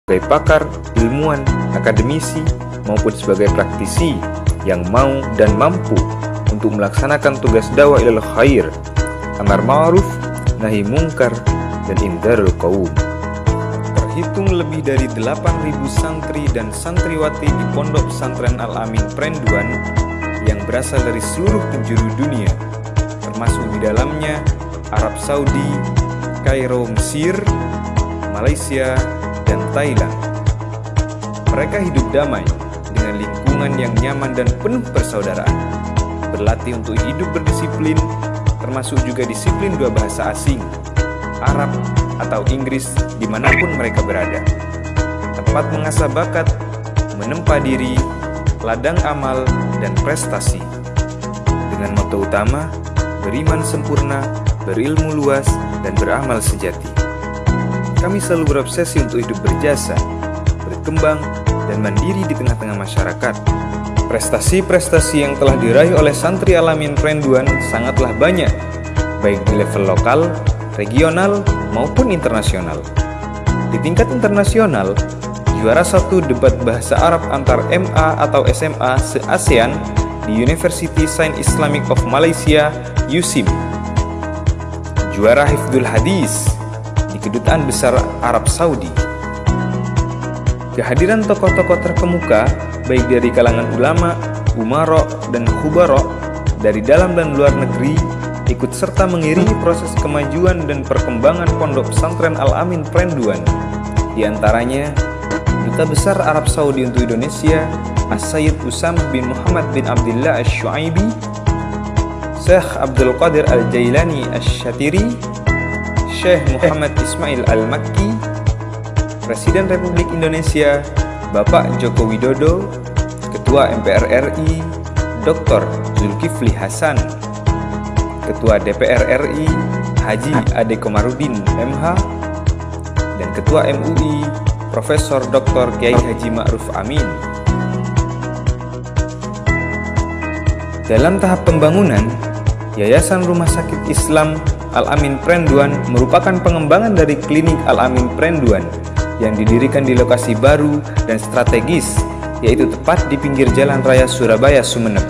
sebagai pakar, ilmuwan, akademisi, maupun sebagai praktisi yang mau dan mampu untuk melaksanakan tugas dakwah ilal khair, amar ma'ruf, nahi mungkar, dan indzarul qaum. Terhitung lebih dari 8.000 santri dan santriwati di Pondok Pesantren Al-Amien Prenduan yang berasal dari seluruh penjuru dunia, termasuk di dalamnya Arab Saudi, Kairo, Mesir, Malaysia, dan Thailand. Mereka hidup damai dengan lingkungan yang nyaman dan penuh persaudaraan, berlatih untuk hidup berdisiplin, termasuk juga disiplin dua bahasa asing, Arab atau Inggris, dimanapun mereka berada. Tempat mengasah bakat, menempa diri, ladang amal, dan prestasi. Dengan moto utama, beriman sempurna, berilmu luas, dan beramal sejati. Kami selalu berobsesi untuk hidup berjasa, berkembang, dan mandiri di tengah-tengah masyarakat. Prestasi-prestasi yang telah diraih oleh santri Al-Amien Prenduan sangatlah banyak, baik di level lokal, regional, maupun internasional. Di tingkat internasional, juara 1 debat bahasa Arab antar MA atau SMA se-ASEAN di University Science Islamic of Malaysia, Aicims. Juara Hifdzul Hadis di Kedutaan Besar Arab Saudi. Kehadiran tokoh-tokoh terkemuka, baik dari kalangan ulama, umaro, dan khubaro, dari dalam dan luar negeri, ikut serta mengiringi proses kemajuan dan perkembangan Pondok Pesantren Al-Amien Prenduan. Di antaranya, Duta Besar Arab Saudi untuk Indonesia, As-Sayyid Usamah bin Muhammad bin Abdullah Asy-Syuaibi, Syekh Abdul Qadir Al-Jailani Asy-Syatiri, Syekh Muhammad Ismail Al-Makki, Presiden Republik Indonesia Bapak Joko Widodo, Ketua MPR RI Dr. Zulkifli Hasan, Ketua DPR RI Haji Ade Komarudin MH, dan Ketua MUI Profesor Dr. Kiai Haji Ma'ruf Amin. Dalam tahap pembangunan, Yayasan Rumah Sakit Islam Al-Amien Prenduan merupakan pengembangan dari klinik Al-Amien Prenduan yang didirikan di lokasi baru dan strategis, yaitu tepat di pinggir Jalan Raya Surabaya Sumeneb.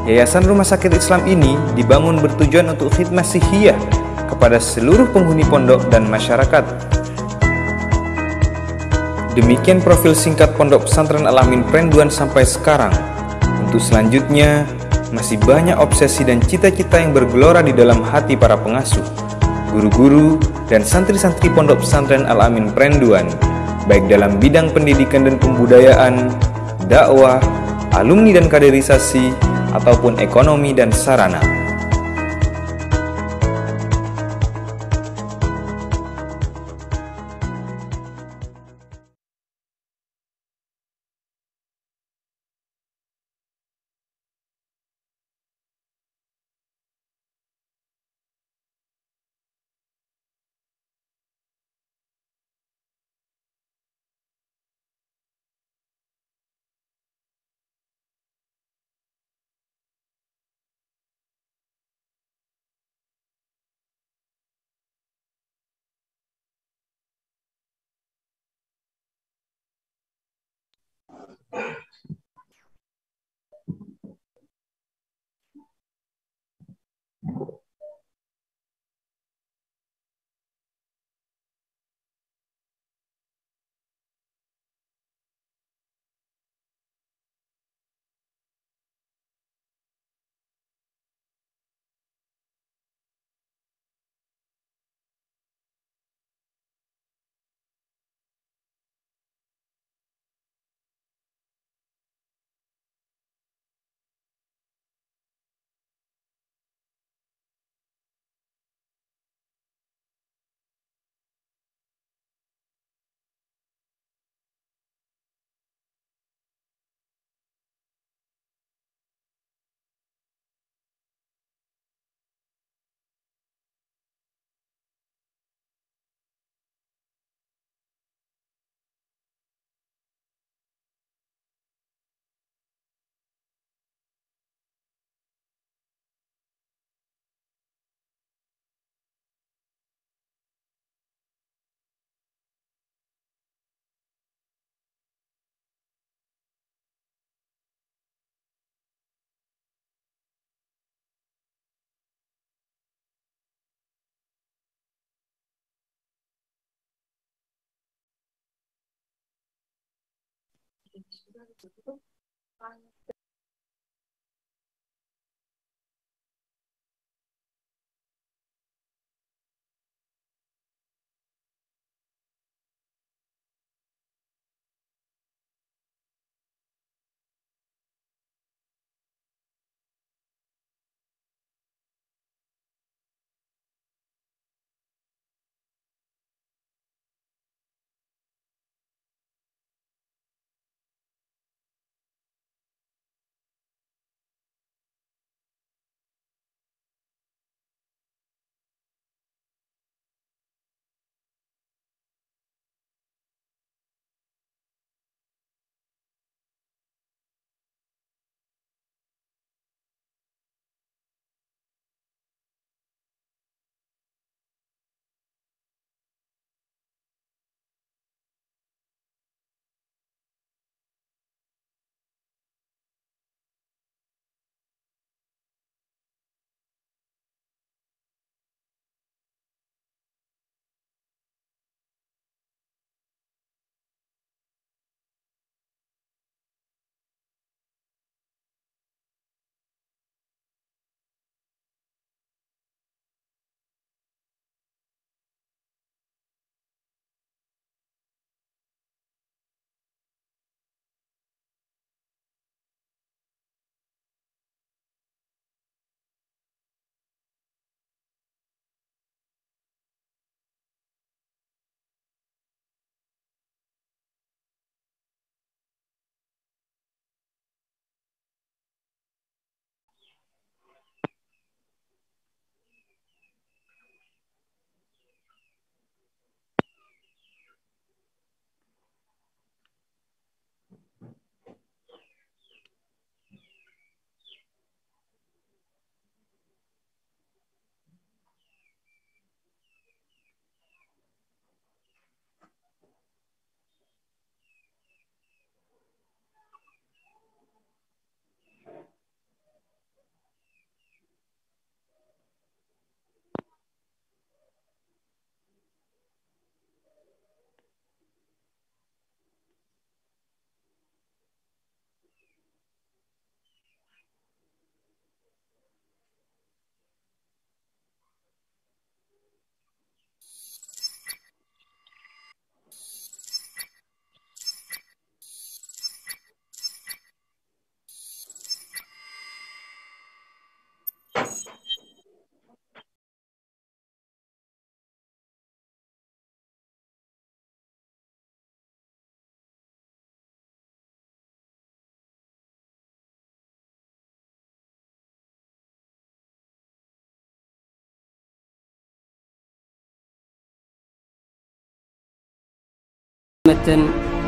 Yayasan Rumah Sakit Islam ini dibangun bertujuan untuk khidmah sihiyah kepada seluruh penghuni pondok dan masyarakat. Demikian profil singkat Pondok Pesantren Al-Amien Prenduan sampai sekarang. Untuk selanjutnya, masih banyak obsesi dan cita-cita yang bergelora di dalam hati para pengasuh, guru-guru, dan santri-santri Pondok Pesantren Al-Amien Prenduan, baik dalam bidang pendidikan dan pembudayaan, dakwah, alumni dan kaderisasi, ataupun ekonomi dan sarana.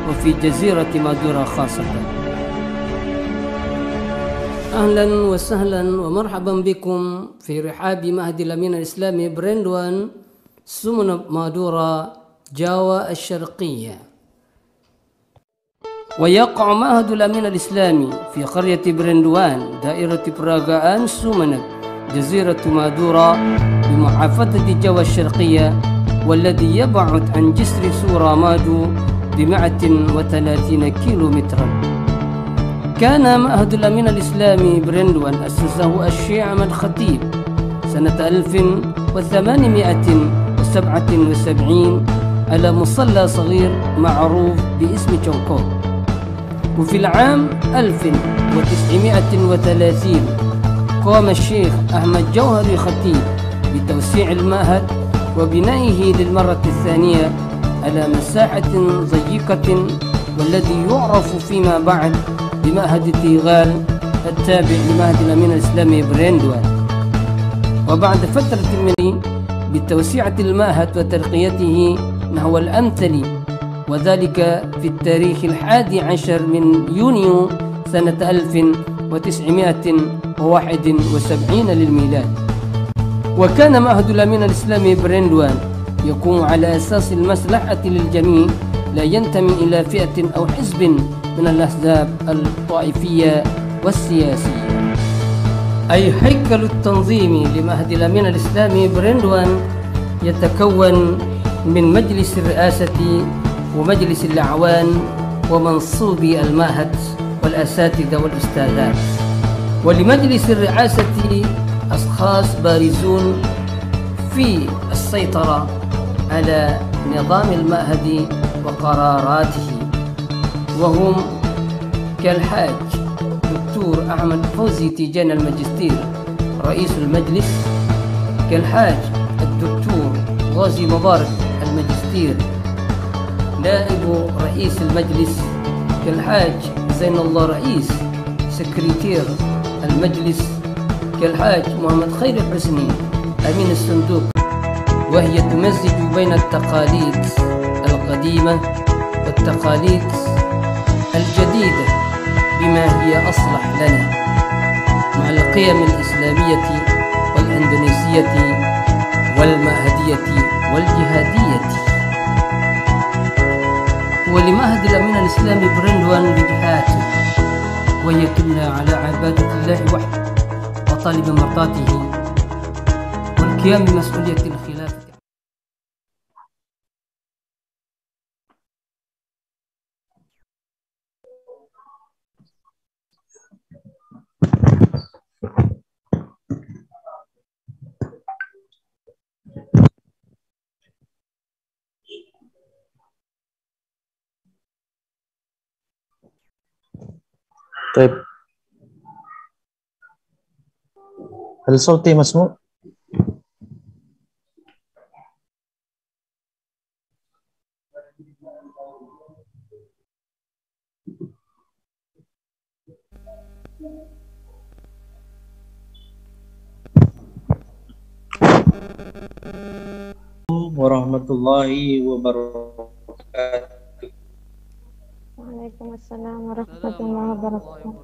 وفي جزيرة مادورا خاصة. أهلا وسهلا ومرحبا بكم في رحاب معهد الأمين الإسلامي برندوان سمنة مادورا جاوا الشرقية. ويقع معهد الأمين الإسلامي في قرية برندوان دائرة براغان سمنة جزيرة مادورا بمحافظة جاوا الشرقية، والذي يبعد عن جسر سورا مادو ب130 كيلومترا. كان معهد الأمين الإسلامي برندوان أسسه الشيخ أحمد خطيب سنة 1877 على مصلى صغير معروف باسم جونكو. وفي العام 1930 قام الشيخ أحمد جوهري خطيب بتوسيع المعهد وبنائه للمرة الثانية على مساحة ضيقة، والذي يعرف فيما بعد بمعهد تيغال التابع لمعهد الأمين الإسلامي برندوان. وبعد فترة من بتوسعة المعهد وترقيته نحو الأمثل، وذلك في التاريخ 11 من يونيو سنة 1971 للميلاد. وكان معهد الأمين الإسلامي برندوان يقوم على أساس المصلحة للجميع، لا ينتمي إلى فئة أو حزب من الأحزاب الطائفية والسياسية. أي هيكل التنظيمي لمعهد الأمين الإسلامي برندوان يتكون من مجلس الرئاسة ومجلس الأعوان ومنصوبي المعهد والأساتذة والأستاذات. ولمجلس الرئاسة أشخاص بارزون في السيطرة على نظام المعهد وقراراته، وهم كالحاج دكتور أحمد فوزي تيجان الماجستير رئيس المجلس، كالحاج الدكتور غازي مبارك الماجستير نائب رئيس المجلس، كالحاج زين الله رئيس سكرتير المجلس، كالحاج محمد خير الحسني أمين الصندوق. وهي تمزج بين التقاليد القديمة والتقاليد الجديدة بما هي أصلح لنا، مع القيم الإسلامية والأندونيسية والمعهدية والجهادية. ولمعهد الأمين الإسلامي برندوان وجهاته، وهي كلها على عبادة الله وحده وطالب مرضاته والقيام بمسؤولية الخلافة. طيب، هل صوتي مسموع؟ warahmatullahi wabarakatuh. Waalaikumsalam warahmatullahi wabarakatuh.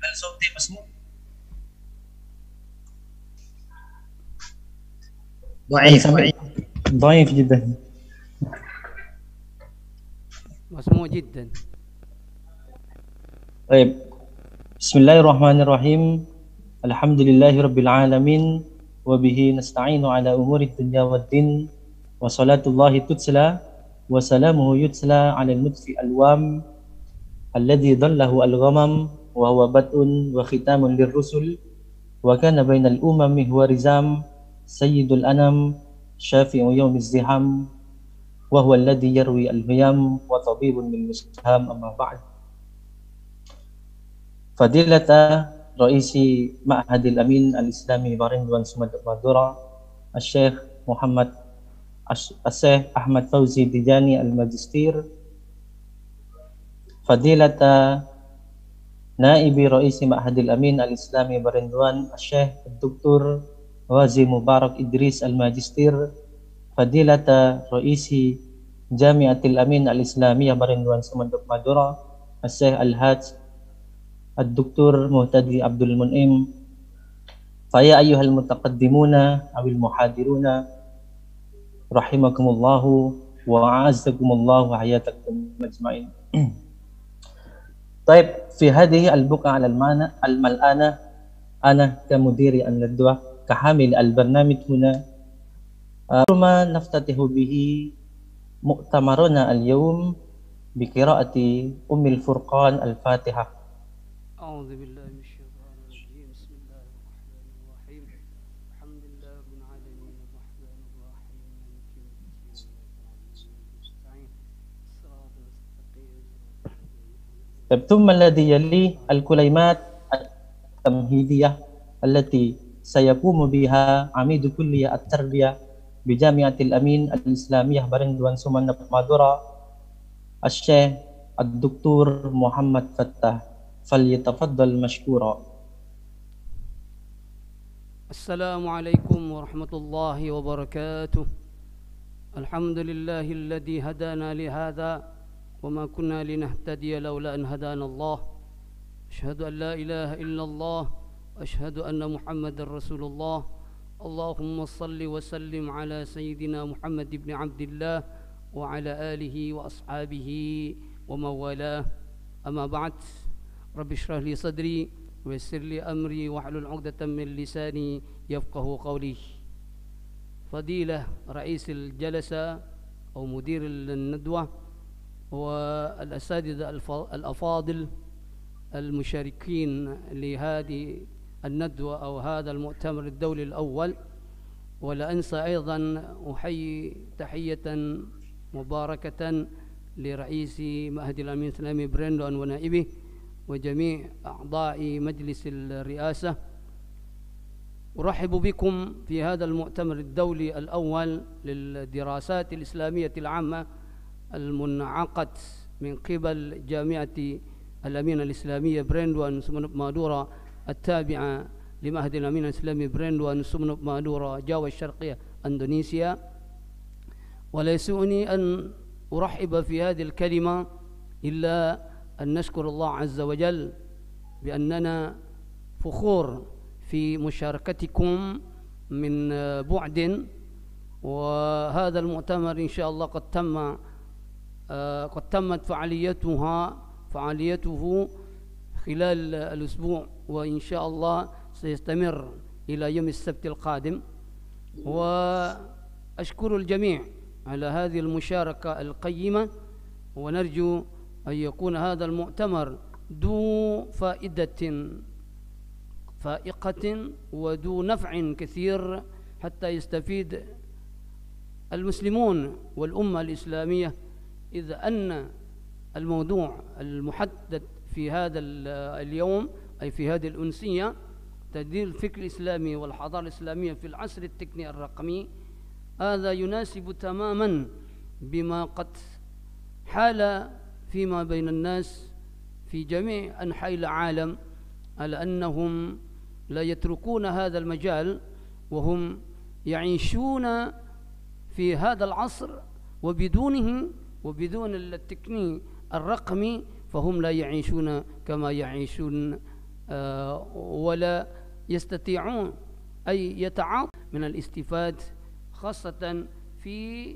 هل صوتي مسموع؟ ضعيف جدا. مسموع جدا. طيب، بسم الله الرحمن الرحيم. الحمد لله رب العالمين، وبه نستعين على أمور الدنيا والدين، وصلاة الله تتلى وسلامه يتلى على المطفئ الوام الذي ظله الغمم، وهو بدء وختام للرسل، وكان بين الأمم هو رزام، سيد الأنام، شافع يوم الزحام، وهو الذي يروي الهيام، وطبيب من مسهام. أما بعد، فضيلة رئيس معهد الأمين الإسلامي برندوان سمدر مادورة الشيخ أحمد فوزي تيجاني الماجستير، فضيلة نائب رئيس معهد الأمين الإسلامي برندوان الشيخ الدكتور غازي مبارك إدريس الماجستير، فضيلة رئيس جامعة الأمين الإسلامية برندوان سمدر مادورة الشيخ الحاج الدكتور مهتدي عبد المنعم، فيا أيها المتقدمون أو المحاضرون رحمكم الله وأعزكم الله وحياتكم أجمعين. طيب، في هذه البقعة الملآنة أنا كمدير الندوة كحامل البرنامج هنا ما نفتتح به مؤتمرنا اليوم بقراءة أم الفرقان الفاتحة. أعوذ بالله من الشيطان الرجيم. بسم الله الرحمن الرحيم. الحمد لله رب العالمين الرحمن الرحيم مالك يوم الدين نستعين الصراط المستقيم. ثم الذي يليه الكلمات التمهيدية التي سيقوم بها عميد كلية التربية بجامعة الأمين الإسلامية برندوان سمنة مادورة الشيخ الدكتور محمد فتاح، فليتفضل مشكورا. السلام عليكم ورحمة الله وبركاته. الحمد لله الذي هدانا لهذا وما كنا لنهتدي لولا أن هدانا الله. أشهد أن لا إله إلا الله وأشهد أن محمد رسول الله. اللهم صل وسلم على سيدنا محمد بن عبد الله وعلى آله وأصحابه ومن والاه. أما بعد، رب اشرح لي صدري ويسر لي أمري واحلل عقدة من لساني يفقه قولي. فضيلة رئيس الجلسة أو مدير الندوة والأساتذة الأفاضل المشاركين لهذه الندوة أو هذا المؤتمر الدولي الأول، ولا أنسى أيضا أحيي تحية مباركة لرئيس معهد الأمين الإسلامي برندوان ونائبه وجميع أعضاء مجلس الرئاسة. أرحب بكم في هذا المؤتمر الدولي الأول للدراسات الإسلامية العامة المنعقد من قبل جامعة الأمين الإسلامية برندوان سمنوب مادورة التابعة لمعهد الأمين الإسلامي برندوان سمنوب مادورة جاوا الشرقية أندونيسيا. ولا يسعني أن أرحب في هذه الكلمة إلا أن نشكر الله عز وجل بأننا فخور في مشاركتكم من بعد. وهذا المؤتمر إن شاء الله قد تمت فعاليته خلال الأسبوع، وإن شاء الله سيستمر إلى يوم السبت القادم. وأشكر الجميع على هذه المشاركة القيمة، ونرجو أن يكون هذا المؤتمر ذو فائدة فائقة وذو نفع كثير حتى يستفيد المسلمون والأمة الإسلامية، إذ أن الموضوع المحدد في هذا اليوم أي في هذه الأنسية تجديد الفكر الإسلامي والحضارة الإسلامية في العصر التقني الرقمي، هذا يناسب تماما بما قد حال فيما بين الناس في جميع أنحاء العالم، على أنهم لا يتركون هذا المجال وهم يعيشون في هذا العصر، وبدون التقني الرقمي فهم لا يعيشون كما يعيشون ولا يستطيعون أي يتعاطوا من الاستفادة، خاصة في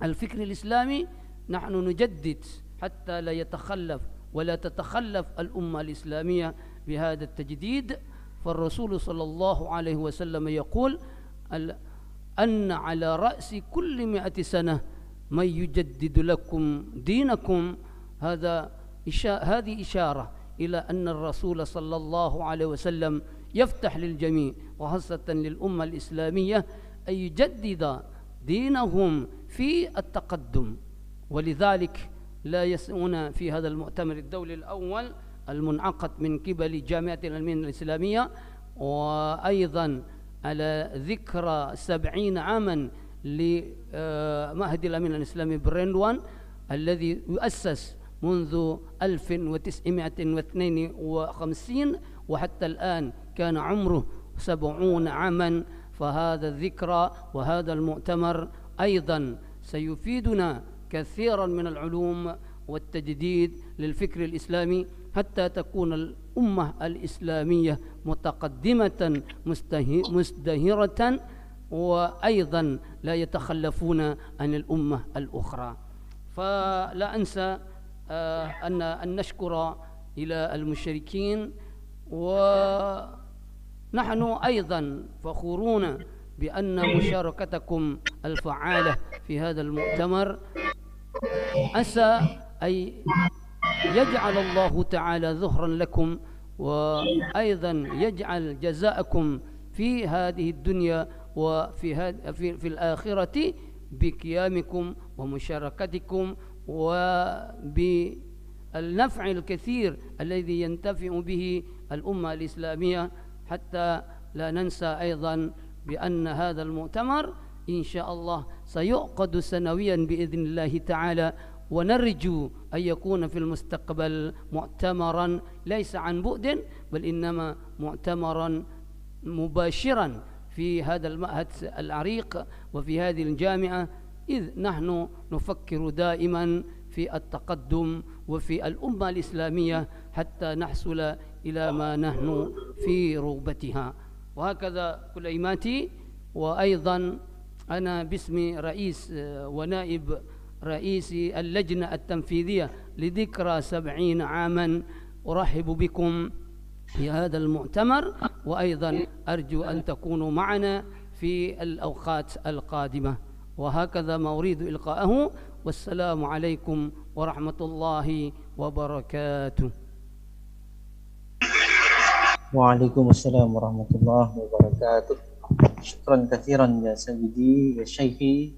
الفكر الإسلامي. نحن نجدد حتى لا يتخلف ولا تتخلف الأمة الإسلامية بهذا التجديد. فالرسول صلى الله عليه وسلم يقول أن على رأس كل 100 سنة من يجدد لكم دينكم. هذه إشارة إلى أن الرسول صلى الله عليه وسلم يفتح للجميع وخاصة للأمة الإسلامية أن يجدد دينهم في التقدم. ولذلك لا يسعون في هذا المؤتمر الدولي الأول المنعقد من قبل جامعة الأمين الإسلامية، وأيضا على ذكرى 70 عاما لمعهد الأمين الإسلامي برندوان الذي يؤسس منذ 1952 وحتى الآن كان عمره 70 عاما. فهذا الذكرى وهذا المؤتمر أيضا سيفيدنا كثيرا من العلوم والتجديد للفكر الإسلامي حتى تكون الأمة الإسلامية متقدمة مزدهرة، وأيضا لا يتخلفون عن الأمة الأخرى. فلا أنسى أن نشكر إلى المشاركين، ونحن أيضا فخورون بأن مشاركتكم الفعالة في هذا المؤتمر عسى أن يجعل الله تعالى ظهرا لكم، وأيضا يجعل جزاءكم في هذه الدنيا وفي الآخرة بقيامكم ومشاركتكم وبالنفع الكثير الذي ينتفع به الأمة الإسلامية. حتى لا ننسى أيضا بأن هذا المؤتمر إن شاء الله سيعقد سنويا بإذن الله تعالى، ونرجو أن يكون في المستقبل مؤتمرا ليس عن بعد بل إنما مؤتمرا مباشرا في هذا المعهد العريق وفي هذه الجامعة، إذ نحن نفكر دائما في التقدم وفي الأمة الإسلامية حتى نحصل إلى ما نحن في رغبتها. وهكذا كليماتي. وأيضا أنا باسم رئيس ونائب رئيس اللجنة التنفيذية لذكرى 70 عاما أرحب بكم في هذا المؤتمر، وأيضا أرجو أن تكونوا معنا في الأوقات القادمة. وهكذا ما أريد إلقاءه، والسلام عليكم ورحمة الله وبركاته. Waalaikumsalam warahmatullahi wabarakatuh. Syukran kathiran ya sayyidi ya shaykhi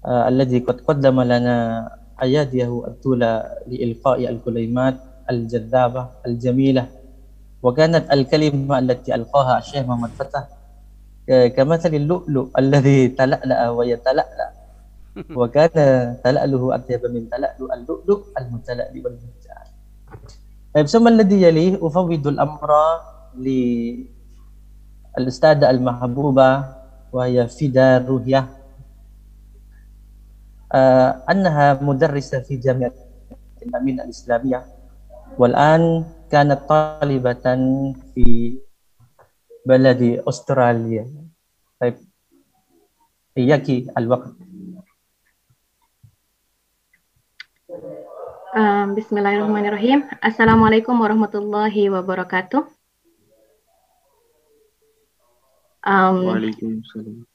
alladhi qad qaddama lana ayadiyahu at-tula li ilqa'i al-kulimat al-jadhabah al-jamilah wa kanat al-kalimah allati alqaha Syekh Muhammad Fatah kamathali al-lu'lu' alladhi tala'la'a wa yatala'la wa kana tala'luhu atyaba min tala'lu al-lu'lu' al-mutala'li wal mujal. ثم الذي يليه أفوض الأمر للأستاذة المحبوبة وهي فدا روهية أنها مدرسة في جامعة الأمين الإسلامية، والآن كانت طالبة في بلد أستراليا. طيب إياك الوقت. Bismillahirrahmanirrahim. Assalamualaikum warahmatullahi wabarakatuh. Waalaikumsalam.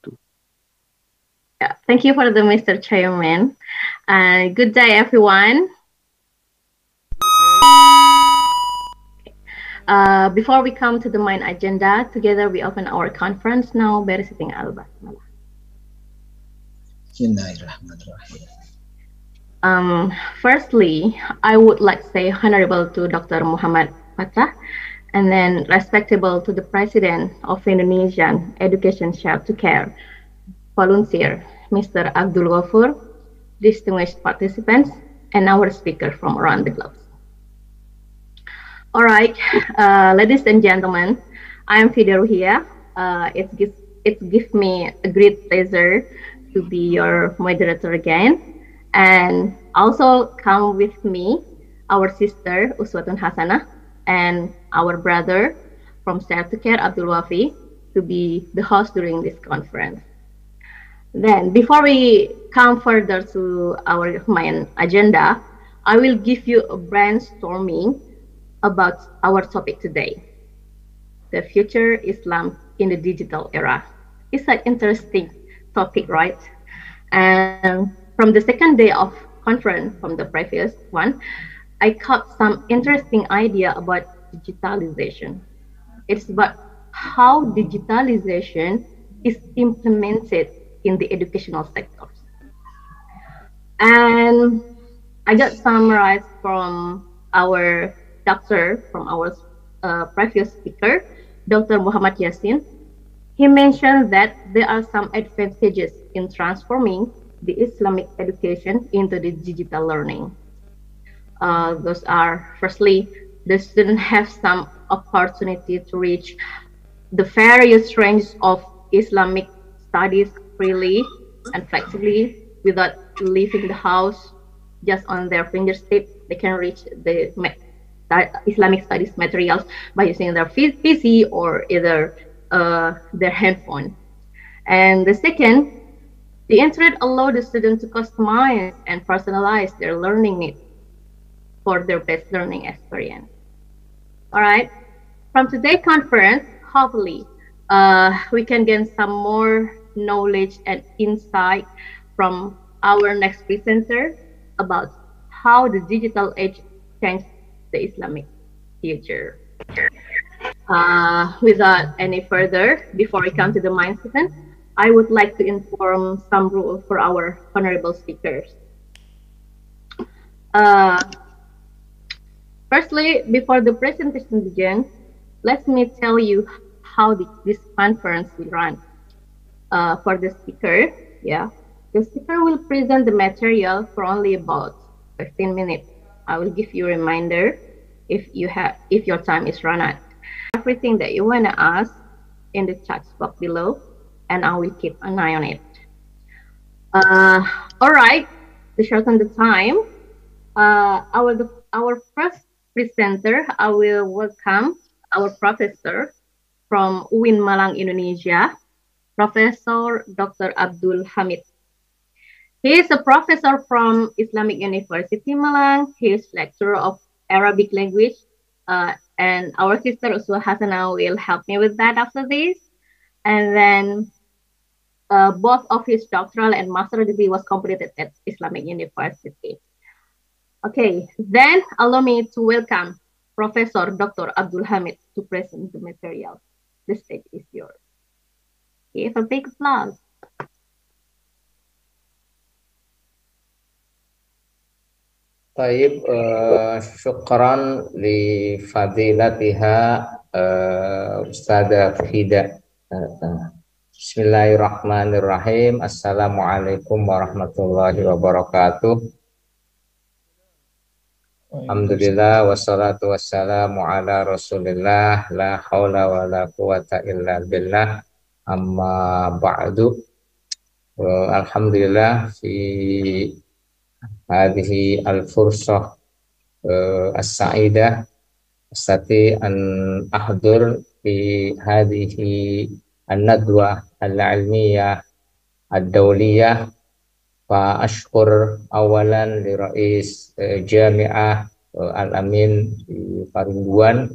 Thank you for the Mr. Chairman. Good day, everyone. Before we come to the main agenda, together we open our conference now. Better sitting al-basmalah. Bismillahirrahmanirrahim. Firstly, I would like to say honorable to Dr. Muhammad Fatah, and then respectable to the President of Indonesian Education Share to Care volunteer, Mr. Abdul Ghafur, distinguished participants, and our speaker from around the globe. All right, ladies and gentlemen, I am Fida Ruhia. It gives me a great pleasure to be your moderator again. And also come with me, our sister Uswatun Hasanah, and our brother from Self to Care, Abdul Wafi, to be the host during this conference. Then, before we come further to our main agenda, I will give you a brainstorming about our topic today, the future Islam in the digital era. It's an interesting topic, right? And from the second day of conference, from the previous one, I caught some interesting idea about digitalization. It's about how digitalization is implemented in the educational sectors. And I got summarized from our doctor, from our previous speaker, Dr. Muhammad Yassin. He mentioned that there are some advantages in transforming the Islamic education into the digital learning. Those are, firstly, the student have some opportunity to reach the various range of Islamic studies freely and flexibly without leaving the house. Just on their fingertip, they can reach the Islamic studies materials by using their PC or either their handphone. And the second, the internet allows the student to customize and personalize their learning needs for their best learning experience. All right, from today's conference, hopefully, we can gain some more knowledge and insight from our next presenter about how the digital age changed the Islamic future. Without any further, before we come to the main session, I would like to inform some rules for our honorable speakers. Firstly, before the presentation begins, let me tell you how this conference will run. For the speaker, the speaker will present the material for only about 15 minutes. I will give you a reminder if your time is run out. Everything that you want to ask in the chat box below, and I will keep an eye on it. All right, to shorten the time, our first presenter, I will welcome our professor from UIN Malang, Indonesia, Professor Dr. Abdul Hamid. He is a professor from Islamic University Malang. He is lecturer of Arabic language. And our sister Uswa Hasana will help me with that after this. And then both of his doctoral and master degree was completed at Islamic University. Okay, then allow me to welcome Professor Dr. Abdul Hamid to present the material. The stage is yours. Give a big applause. طيب شكرا لفضيلتها أستاذة فهيدة. Bismillahirrahmanirrahim. Assalamualaikum warahmatullahi wabarakatuh. Alhamdulillah wassalatu wassalamu ala rasulillah la haula wa la quwata illa billah amma ba'du. Alhamdulillah fi hadhihi al-fursah as-sa'idah astati an ahdur fi hadhihi an-nadwa al-ilmiyah ad-dawliyah fa ashkur awalan li rais jami'ah Al-Amien Prenduan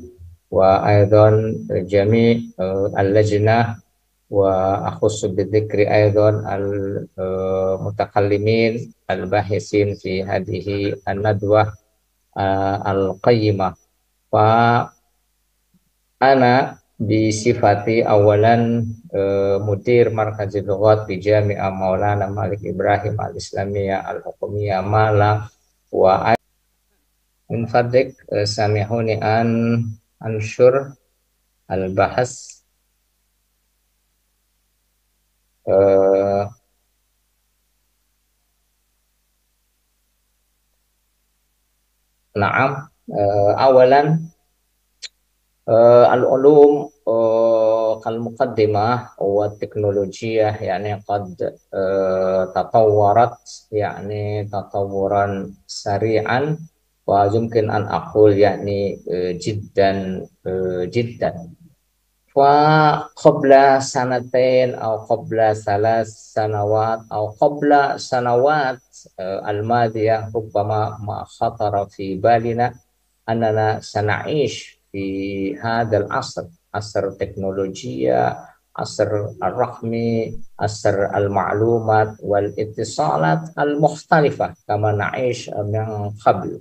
wa aidan jami' al-lajnah wa akhussu bidzikri aidan al-mutakallimin al-bahisin fi hadhihi an-nadwah al-qayyimah. Fa ana bisifati awalan mudir markazil lughat bi Jami'ah Maulana Malik Ibrahim Al-Islamiyah Al-Hukumiyah Malang wa min fadlik samihuni an anshur al-bahas na'am awalan al-ulum kal muqaddimah wa teknologiyah yani qad tatawwarat yani tatawuran sari'an wa yumkin an aqul yani jiddan fa qabla sanatain aw qabla salas sanawat aw qabla sanawat al-madiyah rubbama ma khatara fi balina annana sana'ish fi hadzal asr asr teknologiya asr al-rahmi asr al-ma'lumat wal ittisalat al-mukhtalifah kama na'ish min qabl.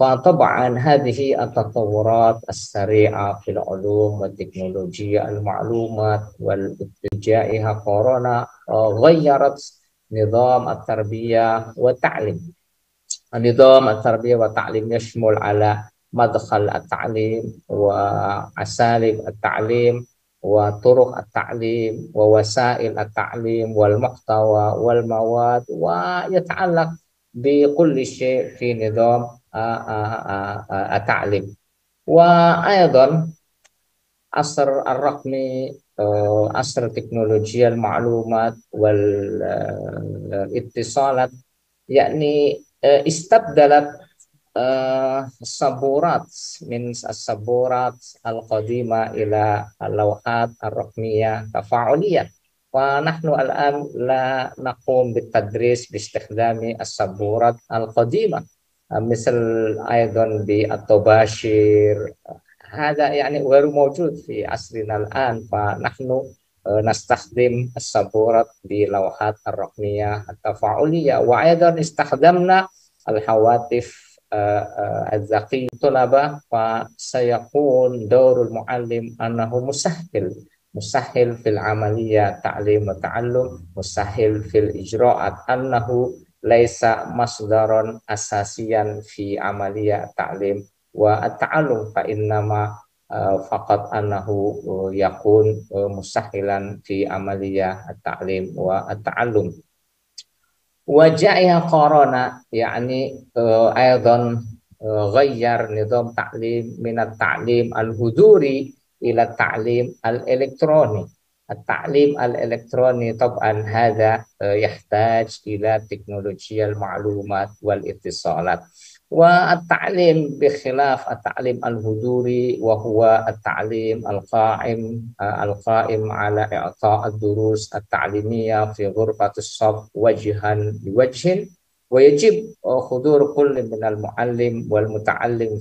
فطبعا هذه التطورات السريعة في العلوم والتكنولوجيا المعلومات والجائحة كورونا غيرت نظام التربية والتعليم. نظام التربية والتعليم يشمل على مدخل التعليم وأساليب التعليم وطرق التعليم ووسائل التعليم والمحتوى والمواد ويتعلق بكل شيء في نظام التعليم. وأيضا عصر الرقمي عصر تكنولوجيا المعلومات والاتصالات يعني استبدلت السبورات من السبورات القديمة إلى اللوحات الرقمية تفاعلية. ونحن الآن لا نقوم بالتدريس باستخدام السبورات القديمة مثل أيضا بالطباشير، هذا يعني غير موجود في عصرنا الآن. فنحن نستخدم السبورات باللوحات الرقمية التفاعلية. وأيضا استخدمنا الهواتف الذكية طلبة، فسيكون دور المعلم أنه مسهل في العملية تعليم وتعلم، مسهل في الإجراءات، أنه ليس مصدرا أساسيا في عملية التعليم والتعلم، فإنما فقط أنه يكون مسهلا في عملية التعليم والتعلم. وجائحة كورونا يعني أيضا غير نظام تعليم من التعليم الحضوري إلى التعليم الإلكتروني. التعليم الإلكتروني طبعا هذا يحتاج إلى تكنولوجيا المعلومات والاتصالات. والتعليم بخلاف التعليم الحضوري وهو التعليم القائم على إعطاء الدروس التعليمية في غرفة الصف وجها لوجه، ويجب حضور كل من المعلم والمتعلم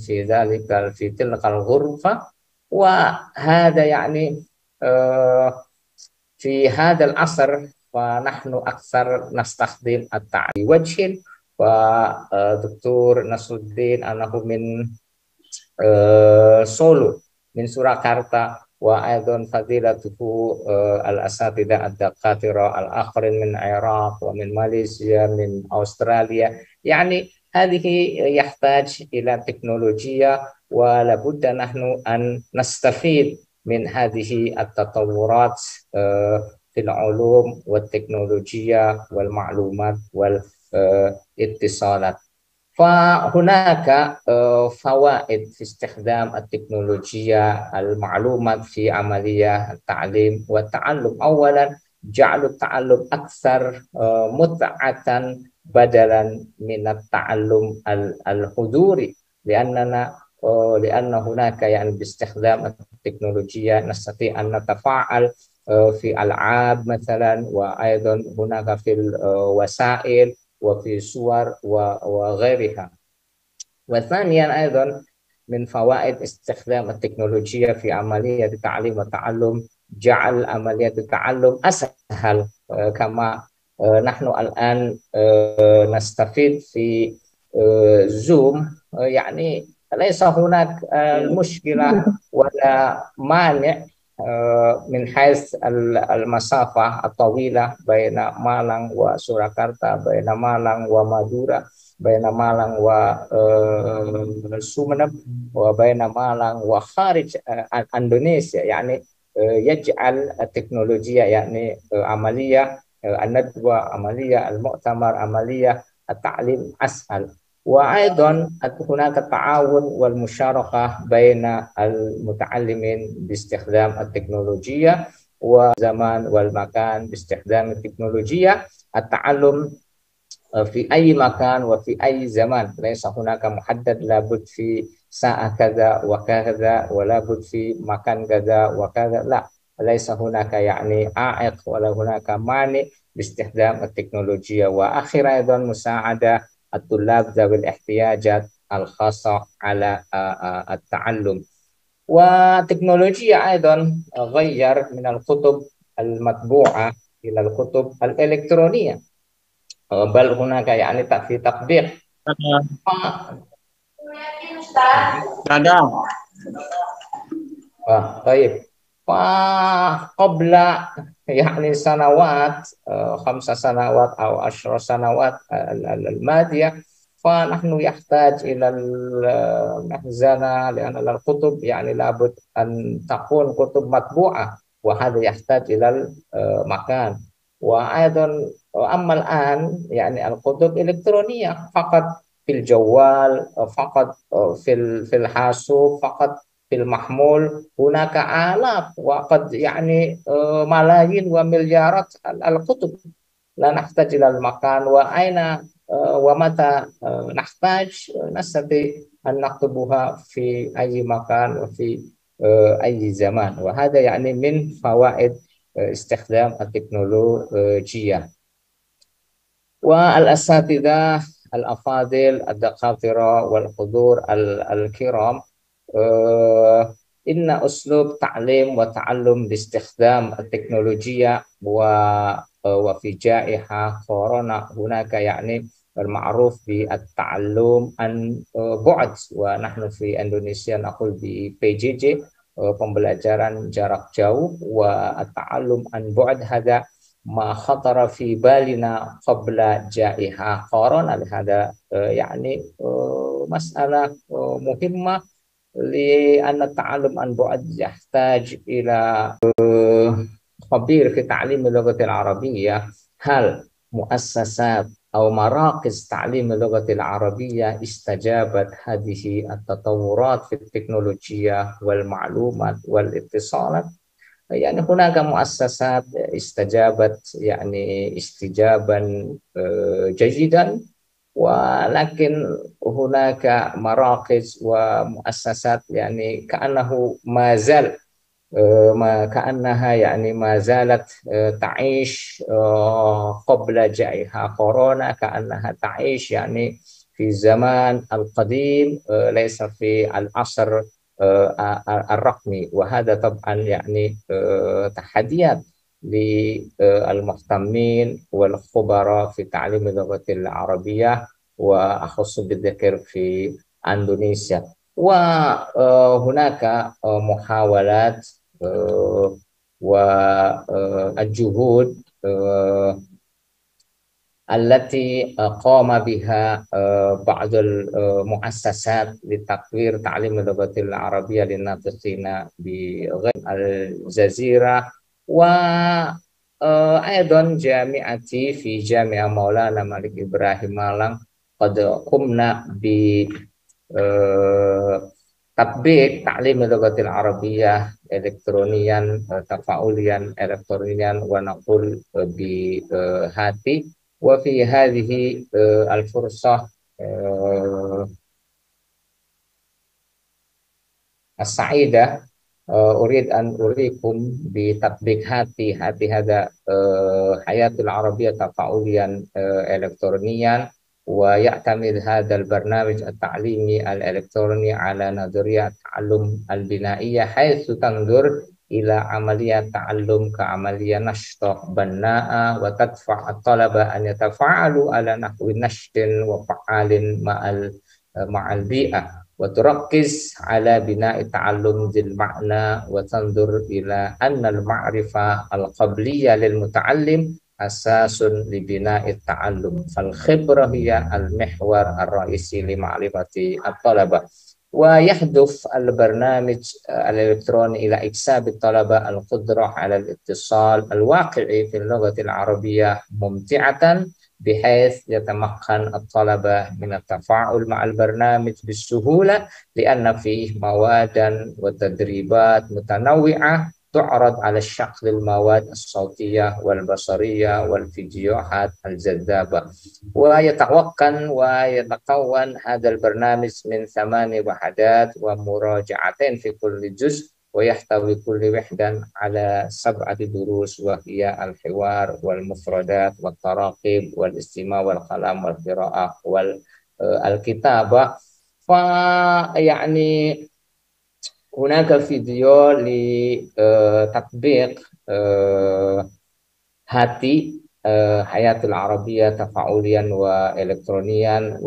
في تلك الغرفة. وهذا يعني في هذا العصر فنحن أكثر نستخدم التعليم بوجه. ودكتور نصر الدين أنه من سولو من سurakarta، وأيضا فضيلته الأساتذة الدكاترة الآخرين من العراق ومن ماليزيا من أستراليا. يعني هذه يحتاج إلى تكنولوجيا، ولابد نحن أن نستفيد من هذه التطورات في العلوم والتكنولوجيا والمعلومات والاتصالات. فهناك فوائد في استخدام التكنولوجيا المعلومات في عملية التعليم والتعلم. أولا، جعل التعلم أكثر متعة بدلا من التعلم الحضوري، لأن هناك يعني باستخدام التكنولوجيا نستطيع أن نتفاعل في ألعاب مثلا، وأيضا هناك في الوسائل وفي صور وغيرها. وثانيا أيضا من فوائد استخدام التكنولوجيا في عملية التعليم والتعلم جعل عملية التعلم أسهل، كما نحن الآن نستفيد في زوم. يعني ليس هناك مشكلة ولا مانع من حيث المسافة الطويلة بين مالang وسurakarta، بين مالang ومادورا، بين مالang وسومنب، وبين مالang وخارج إندونيسيا. يعني يجعل التكنولوجيا يعني عملية الندوة، عملية المؤتمر، عملية التعليم أسهل. وأيضا هناك التعاون والمشاركة بين المتعلمين باستخدام التكنولوجيا، والزمان والمكان باستخدام التكنولوجيا. التعلم في أي مكان وفي أي زمان، ليس هناك محدد لابد في ساعة كذا وكذا ولا بد في مكان كذا وكذا، لا، ليس هناك يعني عائق ولا هناك مانع باستخدام التكنولوجيا. وأخيرا أيضا مساعدة الطلاب ذوي الاحتياجات الخاصة على التعلم. وتكنولوجيا أيضا غير من الكتب المطبوعة إلى الكتب الإلكترونية، بل هناك يعني في تطبيق. طيب. فقبل يعني سنوات 5 سنوات أو 10 سنوات الماضية، فنحن يحتاج إلى المخزنة، لأن الكتب يعني لابد أن تكون كتب مطبوعة، وهذا يحتاج إلى المكان. وأيضا أما الآن يعني الكتب إلكترونية فقط في الجوال، فقط في الحاسوب، فقط في المحمول. هناك آلاف وقد يعني ملايين ومليارات الكتب. لا نحتاج إلى المكان، وأين ومتى نحتاج نستطيع أن نكتبها في أي مكان وفي أي زمان. وهذا يعني من فوائد استخدام التكنولوجيا. والأساتذة الأفاضل، الدكاترة والحضور الكرام، إن أسلوب تعليم وتعلم باستخدام التكنولوجيا وفي جائحة كورونا هناك يعني المعروف بالتعلم عن بعد، ونحن في Indonesia نقول PJJ، pembelajaran jarak jauh. والتعلم عن بعد هذا ما خطر في بالنا قبل جائحة كورونا. هذا يعني مسألة مهمة، لأن التعلم عن بعد يحتاج إلى خبير في تعليم اللغة العربية. هل مؤسسات أو مراكز تعليم اللغة العربية استجابت هذه التطورات في التكنولوجيا والمعلومات والاتصالات؟ يعني هناك مؤسسات استجابت يعني استجابا جيدا، ولكن هناك مراكز ومؤسسات يعني كأنه ما زال ما كأنها يعني ما زالت تعيش قبل جائحة كورونا، كأنها تعيش يعني في الزمان القديم، ليس في العصر الرقمي. وهذا طبعا يعني تحديات للمهتمين والخبراء في تعليم اللغة العربية، وأخص بالذكر في إندونيسيا. وهناك محاولات والجهود التي قام بها بعض المؤسسات لتطوير تعليم اللغة العربية للناطقين بغير الجزيرة. وأيضا جامعتي في جامعة مولانا مالك إبراهيم مالang قد قمنا ب تطبيق تعليم اللغة العربية إلكترونيا تفاعليا إلكترونيا، ونقول بهاتي. وفي هذه الفرصة السعيدة أريد أن أريكم بتطبيق هاتي. هاتي هذا حياة العربية تفاعليا إلكترونيا، ويعتمد هذا البرنامج التعليمي الإلكتروني على نظرية التعلم البنائية، حيث تنظر إلى عملية تعلم كعملية نشطة بناءة، وتدفع الطلبة أن يتفاعلوا على نحو نشط وفعال مع البيئة، وتركز على بناء التعلم ذي المعنى، وتنظر إلى أن المعرفة القبلية للمتعلم أساس لبناء التعلم، فالخبرة هي المحور الرئيسي لمعرفة الطلبة. ويهدف البرنامج الإلكتروني إلى إكساب الطلبة القدرة على الاتصال الواقعي في اللغة العربية ممتعة، بحيث يتمكن الطلبة من التفاعل مع البرنامج بسهولة، لأن فيه مواد وتدريبات متنوعة تعرض على شكل المواد الصوتية والبصرية والفيديوهات الجذابة. ويتكون هذا البرنامج من 8 وحدات ومراجعتين في كل جزء، ويحتوي كل وحدة على 7 دروس، وهي الحوار والمفردات والتراقيب والاستماع والكلام والقراءة والكتابة. فيعني هناك فيديو لتطبيق هاتي حياة العربية تفاعليا وإلكترونيا.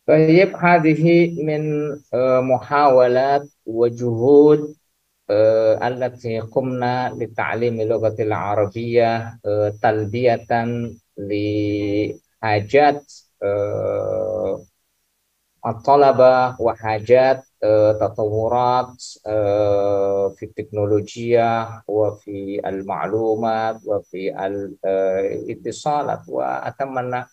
طيب هذه من محاولات وجهود التي قمنا لتعليم اللغة العربية تلبية لحاجات الطلبة وحاجات تطورات في التكنولوجيا وفي المعلومات وفي الاتصالات، وأتمنى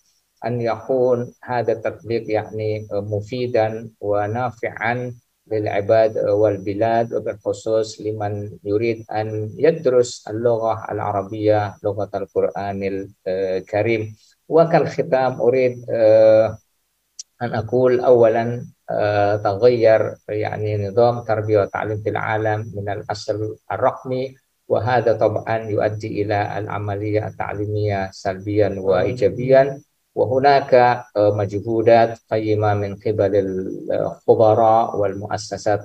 أن يكون هذا التطبيق يعني مفيدا ونافعا للعباد والبلاد، وبالخصوص لمن يريد أن يدرس اللغة العربية لغة القرآن الكريم. وكالختام أريد أن أقول أولا تغير يعني نظام تربية وتعليم في العالم من الأصل الرقمي، وهذا طبعا يؤدي إلى العملية التعليمية سلبيا وإيجابيا، وهناك مجهودات قيمة من قبل الخبراء والمؤسسات.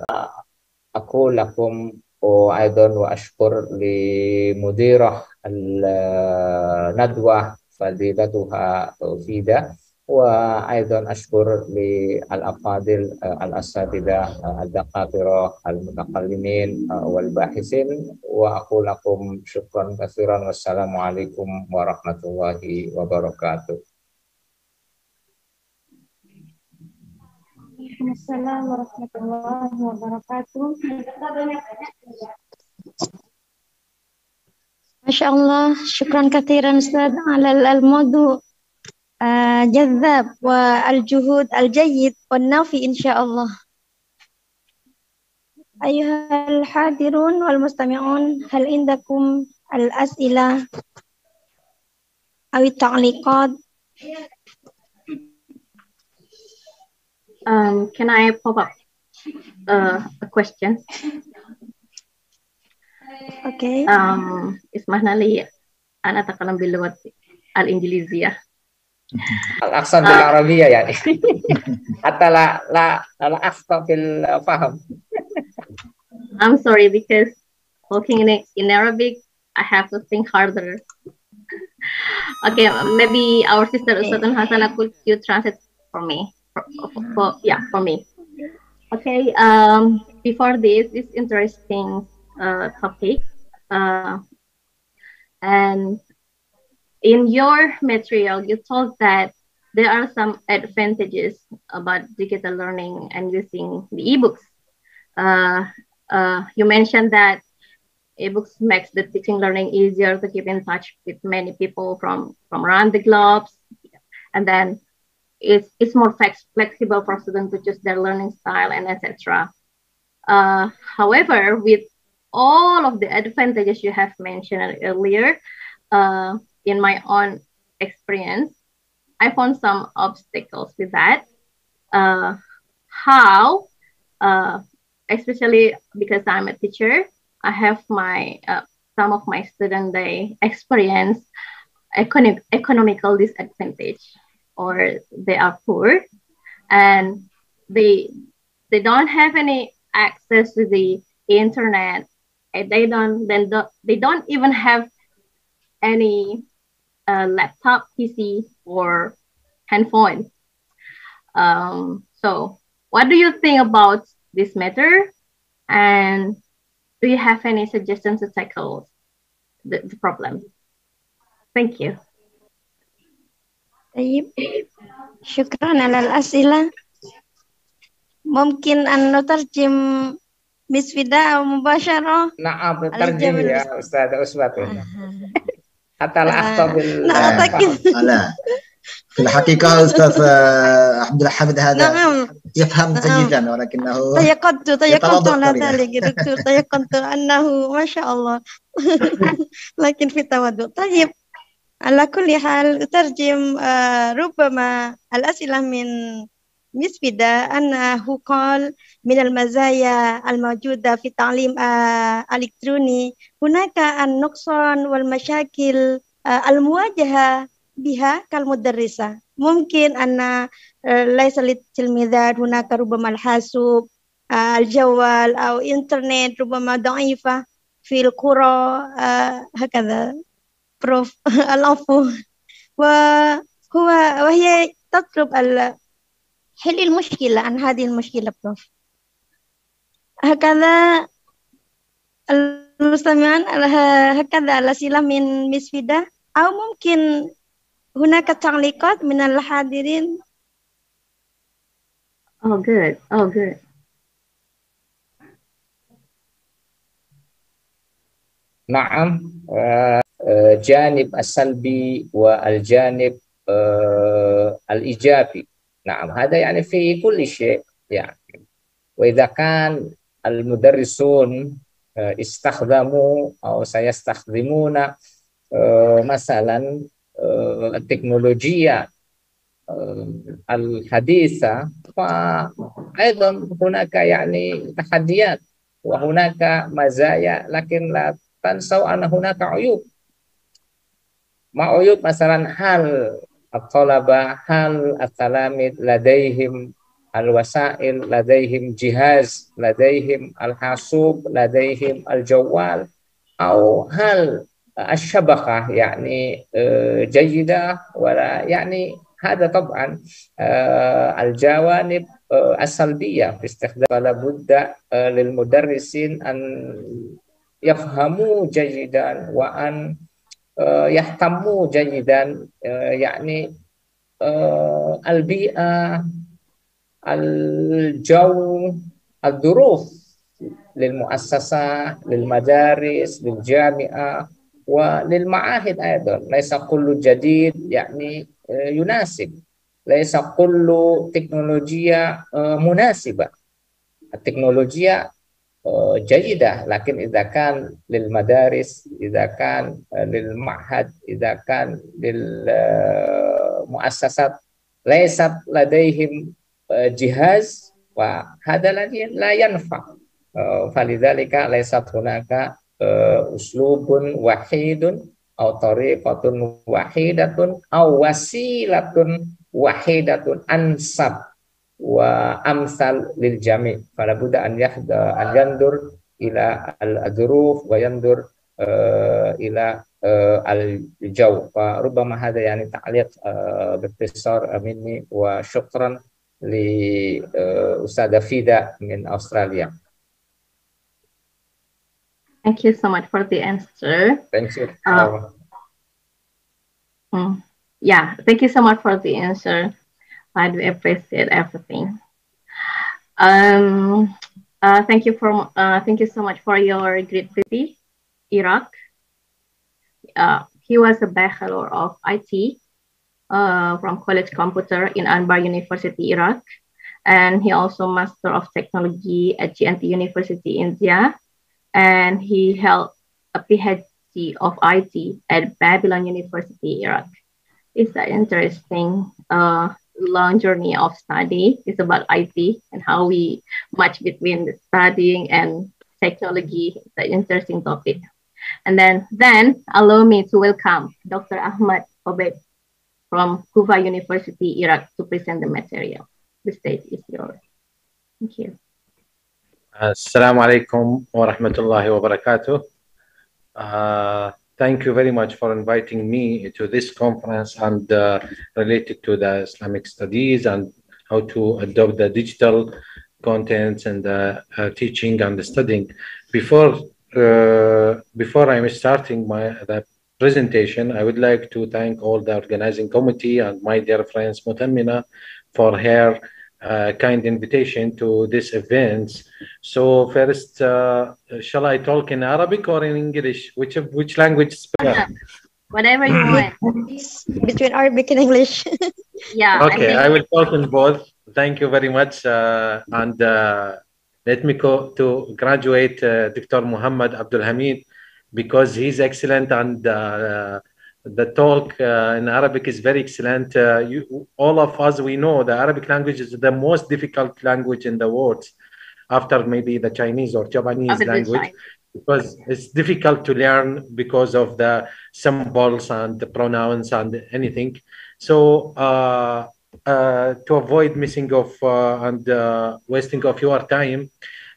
أقول لكم وأيضا وأشكر لمديرة الندوة فضيلتها فيدا، وأيضا أشكر للأفاضل الأساتذة الدكاترة المتكلمين والباحثين، وأقول لكم شكرا كثيرا والسلام عليكم ورحمة الله وبركاته. Waalaikumsalam warahmatullahi wabarakatuh. Masya Allah, syukran kathiran Ustaz ala al-mawdu jadzab wa al-juhud al-jayyid wa nafi insyaallah. Ayuhal hadirun wal mustami'un, hal indakum al-as'ila awi ta'liqat? Can I pop up a question? Okay. اسمحنا لي أن أتكلم باللغة الإنجليزية. الأقسام بالعربية يعني حتى لا أخطأ في الفهم. I'm sorry because talking in Arabic I have to think harder. Okay, maybe our sister Ustaz Hasana, could you translate for me? For me. Okay, before this interesting topic, and in your material, you told that there are some advantages about digital learning and using the ebooks. You mentioned that ebooks makes the teaching learning easier to keep in touch with many people from around the globe, and then it's more flexible for students to choose their learning style and etc. However, with all of the advantages you have mentioned earlier, in my own experience, I found some obstacles with that. How, especially because I'm a teacher, I have my some of my students, they experience economical disadvantage, or they are poor and they don't have any access to the internet, and they don't even have any laptop, PC, or handphone. So what do you think about this matter, and do you have any suggestions to tackle the problem? Thank you. طيب شكرا على الأسئلة. ممكن أن نترجم مس فدا أو مباشرة؟ نعم ترجم يا أستاذ أسمة. حتى لا أخطأ لا في الحقيقة أستاذ عبد الحميد هذا يفهم جيدا، ولكنه تيقنت على ذلك يا دكتور، تيقنت أنه ما شاء الله لكن في تواضع. طيب على كل حال أترجم ربما الأسئلة من مسفدة أنه قال من المزايا الموجودة في التعليم الإلكتروني هناك النقصان والمشاكل المواجهة بها كالمدرسة. ممكن أن ليس للتلميذات هناك ربما الحاسوب، الجوال أو إنترنت ربما ضعيفة في القرى هكذا. بروف العفو. وهو وهي تطلب حل المشكلة عن هذه المشكلة بروف. هكذا المستمعون، هكذا الأسئلة من مس فيدا، أو ممكن هناك تعليقات من الحاضرين. Oh, good. Oh, good. نعم. جانب السلبي والجانب الإيجابي. نعم، هذا يعني في كل شيء يعني. وإذا كان المدرسون استخدموا أو سيستخدمون مثلا التكنولوجيا الحديثة، فأيضا هناك يعني تحديات وهناك مزايا، لكن لا تنسوا أن هناك عيوب. ما عيوب؟ مثلا هل الطلبة، هل التلاميذ لديهم الوسائل، لديهم جهاز، لديهم الحاسوب، لديهم الجوال، أو هل الشبكة يعني جيدة ولا يعني. هذا طبعا الجوانب السلبية في استخدام. فلا بد للمدرسين أن يفهموا جيدا وأن يهتموا جيدا يعني البيئة، الجو، الظروف للمؤسسة، للمدارس، للجامعة وللمعاهد أيضا. ليس كل جديد يعني يناسب، ليس كل تكنولوجيا مناسبة. التكنولوجيا جيدة، لكن إذا كان للمدارس، إذا كان للمعهد، إذا كان للمؤسسات ليست لديهم جهاز، وهذا لا ينفع. فلذلك ليست هناك أسلوب وحيد أو طريقة وحيدة أو وسيلة وحيدة أنسب وأمثل للجميع. فلا بد أن ينظر إلى الظروف وينظر إلى الجو. فربما هذا يعني تعليق باختصار مني، وشكرا لأستاذة فيدا من أستراليا. Thank you so much for the answer. Thank you. Yeah, thank you so much for the answer. I do appreciate everything. Thank you so much for your great city, Iraq. He was a Bachelor of IT from College Computer in Anbar University, Iraq, and he also Master of Technology at GNT University, India, and he held a PhD of IT at Babylon University, Iraq. It's an interesting long journey of study. It's about IT and how we match between the studying and technology. It's an interesting topic. And then allow me to welcome Dr. Ahmad Obed from Kufa University, Iraq, to present the material. The stage is yours. Thank you. Assalamu alaikum wa rahmatullahi wa barakatuh. Thank you very much for inviting me to this conference and related to the Islamic studies and how to adopt the digital contents and the teaching and the studying. Before I'm starting the presentation, I would like to thank all the organizing committee and my dear friends Mutammina for her kind invitation to this event. So first, shall I talk in Arabic or in English? Which language is better? Whatever you want. Between Arabic and English. Yeah. Okay, I will talk in both. Thank you very much. And let me go to graduate Dr. Muhammad Abdul Hamid, because he's excellent, and the talk in Arabic is very excellent. All of us, we know the Arabic language is the most difficult language in the world, after maybe the Chinese or Japanese language, because it's difficult to learn because of the symbols and the pronouns and anything. So to avoid missing of and wasting of your time,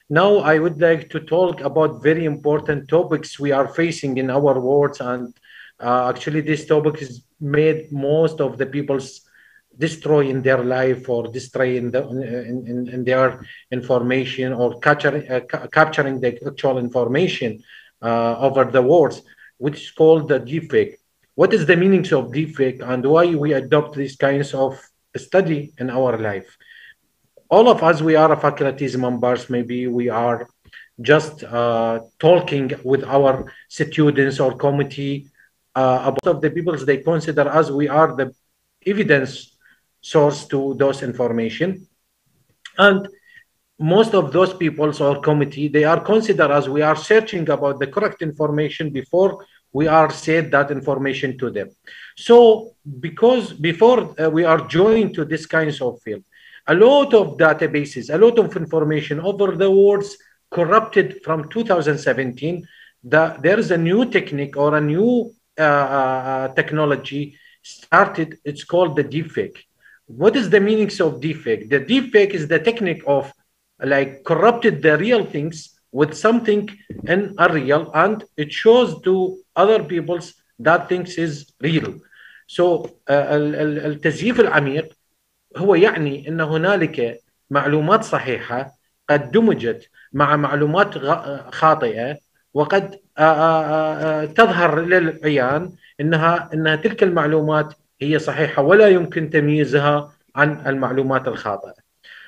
now I would like to talk about very important topics we are facing in our world and Actually, this topic is made most of the people's destroy in their life or destroy in their information or capturing the actual information over the words, which is called the deepfake. What is the meanings of deepfake and why we adopt these kinds of study in our life? All of us, we are faculties members, maybe we are just talking with our students or committee about of the people, they consider us, we are the evidence source to those information. And most of those peoples or committee, they are considered as we are searching about the correct information before we are said that information to them. So because before we are joined to this kinds of field, a lot of databases, a lot of information over the words corrupted from 2017. There is a new technique or a new technology started. It's called the deepfake. What is the meanings of deepfake? The deepfake is the technique of like corrupted the real things with something in unreal, and it shows to other people's that things is real. So التزييف العميق هو يعني ان هنالك معلومات صحيحة قد دمجت مع معلومات خاطئة، وقد تظهر للعيان انها تلك المعلومات هي صحيحة ولا يمكن تمييزها عن المعلومات الخاطئة.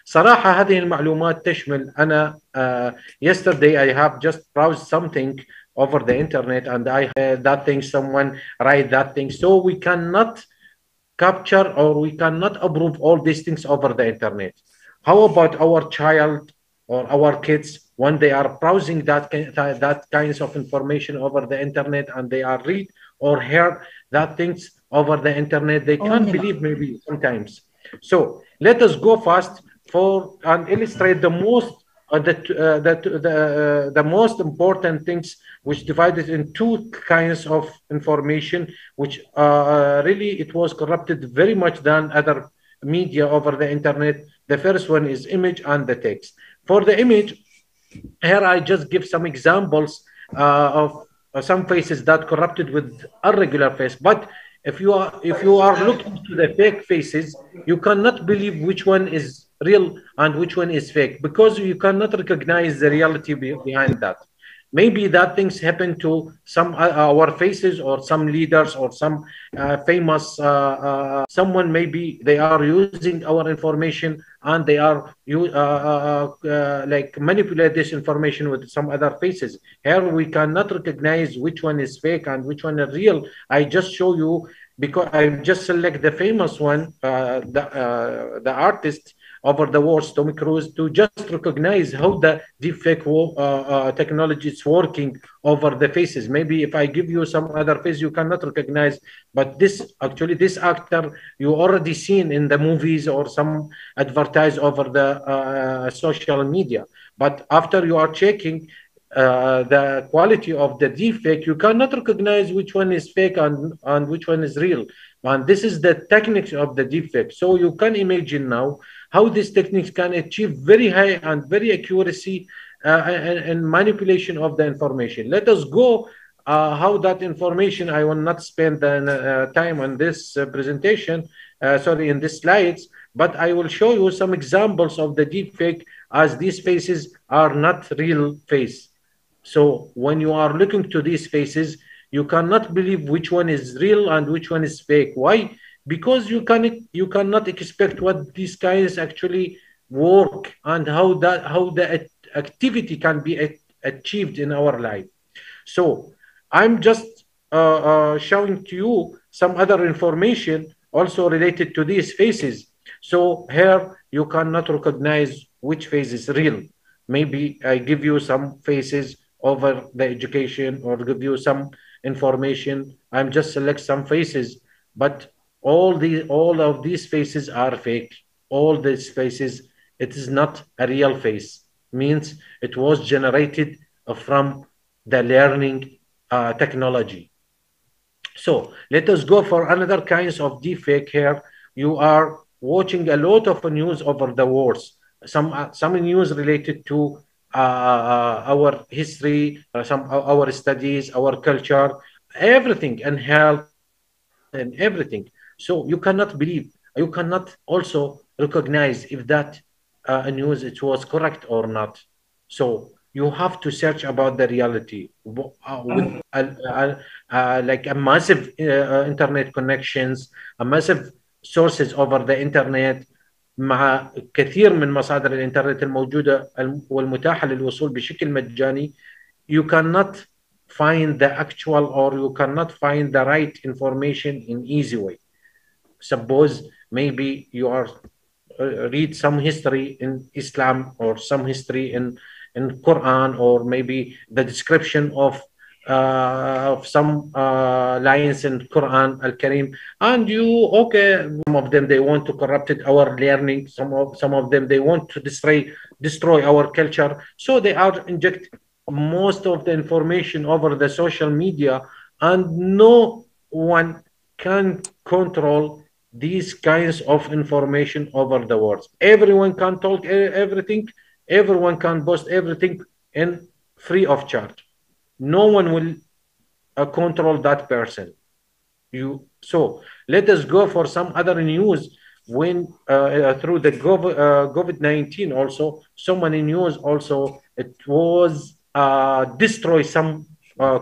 صراحة هذه المعلومات تشمل أنا yesterday I have just browsed something over the internet and I heard that thing, someone write that thing, so we cannot capture or we cannot approve all these things over the internet. How about our child or our kids when they are browsing that kinds of information over the internet and they are read or hear that things over the internet, they can't believe maybe sometimes. So let us go fast for and illustrate the most the most important things which divided in two kinds of information, which really it was corrupted very much than other media over the internet. The first one is image and the text. For the image, here I just give some examples of some faces that corrupted with irregular face. But if you are looking to the fake faces, you cannot believe which one is real and which one is fake, because you cannot recognize the reality behind that. Maybe that things happen to some our faces or some leaders or some famous someone, maybe they are using our information and they are like manipulate this information with some other faces. Here we cannot recognize which one is fake and which one is real. I just show you because I just select the famous one, the artist over the words, Tommy Cruise, to just recognize how the deepfake technology is working over the faces. Maybe if I give you some other face, you cannot recognize, but this actually, this actor you already seen in the movies or some advertise over the social media. But after you are checking the quality of the deepfake, you cannot recognize which one is fake and which one is real. And this is the techniques of the deepfake. So you can imagine now how these techniques can achieve very high and very accuracy and manipulation of the information. Let us go how that information, I will not spend the time on this presentation, sorry, in these slides, but I will show you some examples of the deepfake, as these faces are not real face. So when you are looking to these faces, you cannot believe which one is real and which one is fake. Why? Because you cannot expect what these guys actually work and how the activity can be achieved in our life. So I'm just showing to you some other information also related to these faces. So here you cannot recognize which face is real. Maybe I give you some faces over the education or give you some information. I'm just select some faces, but all of these faces are fake. All these faces, it is not a real face. Means it was generated from the learning technology. So let us go for another kinds of deepfake here. You are watching a lot of news over the wars. Some news related to our history, some our studies, our culture. everything, and health and everything. So you cannot believe, you cannot also recognize if that news it was correct or not. So you have to search about the reality with like a massive internet connections, a massive sources over the internet، مع كثير من مصادر الانترنت الموجودة والمتاحة للوصول بشكل مجاني. You cannot find the actual, or you cannot find the right information in easy way. Suppose maybe you are read some history in Islam, or some history in Quran, or maybe the description of some lines in Quran Al-Karim, and you, okay, some of them they want to corrupt it, our learning, some of them they want to destroy our culture, so they are inject most of the information over the social media, and no one can control these kinds of information over the words. Everyone can talk everything, everyone can post everything in free of charge. No one will control that person. So let us go for some other news. When through the COVID-19 also, so many news also, it was destroy some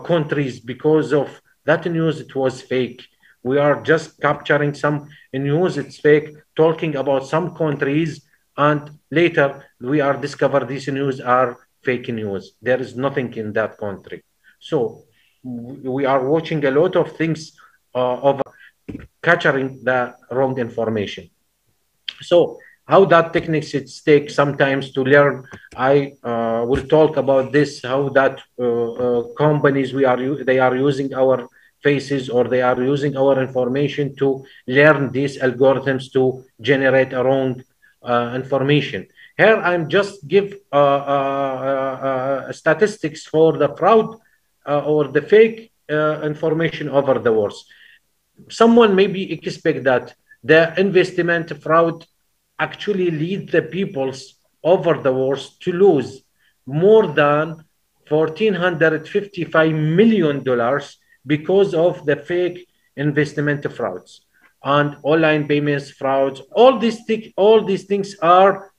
countries because of that news. It was fake. We are just capturing some news, it's fake, talking about some countries, and later we are discover these news are fake news. There is nothing in that country. So we are watching a lot of things of capturing the wrong information. So how that techniques it takes sometimes to learn. I will talk about this, how that companies they are using our faces, or they are using our information to learn these algorithms to generate a wrong information. Here I'm just give statistics for the fraud or the fake information over the words. Someone maybe expect that the investment fraud actually lead the peoples over the world to lose more than $1,455 million because of the fake investment frauds and online payments frauds. All these things are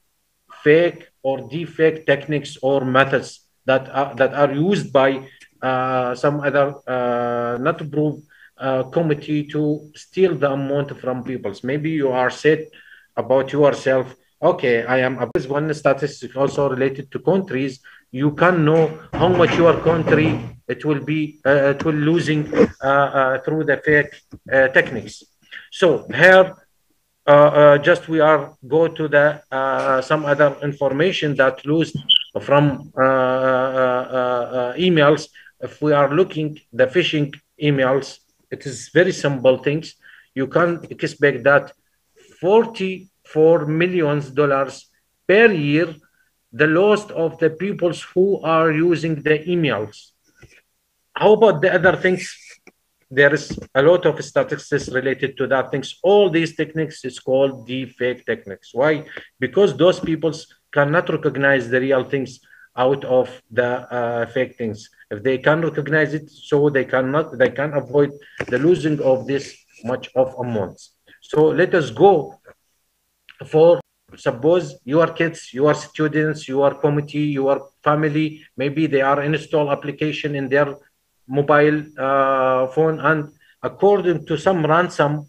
fake or defect techniques or methods that are used by some other not approved committee to steal the amount from people. Maybe you are said about yourself, okay, I am a one statistic also related to countries. You can know how much your country it will losing through the fake techniques. So here just we are go to the some other information that lose from emails. If we are looking the phishing emails, it is very simple things. You can expect that $44 million per year the loss of the peoples who are using the emails. How about the other things? There is a lot of statistics related to that things. All these techniques is called deepfake techniques. Why? Because those peoples cannot recognize the real things out of the fake things. If they can recognize it, so they can avoid the losing of this much of amounts. So let us go for, suppose your kids, your students, your committee, your family, maybe they are install application in their mobile phone, and according to some ransom,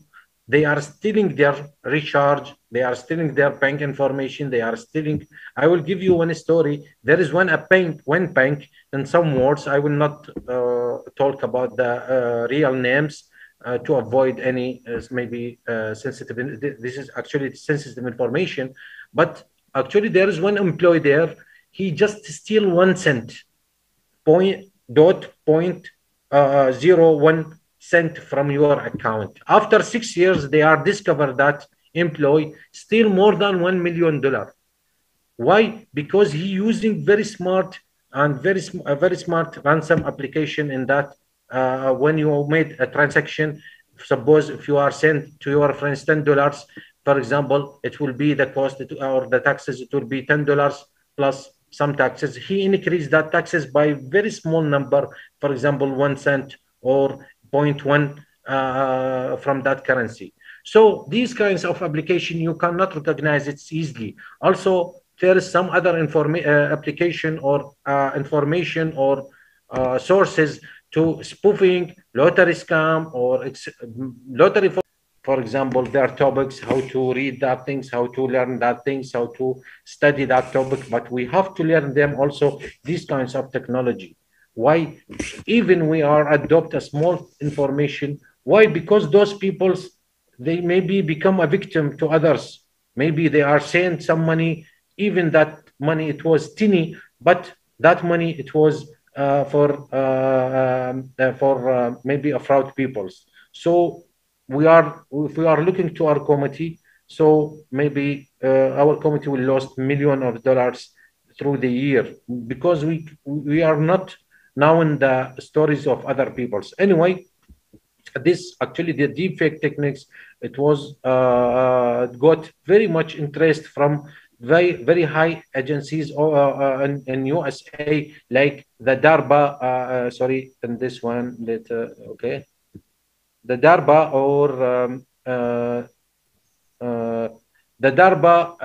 they are stealing their recharge, they are stealing their bank information, they are stealing. I will give you one story. There is one bank, in some words, I will not talk about the real names to avoid any maybe sensitive. This is actually sensitive information, but actually there is one employee there. He just steal 1 cent, .01 cent from your account. After 6 years, they are discovered that employee steal more than $1 million. Why? Because he using very smart and very smart ransom application in that. When you made a transaction, suppose if you are sent to your friends $10, for example, it will be the cost or the taxes, it will be $10 plus some taxes. He increased that taxes by very small number, for example, 1 cent or 0.1 from that currency. So these kinds of application, you cannot recognize it easily. Also, there is some other application or information or sources to spoofing, lottery scam, or lottery. For example, their topics, how to read that things, how to learn that things, how to study that topic. But we have to learn them also these kinds of technology. Why? Even we are adopt a small information. Why? Because those people, they maybe become a victim to others. Maybe they are saying some money, even that money it was tiny, but that money it was for maybe a fraud peoples. So if we are looking to our committee, so maybe our committee will lose millions of dollars through the year because we are not knowing the stories of other peoples. Anyway, this actually the deepfake techniques, it was got very much interest from very high agencies in USA, like the DARPA. Sorry, and this one later. Okay, the DARPA or the DARPA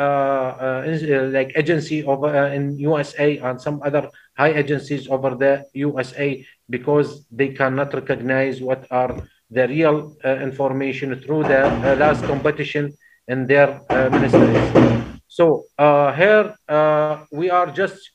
like agency over in USA and some other high agencies over the USA, because they cannot recognize what are the real information through the last competition in their ministries. So here we are just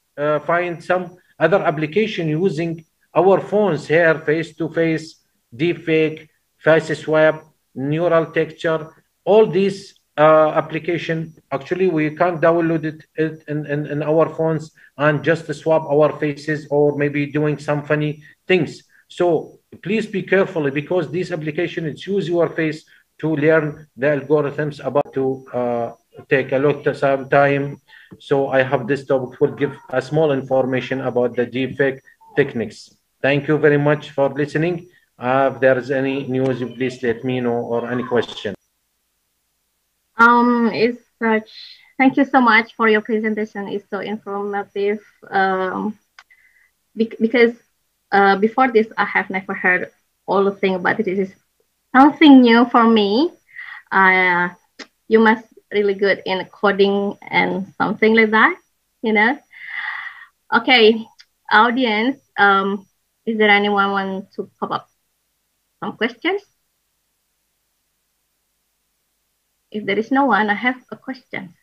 find some other application using our phones here, face-to-face, deepfake, face swap, neural texture, all these application. Actually, we can't download it in our phones and just swap our faces or maybe doing some funny things. So please be careful, because this application, it's use your face to learn the algorithms about to take a lot of some time. So I have this topic will give a small information about the deepfake techniques. Thank you very much for listening. If there is any news, please let me know, or any question. Thank you so much for your presentation. It's so informative. Because before this, I have never heard all the thing about it. It is something new for me. You must really good in coding and something like that, you know. Okay, audience, is there anyone want to pop up some questions? If there is no one, I have a question.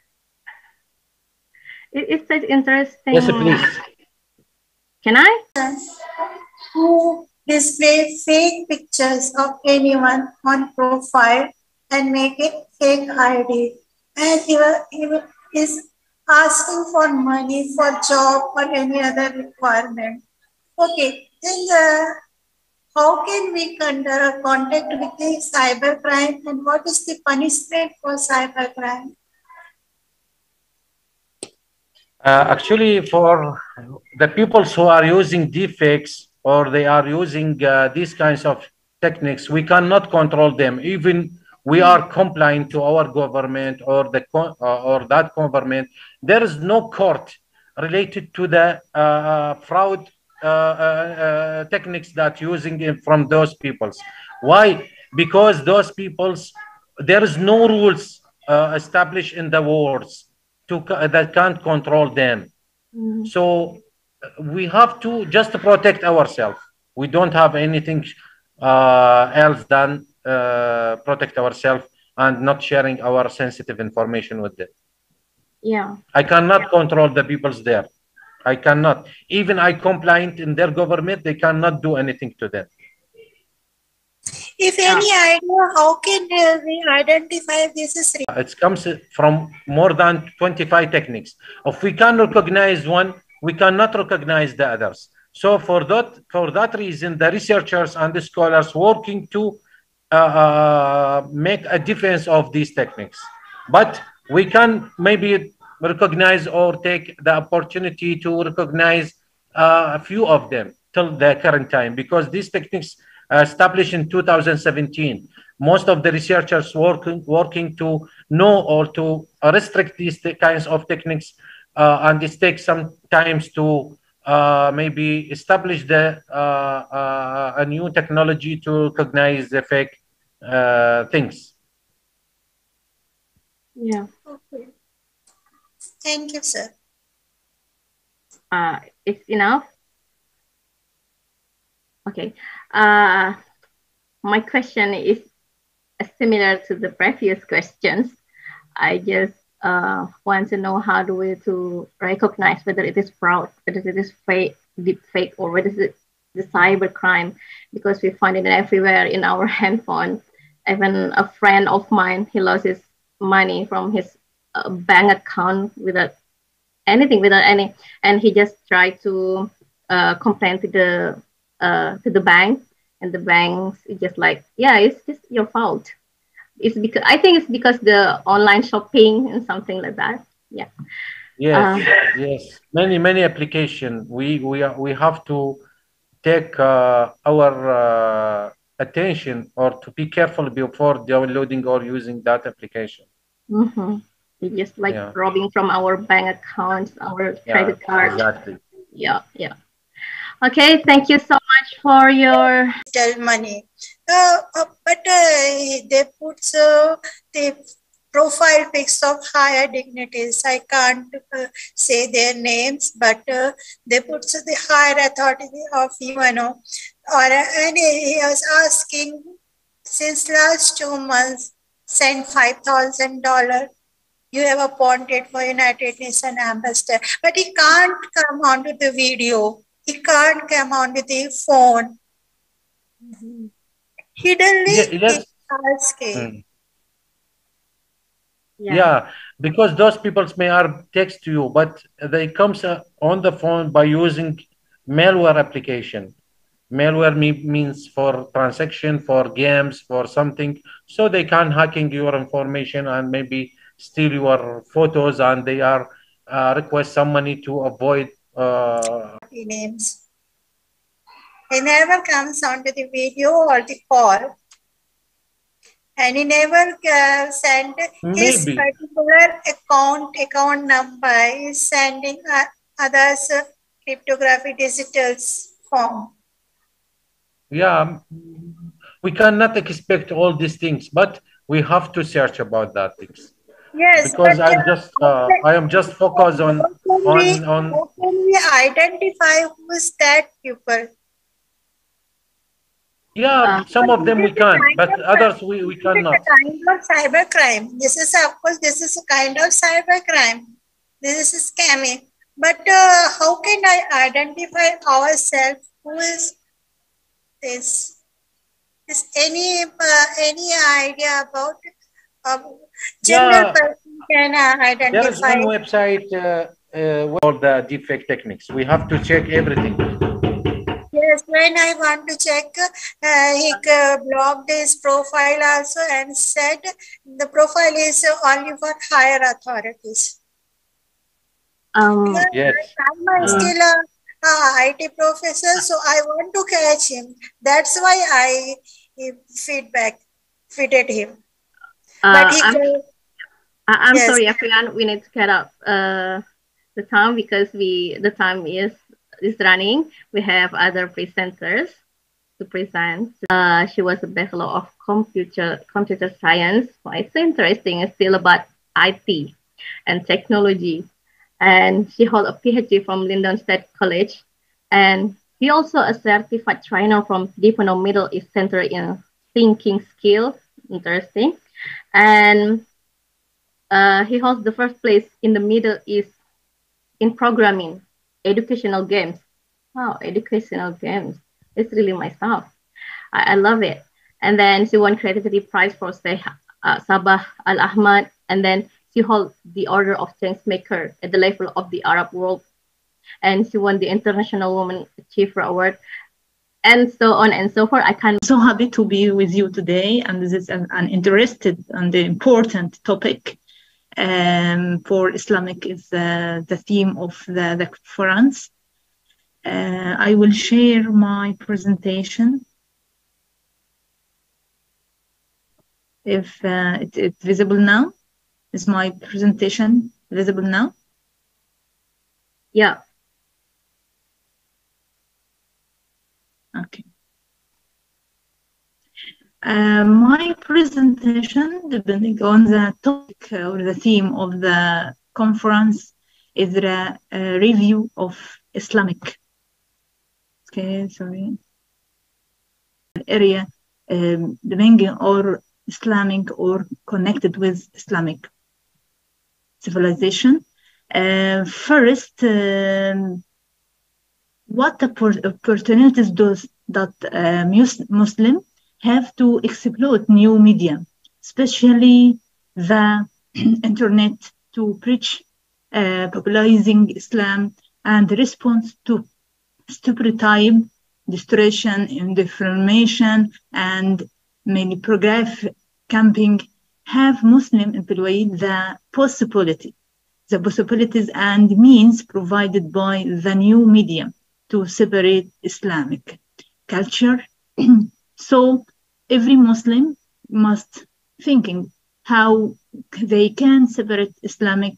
It's such interesting. Yes, please. Can I? Who display fake pictures of anyone on profile and make it fake ID, and even is asking for money for job or any other requirement. Okay, then how can we contact with the cybercrime, and what is the punishment for cybercrime? Actually, for the people who are using deepfakes or they are using these kinds of techniques, we cannot control them. Even we are compliant to our government or the or that government. There is no court related to the fraud techniques that using from those peoples. Why? Because those peoples, there is no rules established in the wars that can't control them. So we have to just protect ourselves. We don't have anything else than protect ourselves and not sharing our sensitive information with them. Yeah, I cannot control the peoples there. I cannot. Even I compliant in their government, they cannot do anything to them. If any idea, how can we identify this is real? It comes from more than 25 techniques. If we can recognize one, we cannot recognize the others. So for that reason, the researchers and the scholars working to make a defense of these techniques. But we can maybe recognize or take the opportunity to recognize a few of them till the current time, because these techniques established in 2017. Most of the researchers working to know or to restrict these kinds of techniques, and it takes some time to maybe establish a new technology to recognize the fake things. Yeah. Okay. Thank you, sir. It's enough. Okay. My question is similar to the previous questions. I just want to know how do we to recognize whether it is fraud, whether it is fake, deep fake, or whether it is the cyber crime, because we find it everywhere in our handphone. Even a friend of mine, he lost his money from his bank account without anything, without any, and he just tried to complain to the bank, and the banks just like, yeah, it's just your fault. It's because I think it's because the online shopping and something like that. Yeah. Yes, yes. Many application. We have to take our attention, or to be careful before downloading or using that application. It's just like robbing from our bank accounts, our credit card. Exactly. Yeah. Okay, thank you so much for your money. But they put the profile pics of higher dignitaries. I can't say their names, but they put the higher authority of UNO. And he was asking since last 2 months, send $5,000. You have appointed for United Nations ambassador, but he can't come onto the video. He can't come onto the phone. Hiddenly, he's asking. Yeah, because those people may text you, but they comes on the phone by using malware application. Malware means for transaction, for games, for something, so they can hacking your information and maybe steal your photos, and they are request some money to avoid names. He never comes onto the video or the call, and he never send his particular account number. He's sending others cryptography digital form. Yeah, we cannot expect all these things, but we have to search about that things. Yes, because but I am just focused on. How can we identify who is that people? Yeah, some of them we can, but others we cannot. It's a kind of cyber crime. This is, of course, this is a kind of cyber crime. This is scamming. But how can I identify ourselves? Who is this? Is any idea about general person can identify? There is one website called the deepfake techniques. We have to check everything. Yes, when I want to check, he blocked his profile also and said the profile is only for higher authorities. Yes. I'm still a IT professor, so I want to catch him. That's why I feeded him. But I'm sorry, everyone. We need to cut up the time because the time is running. We have other presenters to present. She was a Bachelor of Computer Science. Well, it's so interesting. It's still about IT and technology. And she holds a PhD from Lyndon State College. And he also a certified trainer from Diploma Middle East Center in Thinking Skills. Interesting. And he holds the first place in the Middle East in programming, educational games. Wow, educational games. It's really my stuff. I love it. And then she won Creativity Prize for Sabah Al-Ahmad. And then she holds the Order of Changemaker at the level of the Arab world. And she won the International Woman Achiever Award. And so on and so forth. I'm so happy to be with you today. And this is an interesting and important topic. For Islamic is the theme of the conference. I will share my presentation. If it's visible now, is my presentation visible now? Yeah. Okay. My presentation, depending on the topic or the theme of the conference, is the review of Islamic. Okay, sorry. Area depending or Islamic or connected with Islamic civilization. First, what opportunities does that Muslim have to explore new media, especially the internet, to preach popularizing Islam and response to stereotype, distortion, information, and many progressive camping have Muslim employed the possibilities and means provided by the new media to separate Islamic culture. So every Muslim must thinking how they can separate Islamic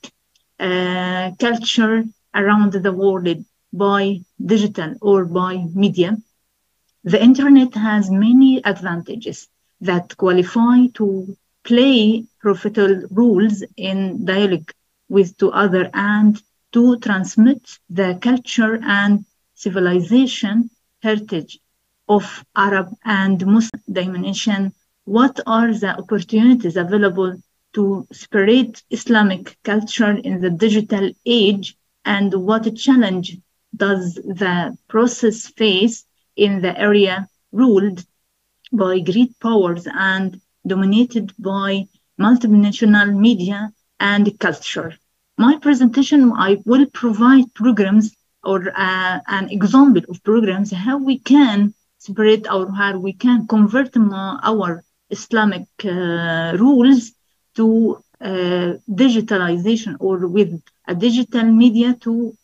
culture around the world by digital or by media. The internet has many advantages that qualify to play profitable roles in dialogue with two other and to transmit the culture and civilization heritage of Arab and Muslim dimension. What are the opportunities available to separate Islamic culture in the digital age, and what challenge does the process face in the area ruled by great powers and dominated by multinational media and culture? My presentation, I will provide programs or an example of programs how we can separate or how we can convert our Islamic rules to digitalization or with a digital media to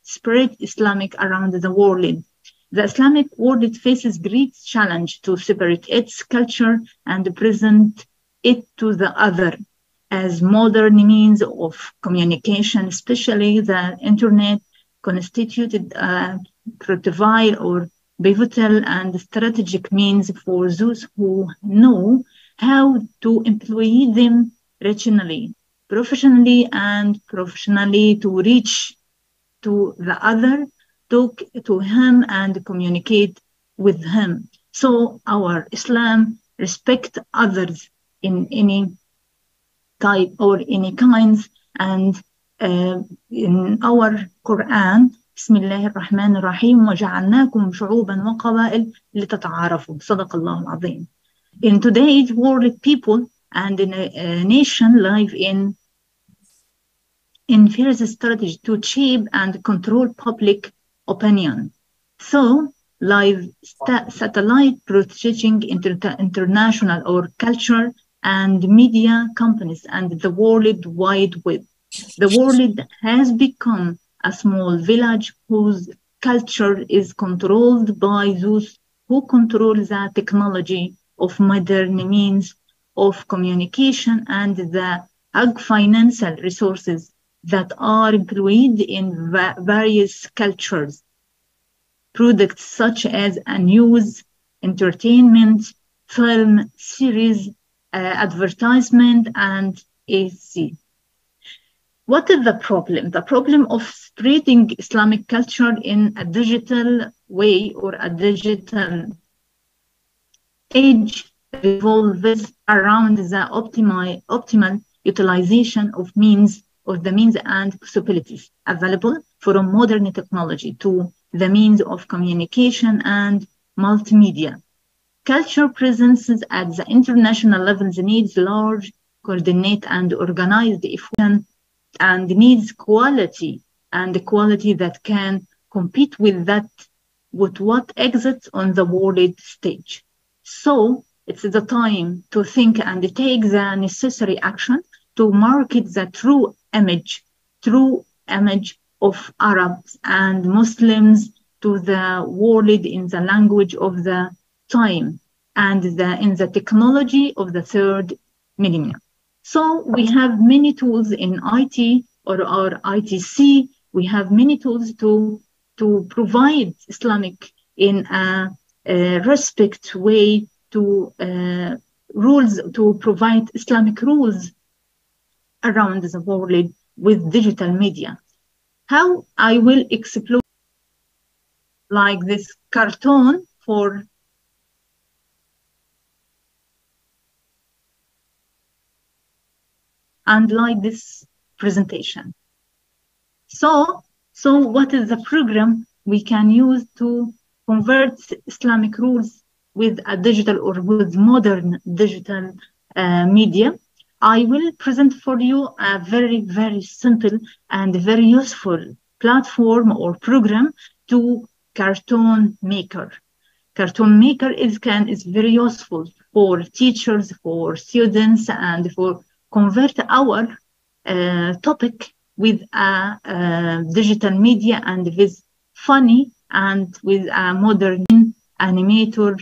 spread Islamic around the world. The Islamic world faces great challenge to separate its culture and present it to the other as modern means of communication, especially the internet, constituted a critical or pivotal and strategic means for those who know how to employ them rationally, professionally, and professionally to reach to the other, talk to him and communicate with him. So our Islam respect others in any type or any kinds, and in our Quran, Bismillah ar-Rahman ar-Rahim, وَجَعَلْنَاكُمْ شُعُوبًا وَقَبَائِلَ لِتَتَعَارَفُوا. صدق الله العظيم. In today's world, people and a nation live in various strategies to shape and control public opinion. So, live satellite protecting international or culture and media companies and the World Wide Web. The world has become a small village whose culture is controlled by those who control the technology of modern means of communication and the financial resources that are employed in various cultures. Products such as news, entertainment, film, series, advertisement, and AC. What is the problem? The problem of spreading Islamic culture in a digital way or a digital age revolves around the optimal utilization of the means and possibilities available from modern technology to the means of communication and multimedia. Culture presence at the international levels needs large, coordinate, and organized effort and needs quality, and the quality that can compete with what exists on the world stage. So it's the time to think and take the necessary action to market the true image of Arabs and Muslims to the world in the language of the time and in the technology of the third millennium. So we have many tools in IT or ITC. We have many tools to provide Islamic in a respect way to rules, to provide Islamic rules around the world with digital media. How I will explore like this cartoon for and like this presentation. So what is the program we can use to convert Islamic rules with a digital or with modern digital media? I will present for you a very, very simple and very useful platform or program to Cartoon Maker. Cartoon Maker is very useful for teachers, for students, and for convert our topic with a digital media and with funny and with a modern animator,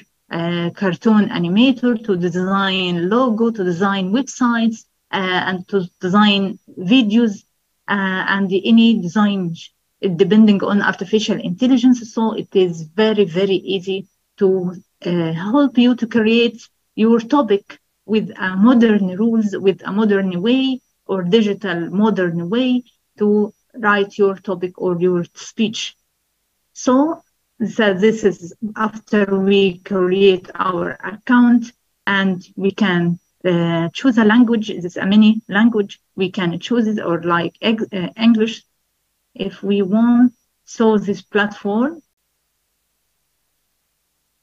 cartoon animator to design logo, to design websites, and to design videos and any design depending on artificial intelligence. So it is very, very easy to help you to create your topic with a modern rules, with a modern way or digital modern way to write your topic or your speech. So this is after we create our account and we can choose a language. This is a mini language. We can choose it or like English if we want. So this platform,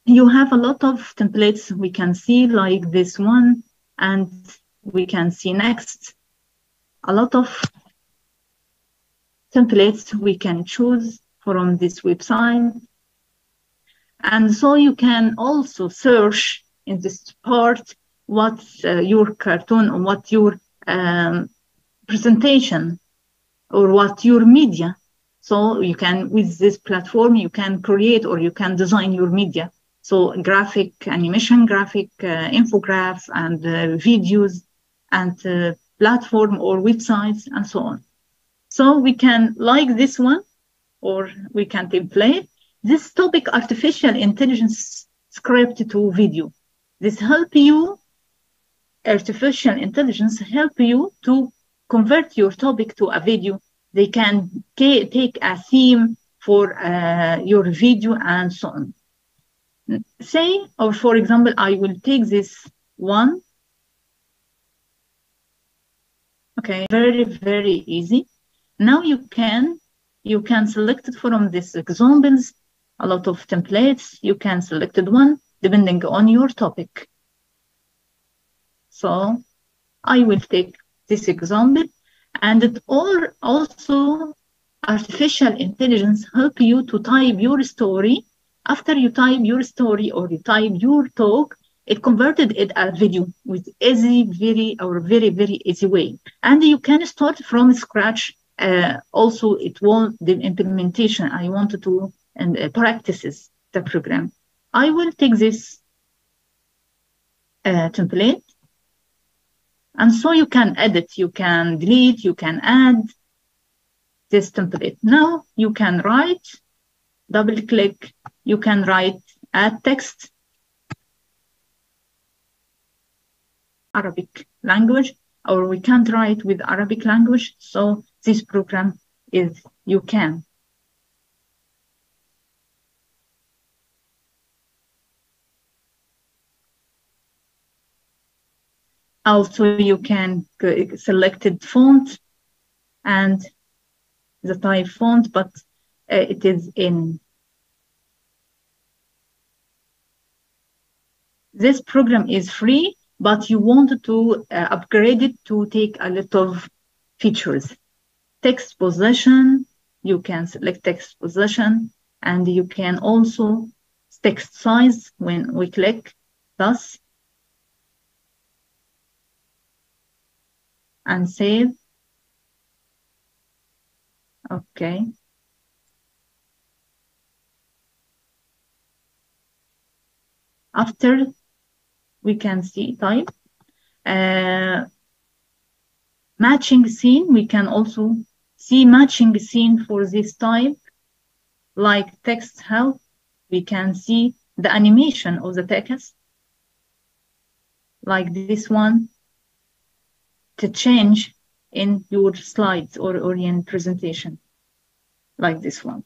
you have a lot of templates we can see like this one, and we can see next a lot of templates we can choose from this website. And so you can also search in this part what's your cartoon or what your presentation or what your media. So you can, with this platform, you can create or you can design your media. So graphic, animation, graphic, infographics and videos and platform or websites and so on. So we can like this one or we can template this topic artificial intelligence script to video. This help you, artificial intelligence help you to convert your topic to a video. They can take a theme for your video and so on. Say, or for example, I will take this one. Okay, very, very easy. Now you can select it from these examples, a lot of templates. You can select one depending on your topic. So I will take this example, and it also artificial intelligence help you to type your story. After you type your story or you type your talk, it converted it a video with very, very easy way. And you can start from scratch. Also, it won't the implementation. I wanted to practices the program. I will take this template, and so you can edit, you can delete, you can add this template. Now you can write, double click, you can write, add text, Arabic language, or we can't write with Arabic language. So this program is, you can. Also, you can select font and the type font, but it is in. This program is free, but you want to upgrade it to take a lot of features. Text position, you can select text position, and you can also text size when we click thus and save. Okay. After we can see type. Matching scene, we can also see matching scene for this type, like text help. We can see the animation of the text, like this one, to change in your slides or in presentation, like this one.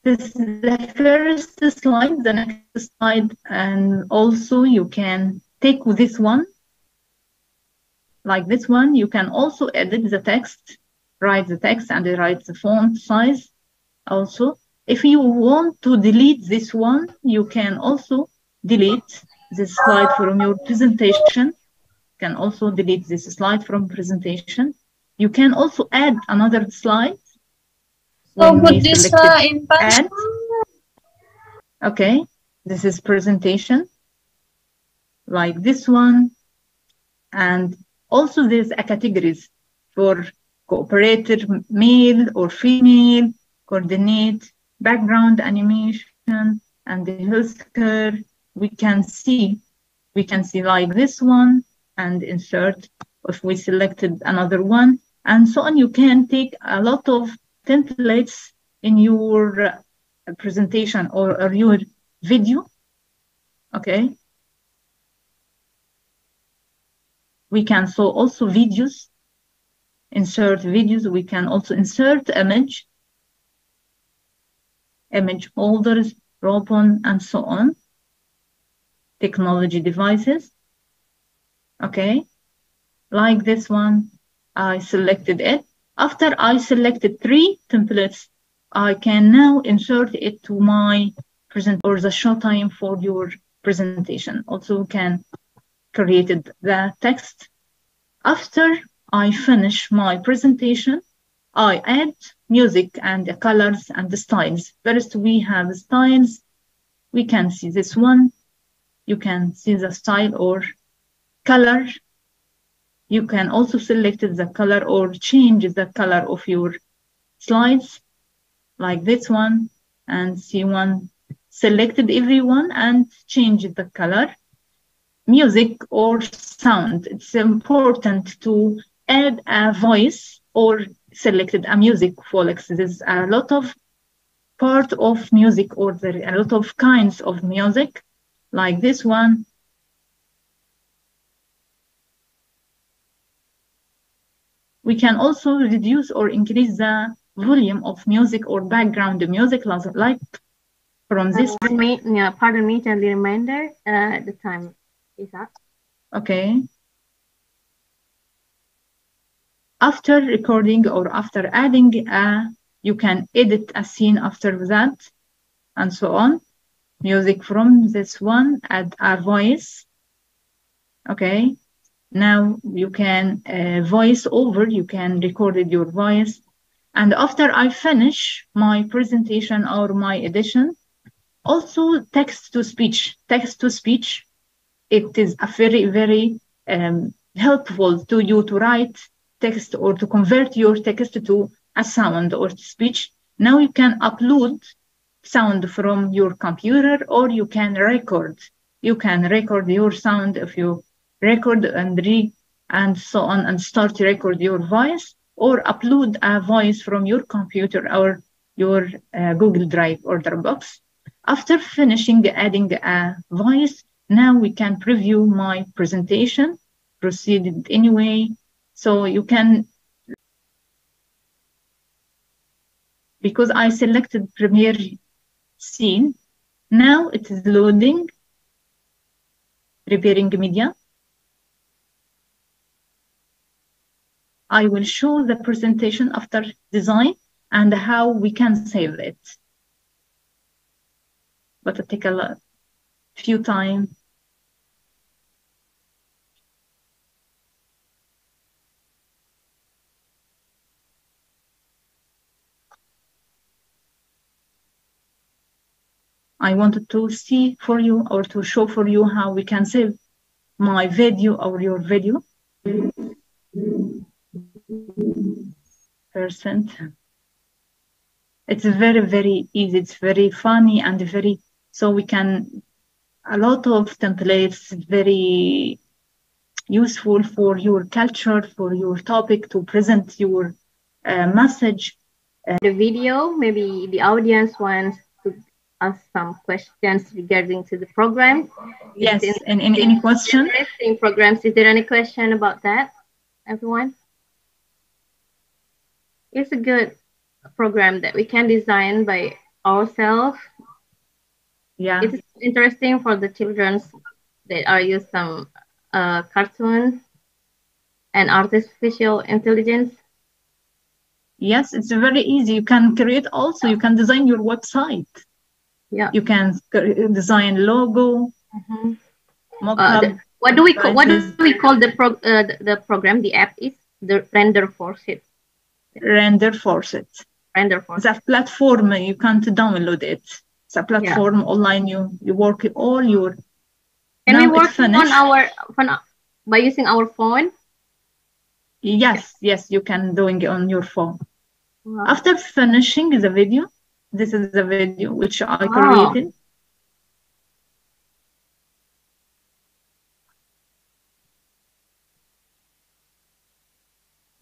This is the first slide, the next slide, and also you can take this one, like this one. You can also edit the text, write the text and write the font size also. If you want to delete this one, you can also delete this slide from your presentation. You can also delete this slide from presentation. You can also add another slide. So put this in add. Okay, this is presentation, like this one. And also there's a categories for cooperator, male or female, coordinate, background animation, and the healthcare. We can see like this one and insert if we selected another one, and so on. You can take a lot of templates in your presentation or your video. Okay. We can also videos, insert videos. We can also insert image holders, drop-on, and so on. Technology devices. Okay, like this one, I selected it. After I selected 3 templates, I can now insert it to my present or the show time for your presentation. Also can create the text. After I finish my presentation, I add music and the colors and the styles. First, we have styles. We can see this one. You can see the style or color. You can also select the color or change the color of your slides, like this one, and see one. Selected everyone and change the color. Music or sound. It's important to add a voice or selected a music folix. There's a lot of part of music, or there are a lot of kinds of music, like this one. We can also reduce or increase the volume of music or background music, like from this. Pardon me, gently reminder, the time is up. Okay. After recording or after adding, you can edit a scene after that, and so on. Music from this one, add a voice. Okay. Now you can voice over, you can record your voice. And after I finish my presentation or my edition, also text to speech. Text to speech, it is a very, very helpful to you to write text or to convert your text to a sound or speech. Now you can upload sound from your computer, or you can record. You can record your sound if you record and read and so on, and start to record your voice, or upload a voice from your computer or your Google Drive or Dropbox. After finishing adding a voice, now we can preview my presentation, proceed anyway. So you can, because I selected Premiere Scene, now it is loading, preparing media. I will show the presentation after design and how we can save it. But it take a few time. I wanted to see for you or to show for you how we can save my video or your video. It's very, very easy. It's very funny and very, so we can, a lot of templates, very useful for your culture, for your topic, to present your message the video. Maybe the audience wants to ask some questions regarding to the program. Yes, and any question? Interesting programs. Is there any question about that, everyone? It's a good program that we can design by ourselves. Yeah. It's interesting for the children that are use some cartoon and artificial intelligence. Yes, it's very easy. You can create also, you can design your website. Yeah. You can design logo, mock-up. What do we call the program? The app is the Render Force. Render Force. Render Force. It's a platform. You can't download it. It's a platform online. You work all your. Can we work by using our phone? Yes, you can doing it on your phone. Wow. After finishing the video, this is the video which I created.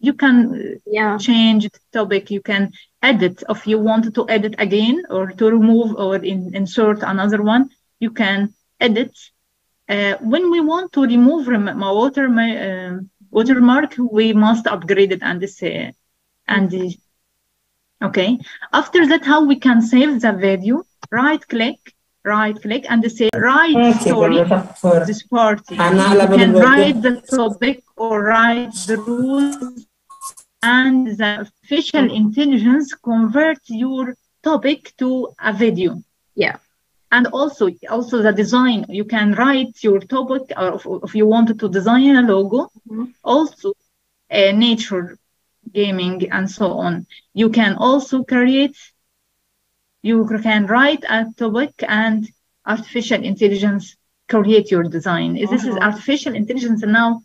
You can change the topic. You can edit if you want to edit again or to remove or insert another one. You can edit. When we want to remove my watermark, we must upgrade it and say, okay. After that, how we can save the video? Right click and say write story this party. You can write the topic or write the rules, and the artificial intelligence convert your topic to a video. Yeah. And also the design, you can write your topic, or if you wanted to design a logo, also nature, gaming, and so on. You can also you can write a topic and artificial intelligence create your design. This is artificial intelligence now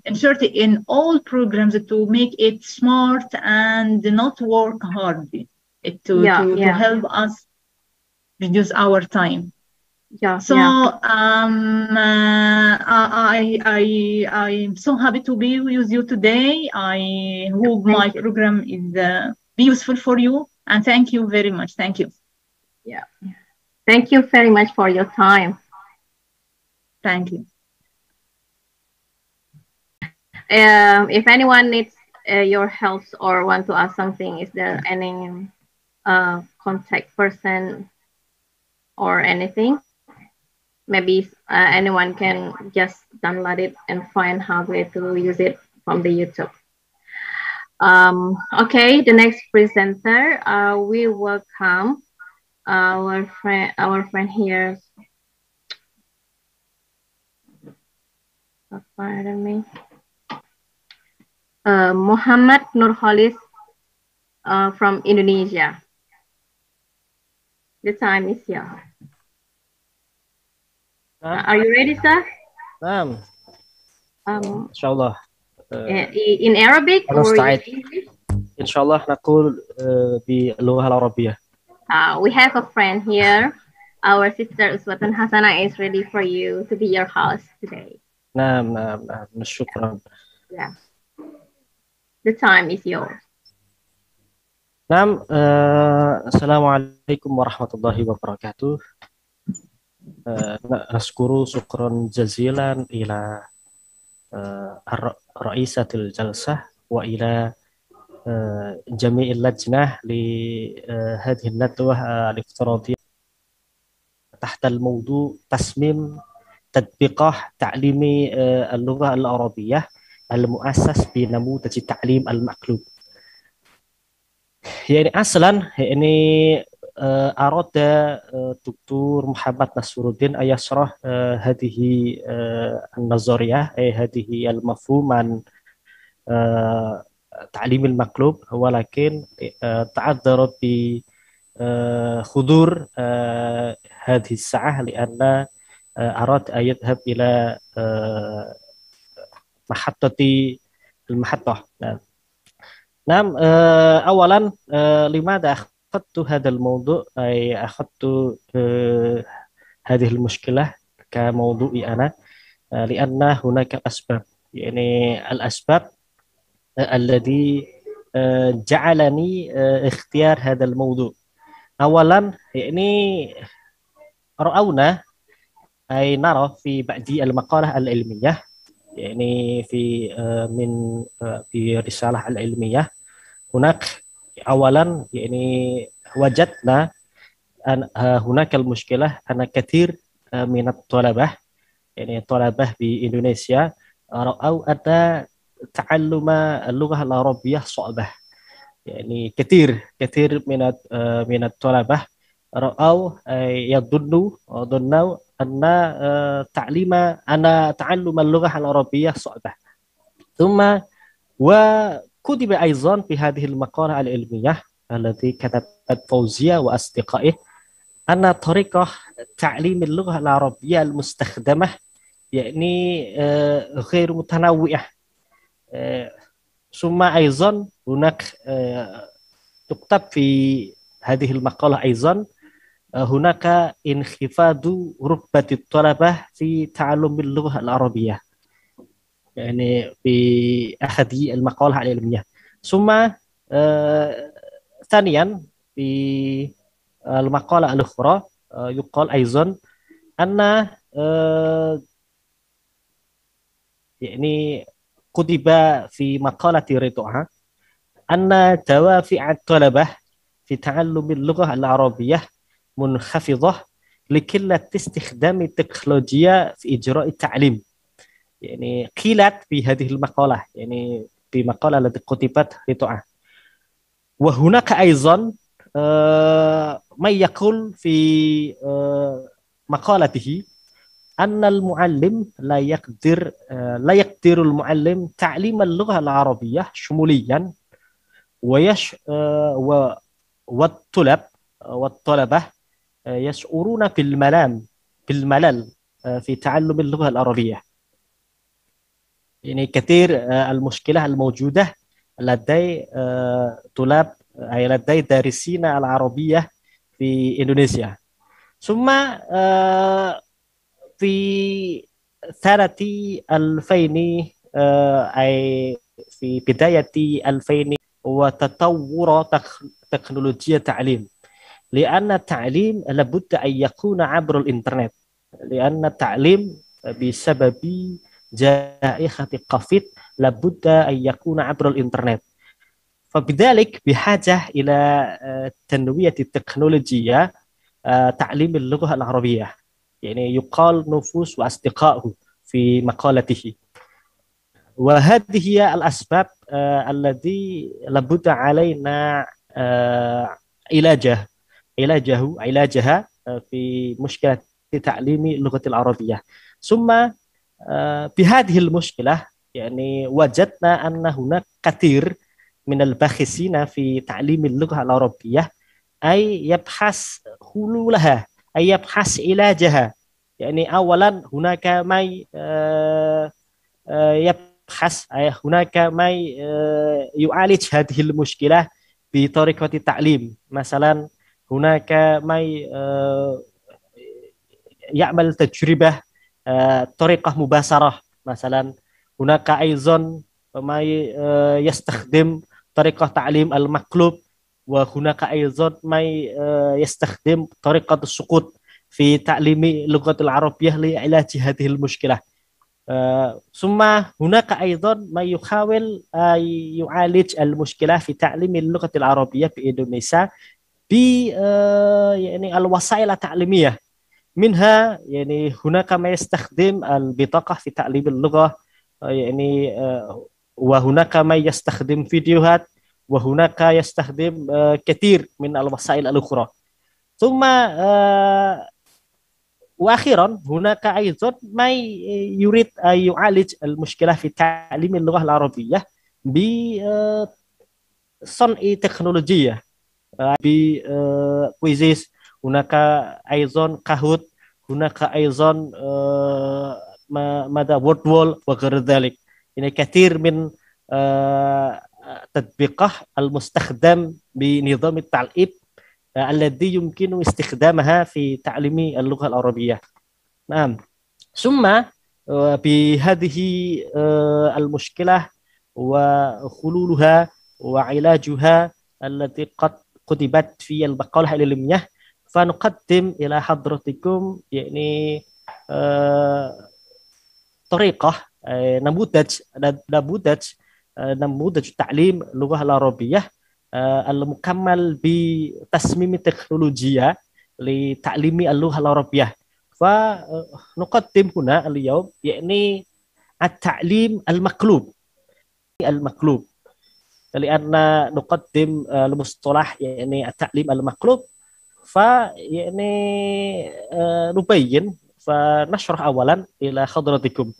inserted in all programs to make it smart and not work hard. To help us reduce our time. I'm so happy to be with you today. I hope my program is be useful for you, and thank you very much. Thank you. Yeah, thank you very much for your time. Thank you. If anyone needs your help or want to ask something, is there any contact person or anything? Maybe anyone can just download it and find how to use it from the YouTube. Okay, the next presenter, we welcome our friend here. Pardon me. Muhammad Nurholis from Indonesia. The time is yours. Are you ready, sir? Inshallah. In Arabic or in English? Inshallah نقول باللغة العربية. We have a friend here. Our sister Uswatun Hasana is ready for you to be your host today. نعم شكرا. Yeah. The time is yours. نعم. السلام عليكم ورحمة الله وبركاته. نشكر شكرا جزيلا إلى رئيسة الجلسة وإلى جميع اللجنة لهذه الندوة الافتراضية تحت الموضوع تصميم تطبيق تعليمي اللغة العربية المؤسس بنموذج التعليم المقلوب. يعني أصلا يعني أراد الدكتور محمد نصر الدين أن يشرح هذه النظرية هذه المفهوم عن تعليم المقلوب، ولكن تعذر بحضور هذه الساعة لأن أراد أن يذهب إلى المحطة. نعم. أولا لماذا أخذت هذا الموضوع؟ أي أخذت هذه المشكلة كموضوعي أنا لأن هناك أسباب. يعني الأسباب الذي جعلني اختيار هذا الموضوع. أولا يعني رأونا أي نرى في بعض المقالة العلمية، يعني في من في رسالة العلمية هناك أولا يعني وجدنا أن هناك المشكلة أن كثير من الطلبة، يعني الطلبة في إندونيسيا رأوا أن تعلم اللغة العربية صعبة. يعني كثير من الطلبة رأوا ظنوا أن تعلم اللغة العربية صعبة. ثم وكتب أيضا في هذه المقالة العلمية التي كتبت فوزية وأصدقائه أن طريقة تعليم اللغة العربية المستخدمة يعني غير متنوعة. ثم أيضا هناك تكتب في هذه المقالة أيضا هناك انخفاض رتبة الطلبة في تعلم اللغة العربية، يعني في أحد المقالة العلمية. ثم ثانيا في المقالة الأخرى يقال أيضا أن يعني كتب في مقالة رضوها أن دوافع الطلبة في تعلم اللغة العربية منخفضة لقلة استخدام التكنولوجيا في إجراء التعليم. يعني قيلت في هذه المقالة، يعني في مقالة التي كتبت رضوها. وهناك أيضا ما يقول في مقالته أن المعلم لا يقدر المعلم تعليم اللغة العربية شموليا والطلبة يشعرون بالملل في تعلم اللغة العربية. يعني كثير المشكلة الموجودة لدي طلاب أي لدي دارسين العربية في إندونيسيا. ثم في سنة 2000 أي في بداية 2000 وتطور تكنولوجيا التعليم، لأن التعليم لابد أن يكون عبر الإنترنت، لأن التعليم بسبب جائحة كوفيد لابد أن يكون عبر الإنترنت. فبذلك بحاجة إلى تنمية التكنولوجيا تعليم اللغة العربية، يعني يقال نفوس وأصدقائه في مقالته. وهذه هي الأسباب التي لابد علينا علاجها في مشكلة تعليم اللغة العربية. ثم بهذه المشكلة يعني وجدنا أن هناك كثير من الباحثين في تعليم اللغة العربية أي يبحث حلولها، أي يبحث علاجها. يعني أولا هناك ما يبحث، هناك ما يعالج هذه المشكلة بطريقة التعليم. مثلا هناك ما يعمل تجربة طريقة مباشرة. مثلا هناك أيضا ما يستخدم طريقة تعليم المقلوب، وهناك أيضا ما يستخدم طريقة السقوط في تعليم اللغة العربية لعلاج هذه المشكلة. ثم هناك أيضا ما يحاول يعالج المشكلة في تعليم اللغة العربية في إندونيسيا ب يعني الوسائل التعليمية. منها يعني هناك ما يستخدم البطاقة في تعليم اللغة، يعني وهناك ما يستخدم فيديوهات، وهناك يستخدم كثير من الوسائل الأخرى. ثم وأخيرا هناك أيضا ما يريد أن يعالج المشكلة في تعليم اللغة العربية بصنع تكنولوجيا بكويزيس. هناك أيضا كاهوت، هناك أيضا ماذا وورد وول وغير ذلك. يعني كثير من تطبيقات المستخدم بنظام التعليم الذي يمكن استخدامها في تعليم اللغة العربية. نعم. ثم بهذه المشكلة وحلولها وعلاجها التي قد كتبت في المقالة العلمية، فنقدم إلى حضرتكم يعني طريقة نموذج تعليم اللغة العربية المكمل بتصميم التكنولوجيا لتعليم اللغة العربية. فنقدم هنا اليوم يعني التعليم المقلوب لأن نقدم المصطلح يعني التعليم المقلوب، فيعني نبين فنشرح أولا إلى حضرتكم.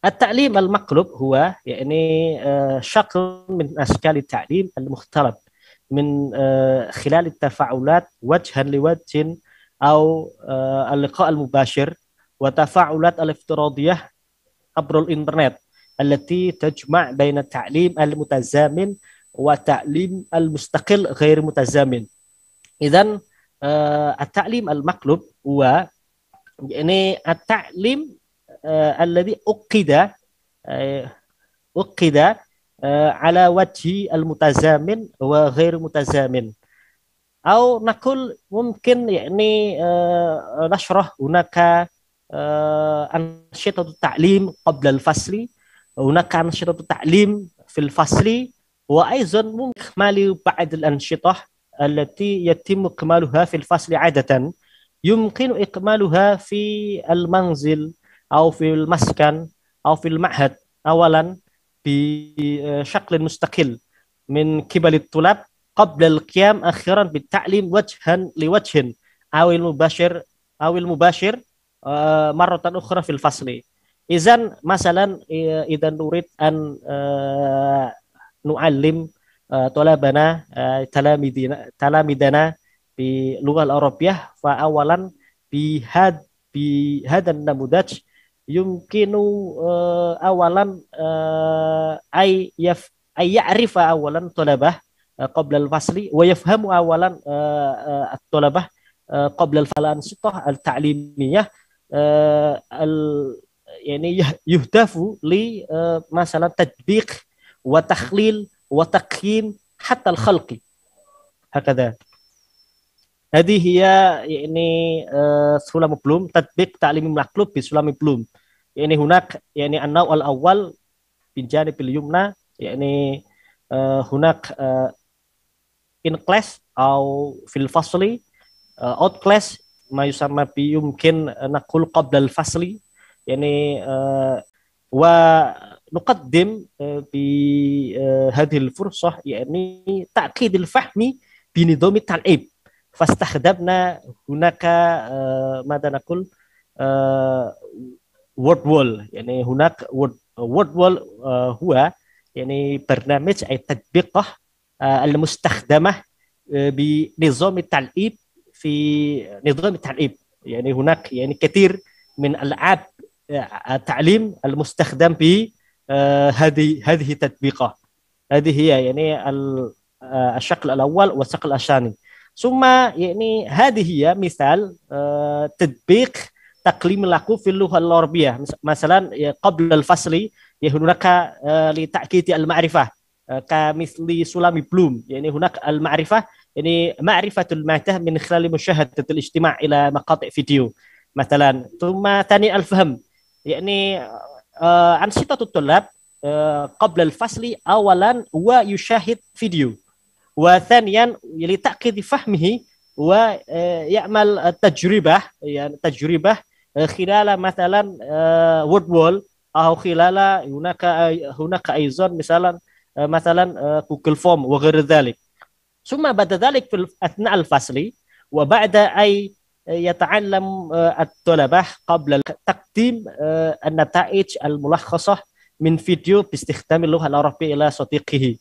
التعليم المقلوب هو يعني شكل من أشكال التعليم المختلط من خلال التفاعلات وجها لوجه أو اللقاء المباشر وتفاعلات الافتراضية عبر الإنترنت التي تجمع بين التعليم المتزامن والتعليم المستقل غير متزامن. إذن التعليم المقلوب هو يعني التعليم الذي أُقِّد على وجه المتزامن وغير متزامن، أو نقول ممكن يعني نشرح هناك أنشطة التعليم قبل الفصل، هناك أنشطة التعليم في الفصل، وأيضا ممكن إكمال بعض الأنشطة التي يتم إكمالها في الفصل عادة يمكن إكمالها في المنزل أو في المسكن أو في المعهد أولا بشكل مستقل من قبل الطلاب قبل القيام أخيرا بالتعليم وجها لوجه أو المباشر مرة أخرى في الفصل. إذن مثلا إذا نريد أن نعلم طلابنا تلاميذنا باللغة العربية، فأولا بهذا النموذج يمكن أولا أن يعرف أولا طلبة قبل الفصل ويفهم أولا الطلبة قبل الأنشطة التعليمية يعني يهدف لمثلا تطبيق وتحليل وتقييم حتى الخلق هكذا. هذه هي يعني سلم بلوم، تطبيق تعليم مقلوب بسلم بلوم. يعني هناك يعني النوع الأول بالجانب اليمنى يعني هناك in class أو في الفصل، out class ما يسمى يمكن نقول قبل الفصل يعني ونقدم بهذه الفرصة يعني تأكيد الفهم بنظام التعليم. فاستخدمنا هناك ماذا نقول word wall، يعني هناك word wall هو يعني برنامج أي تطبيق المستخدمة بنظام التعليم في نظام التعليم. يعني هناك يعني كثير من ألعاب التعليم المستخدم ب هذه التطبيقات. هذه هي يعني الشكل الأول والشكل الثاني. ثم يعني هذه هي مثال تطبيق تقليم اللغو في اللغة العربية. مثلا قبل الفصل هناك لتأكيد المعرفة كمثل سلام بلوم، يعني هناك المعرفة يعني معرفة المادة من خلال مشاهدة الاستماع إلى مقاطع فيديو مثلا. ثم ثاني الفهم، يعني أنشطة الطلاب قبل الفصل أولا هو يشاهد فيديو، وثانيا لتأكيد فهمه ويعمل تجربة يعني تجربة خلال مثلا وورد وول أو خلال هناك أيضا مثلا جوجل فورم وغير ذلك. ثم بعد ذلك في أثناء الفصل وبعد أن يتعلم الطلبة قبل تقديم النتائج الملخصة من فيديو باستخدام اللغة العربية إلى صديقه.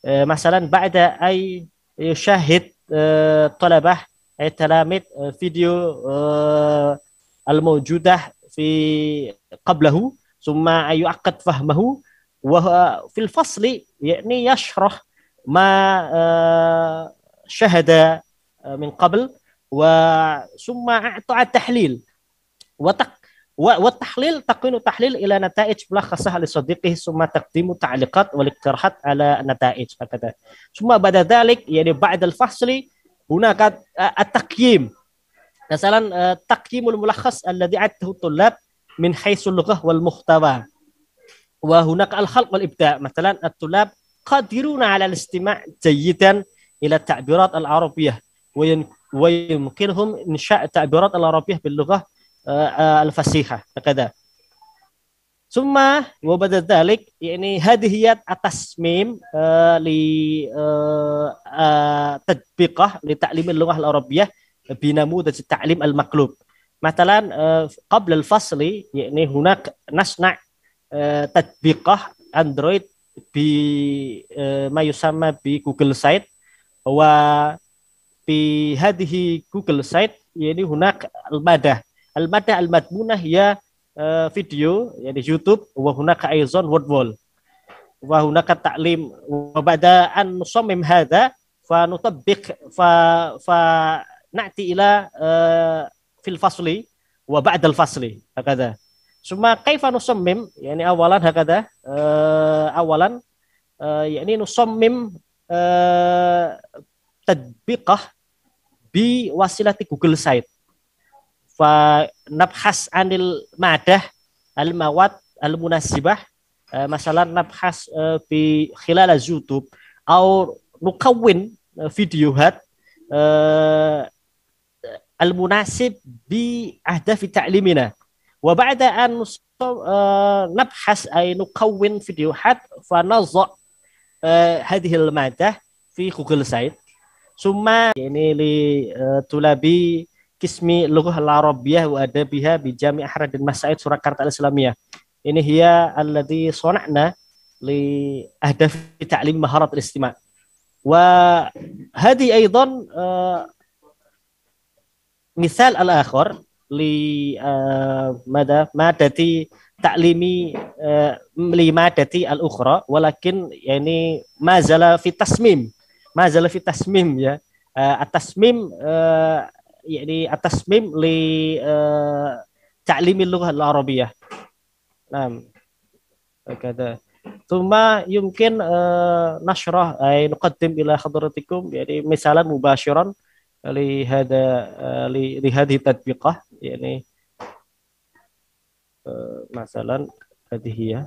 مثلا بعد أن يشاهد طلبة التلاميذ فيديو الموجودة في قبله ثم أن يعقد فهمه، وفي الفصل يعني يشرح ما شهد من قبل ثم أعطى التحليل والتحليل تكون تحليل إلى نتائج ملخصة لصديقه ثم تقديم تعليقات والاقتراحات على النتائج هكذا. ثم بعد ذلك يعني بعد الفصل هناك التقييم، مثلا تقييم الملخص الذي عده الطلاب من حيث اللغة والمحتوى. وهناك الخلق والإبداع، مثلا الطلاب قادرون على الاستماع جيدا إلى التعبيرات العربية ويمكنهم إنشاء التعبيرات العربية باللغة الفصيحة هكذا. ثم وبعد ذلك يعني هذه هي التصميم لتطبيقه لتعليم اللغة العربية بنموذج التعليم المقلوب. مثلا قبل الفصل يعني هناك نصنع تطبيقه أندرويد بما يسمى بجوجل سايت، وفي هذه جوجل سايت يعني هناك المادة المضمونة هي فيديو يعني يوتيوب، وهناك أيضا وورد وول، وهناك تعليم. وبعد أن نصمم هذا فنطبق فنأتي إلى في الفصل وبعد الفصل هكذا. ثم كيف نصمم؟ يعني أولا هكذا، أولا يعني نصمم تطبيقه بواسطة جوجل سايت، فنبحث عن المواد المناسبة، مثلا نبحث في خلال يوتيوب أو نكون فيديوهات المناسب بأهداف تعليمنا. وبعد أن نبحث أي نكون فيديوهات فنضع هذه المادة في جوجل سايت. ثم يعني لطلابي قسم اللغة العربية وأدبها بجامعة حرد المساعد سurakarta الإسلامية، ini هي الذي صنعنا لأهداف تعليم مهارات الاستماع. وهذه أيضا مثال الآخر لمادة تعليمي لمادة الأخرى، ولكن يعني ما زال في تصميم ya. التصميم يعني التصميم لتعليم اللغة العربية. نعم هكذا. ثم يمكن نشرح أي نقدم إلى حضرتكم يعني مثالا مباشرا لهذه التطبيقة. يعني مثلا هذه هي.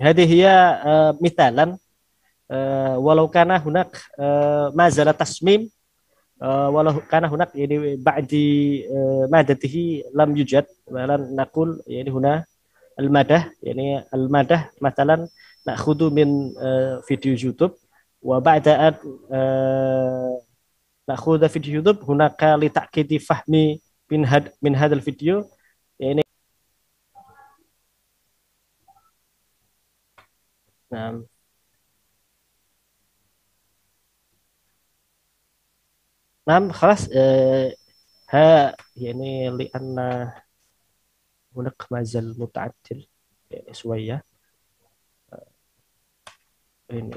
هذه هي مثالا، ولو كان هناك ما زال تصميم، ولو كان هناك يعني بعد مادته لم يوجد، مثلا نقول يعني هنا المادة مثلا نأخذ من فيديو يوتيوب، وبعد أن نأخذ فيديو يوتيوب هناك لتأكيد فهمي من هذا الفيديو يعني. نعم نعم خلاص. يعني لأن هناك ما زال متعدل يعني شوية ini.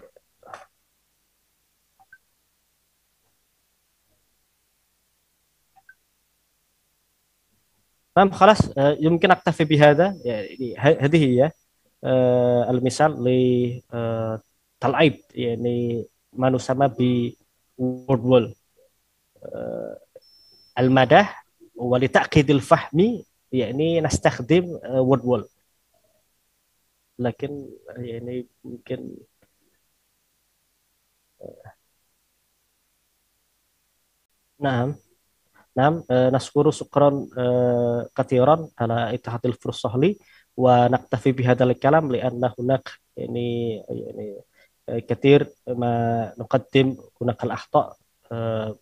نعم خلاص يمكن أكتفي بهذا. يعني هذه هي المثال لتلعيب يعني ما نسمى بword wall المدى، ولتأكيد الفهم يعني نستخدم word wall. لكن يعني ممكن نعم نشكر شكرا كثيرا على إتاحة الفرصة لي، ونكتفي بهذا الكلام لأن هناك يعني كثير ما نقدم. هناك الأخطاء،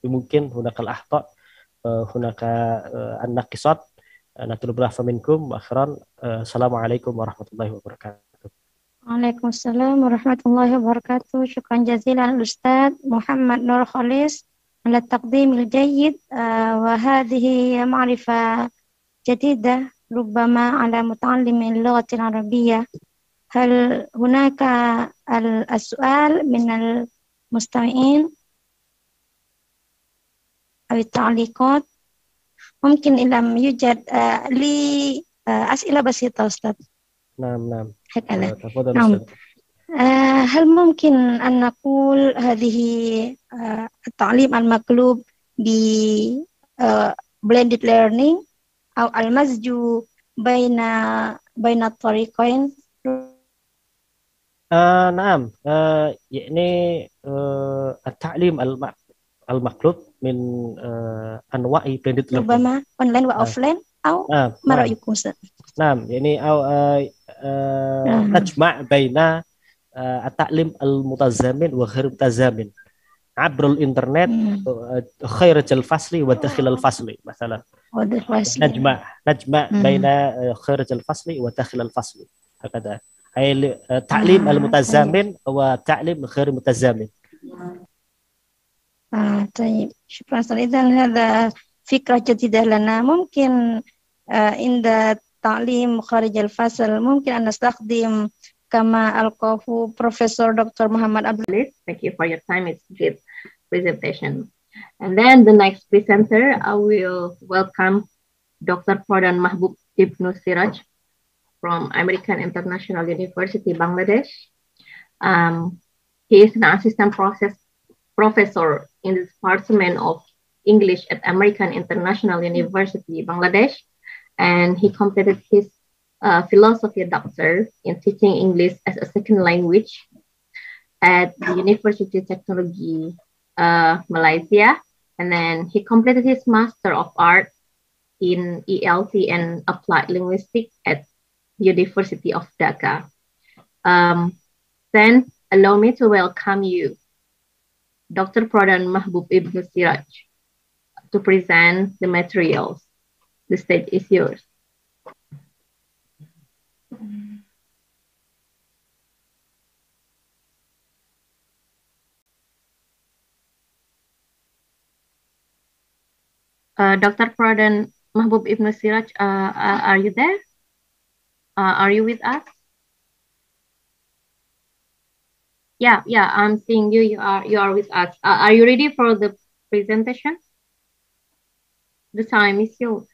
ممكن هناك الأخطاء، هناك الناقصات. نطلب العفو منكم. وأخيرا السلام عليكم ورحمة الله وبركاته. Waalaikumsalam warahmatullahi wabarakatuh. Syukran jazilan Ustaz Muhammad Nur Khalis على التقديم الجيد، وهذه معرفة جديدة ربما على متعلم اللغة العربية. هل هناك السؤال من المستمعين أو التعليقات؟ ممكن إن لم يوجد لي أسئلة بسيطة أستاذ. نعم هكذا. تفضل نعم. أستاذ. هل ممكن أن نقول هذه التعليم المقلوب ب blended learning أو المزج بين الطريقين؟ نعم يعني التعليم المطلوب من أنواع blended learning ربما أونلاين وأوفلاين أو ما رأيكم أستاذ؟ نعم يعني أو نجمع بين التعليم المتزامن وغير المتزامن عبر الإنترنت خارج الفصل وداخل الفصل مثلا. نجمع بين خارج الفصل وداخل الفصل هكذا. أي التعليم المتزامن والتعليم غير متزامن. طيب شكرا أستاذ. إذن هذا فكرة جديدة لنا. ممكن عند التعليم خارج الفصل ممكن أن نستخدم كما ألقاه بروفيسور دكتور محمد عبد. Thank you for your time. It's a great presentation. And then the next presenter, I will welcome Dr. Pradhan Mahbub Ibnu Siraj from American International University, Bangladesh. He is an assistant professor in the Department of English at American International University, Bangladesh. And he completed his philosophy doctor in teaching English as a second language at the University of Technology, Malaysia. And then he completed his Master of Art in ELT and Applied Linguistics at the University of Dhaka. Then allow me to welcome you, Dr. Pradhan Mahbub Ibnu Siraj, to present the materials. The stage is yours. Dr. Pradhan Mahbub Ibnu Siraj, are you there? Are you with us? Yeah, I'm seeing you. You are with us. Are you ready for the presentation? The time is yours.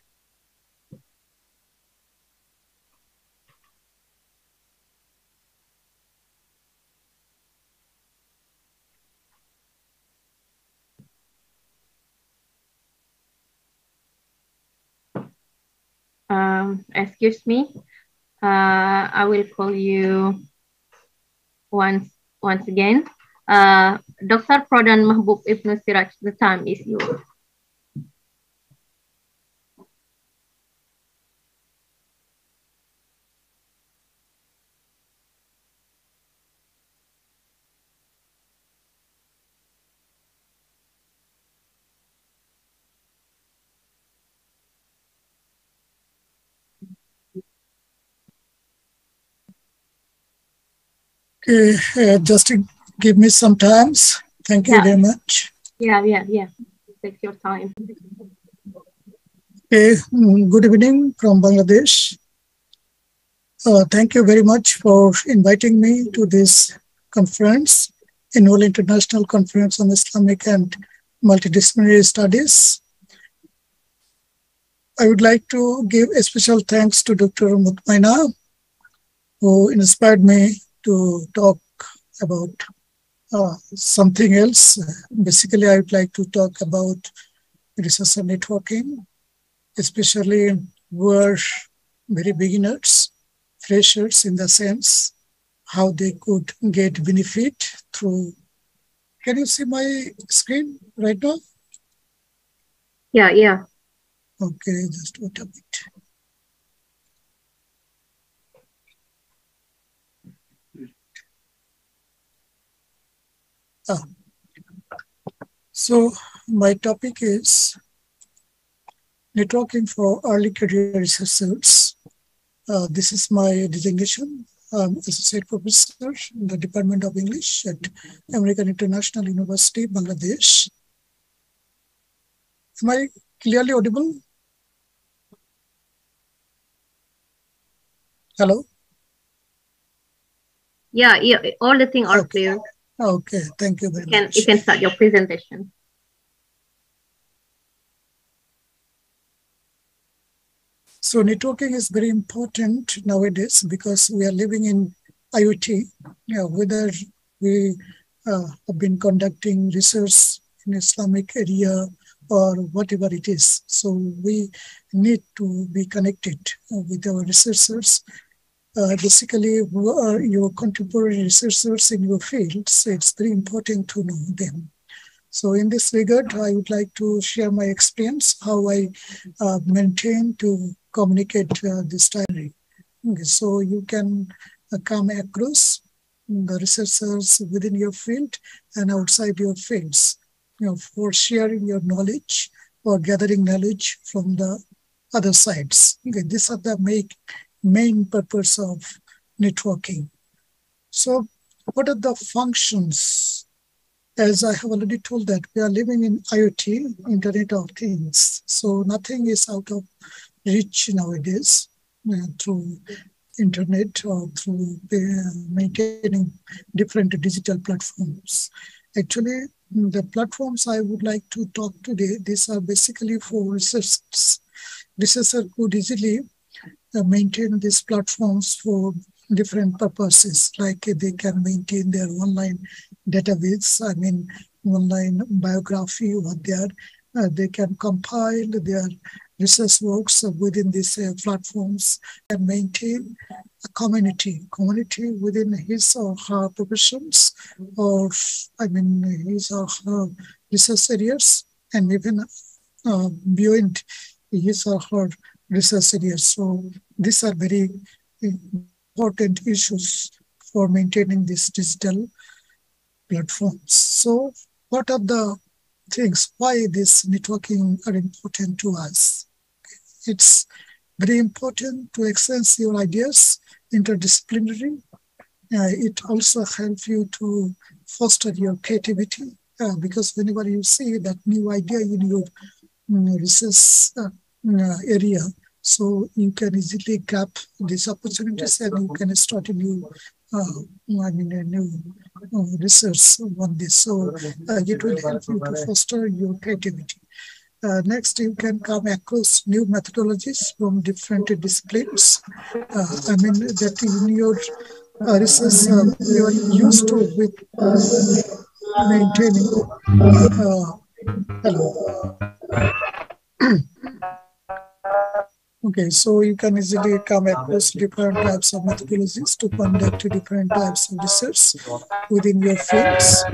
Excuse me. I will call you once again. Dr. Pradhan Mahbub Ibnu Siraj, the time is yours. Just give me some time. Thank you very much. Yeah. Take your time. Good evening from Bangladesh. Thank you very much for inviting me to this conference, Annual International Conference on Islamic and Multidisciplinary Studies. I would like to give a special thanks to Dr. Mutmaina, who inspired me to talk about something else. Basically, I would like to talk about research and networking, especially where very beginners, freshers in the sense, how they could get benefit through. Can you see my screen right now? Yeah. Okay, just wait a bit. So my topic is networking for early career researchers. This is my designation. I'm Associate Professor in the Department of English at American International University, Bangladesh. Am I clearly audible? Hello? Yeah, all the things are clear. Okay, thank you very much. You can start your presentation. So networking is very important nowadays because we are living in IoT. Whether we have been conducting research in Islamic area or whatever it is. So we need to be connected with our researchers. Basically, who are your contemporary researchers in your fields? It's very important to know them. So in this regard, I would like to share my experience, how I maintain to communicate this time. Okay, so you can come across the researchers within your field and outside your fields, for sharing your knowledge or gathering knowledge from the other sides. Okay, these are the main purpose of networking. So what are the functions? As I have already told that we are living in IoT, Internet of Things. So nothing is out of reach nowadays through internet or through maintaining different digital platforms. Actually, the platforms I would like to talk today, these are basically for researchers. Researchers could easily maintain these platforms for different purposes, like they can maintain their online database, online biography over there. They can compile their research works within these platforms and maintain a community within his or her professions, or his or her research areas, and even beyond his or her research areas. So these are very important issues for maintaining these digital platforms. So what are the things, why this networking are important to us? It's very important to exchange your ideas, interdisciplinary. It also helps you to foster your creativity, because whenever you see that new idea in your research area, so you can easily grab these opportunities and you can start a new research on this. So it will help you to foster your creativity. Next, you can come across new methodologies from different disciplines. That in your research you are used to with maintaining. Hello. Okay, so you can easily come across different types of methodologies to conduct different types of research within your fields.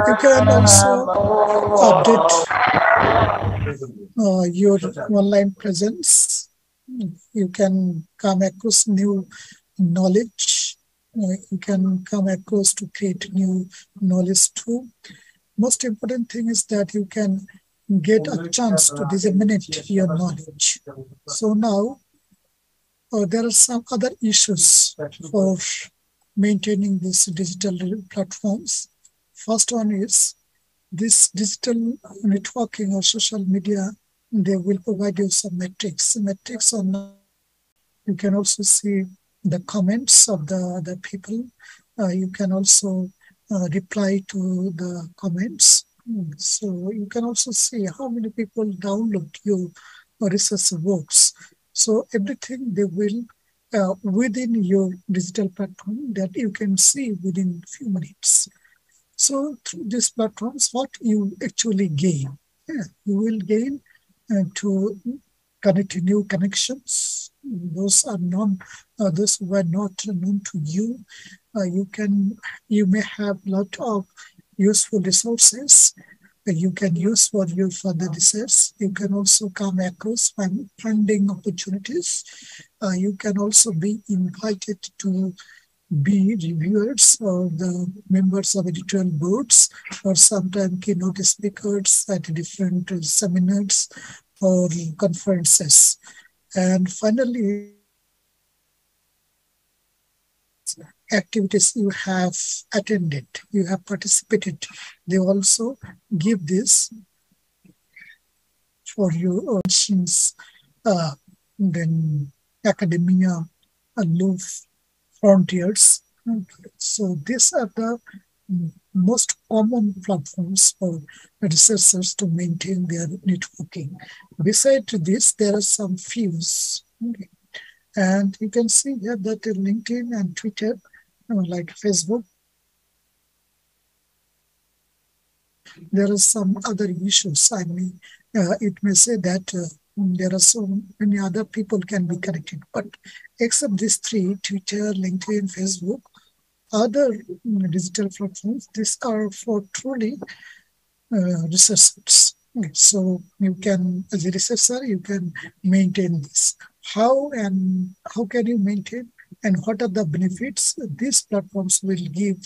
You can also update your online presence. You can come across new knowledge. You can come across to create new knowledge too. Most important thing is that you can get a chance to disseminate your knowledge. So now, there are some other issues for maintaining these digital platforms. First one is this digital networking or social media, they will provide you some metrics. Metrics on, you can also see the comments of the other people. You can also reply to the comments. So you can also see how many people download your research works. So everything they will within your digital platform that you can see within a few minutes. So through these platforms, what you actually gain? You will gain to connect new connections. Those are those who are not known to you. You may have a lot of useful resources that you can use for your further research. You can also come across funding opportunities. You can also be invited to be reviewers or the members of editorial boards, or sometimes keynote speakers at different seminars or conferences. And finally, activities you have attended, you have participated, they also give this for your options, then academia, aloof frontiers. So these are the most common platforms for researchers to maintain their networking. Besides this, there are some fews. Okay. And you can see here that LinkedIn and Twitter, like Facebook, there are some other issues. I mean, it may say that there are so many other people can be connected, but except these three, Twitter, LinkedIn, Facebook, other digital platforms, these are for truly researchers. So you can, as a researcher, you can maintain this. How can you maintain, and what are the benefits these platforms will give?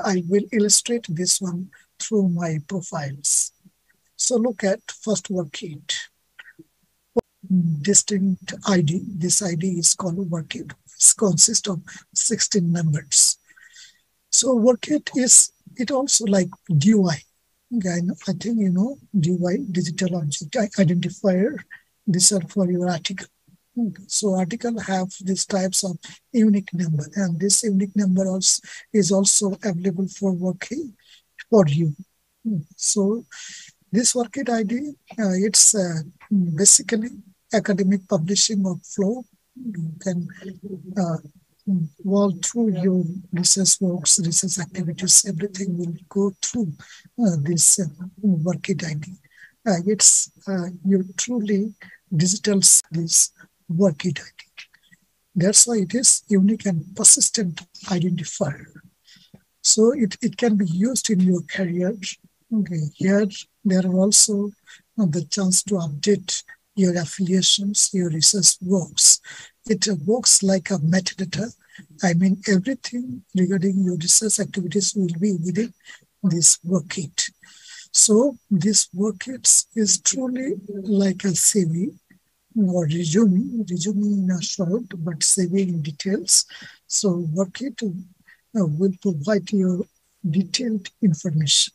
I will illustrate this one through my profiles. So look at first worksheet. Distinct ID. This ID is called worksheet. It consists of 16 members. So worksheet is it also like DOI. Okay, I think you know DOI, digital object identifier. These are for your article. So article have these types of unique number, and this unique number also is also available for worksheet for you. So this worksheet ID, it's basically academic publishing workflow. You can walk through your research works, research activities, everything will go through this worksheet ID. It's you truly digital this worksheet ID. That's why it is unique and persistent identifier. So it can be used in your career. Okay, here there are also the chance to update your affiliations, your research works. It works like a metadata. I mean, everything regarding your research activities will be within this worksheet. So this worksheet is truly like a CV or resume in a short, but CV in details. So worksheet will provide you detailed information.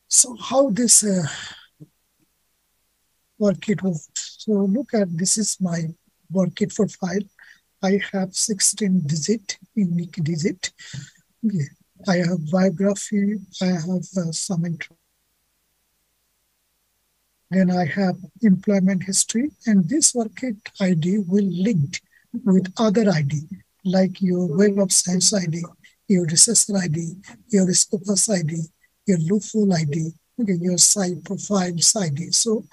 So how this worksheet works? So look at, this is my worksheet profile. I have 16 unique digit. Okay. I have biography, I have some intro. Then I have employment history, and this worksheet ID will link with other ID, like your Web of Science ID, your researcher ID, your Scopus ID, your Loophole ID, okay, your site profiles ID. So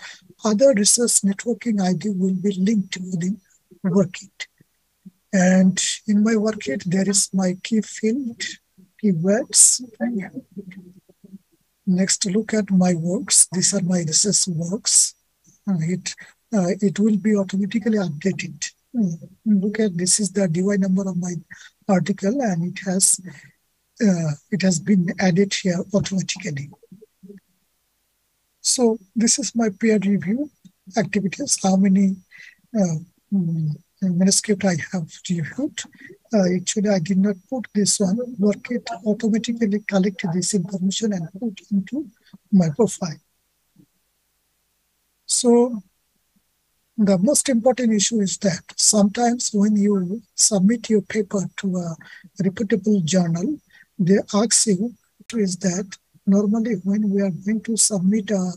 other research networking ID will be linked within worksheet. And in my worksheet, there is my key field, keywords. Next, look at my works. These are my research works. It will be automatically updated. Look at, this is the DY number of my article, and it has been added here automatically. So this is my peer review activities. How many manuscript I have reviewed. Actually, I did not put this one. Worksheet automatically collect this information and put into my profile. So the most important issue is that sometimes when you submit your paper to a reputable journal, they ask you is that normally when we are going to submit a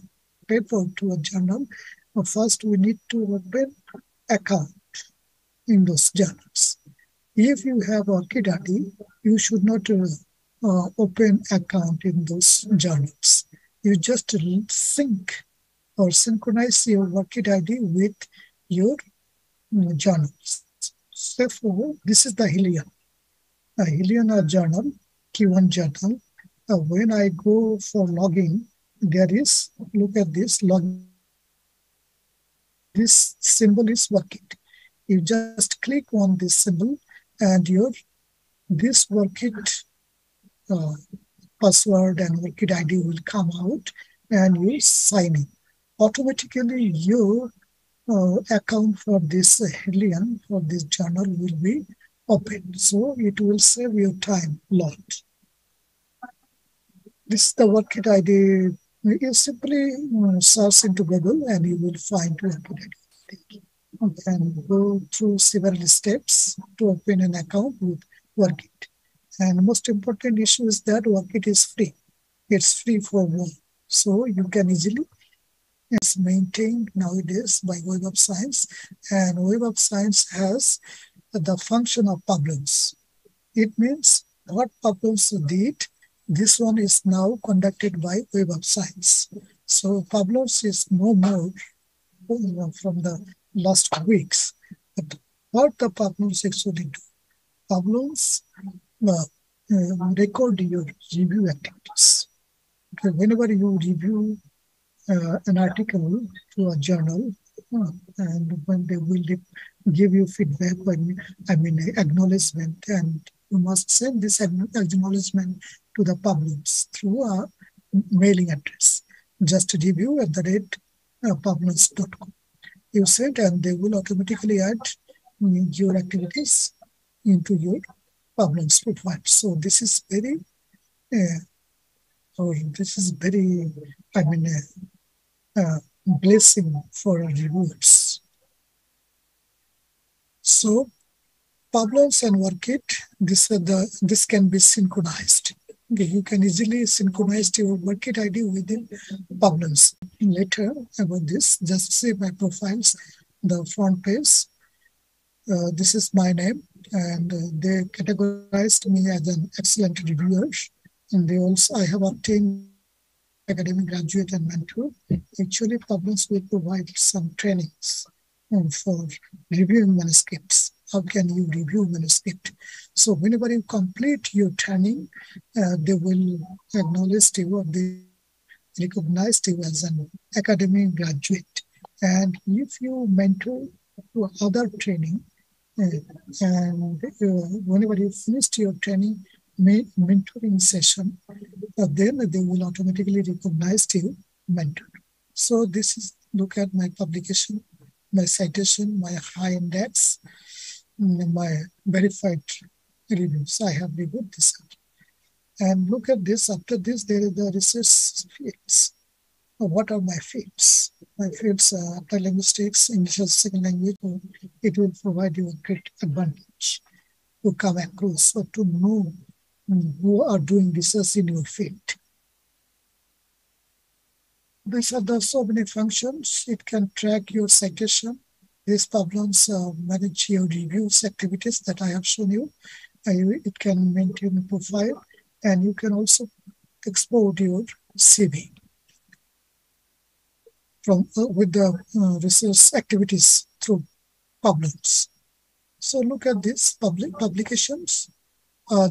paper to a journal, first we need to open account in those journals. If you have worksheet ID, you should not open account in those journals. You just sync or synchronize your worksheet ID with your journals. Therefore, this is the Helion. A Helion journal, Q1 journal. When I go for login, there is, look at this, login. This symbol is worksheet. You just click on this symbol and this worksheet password and worksheet ID will come out and you sign in. Automatically your account for this Helion, for this journal will be open. So it will save your time a lot. This is the worksheet ID. You simply search into Google and you will find worksheet ID. And go through several steps to open an account with WorkIt. And most important issue is that WorkIt is free. It's free for all. So you can easily, it's maintained nowadays by Web of Science, and Web of Science has the function of problems. It means what problems you did, this one is now conducted by Web of Science. So problems is no more from the last weeks. But what the problems actually do? Problems record your review activities. Okay, whenever you review an article to a journal, and when they will give you feedback, acknowledgement, and you must send this acknowledgement to the publics through a mailing address. Just review@publics.com. You send, and they will automatically add your activities into your Publics profile. So this is very, blessing for reviewers. So Problems and WorkIt, this can be synchronized. Okay, you can easily synchronize your WorkIt ID within Problems. Later about this, just see my profiles, the front page. This is my name, and they categorized me as an excellent reviewer. And they also, I have obtained academic graduate and mentor. Actually, Problems will provide some trainings for reviewing manuscripts. How can you review manuscript? So whenever you complete your training, they will acknowledge you, or they recognize you as an academic graduate. And if you mentor to other training, and whenever you finish your training mentoring session, then they will automatically recognize you mentor. So this is, look at my publication, my citation, my high index, my verified reviews. I have reviewed this. And look at this. After this, there is the research fields. What are my fields? My fields are after linguistics, English as a second language. It will provide you a great advantage to come across or to know who are doing research in your field. These are the so many functions. It can track your citation. These Problems manage your reviews activities that I have shown you. It can maintain a profile, and you can also export your CV from with the research activities through Problems. So look at this publications.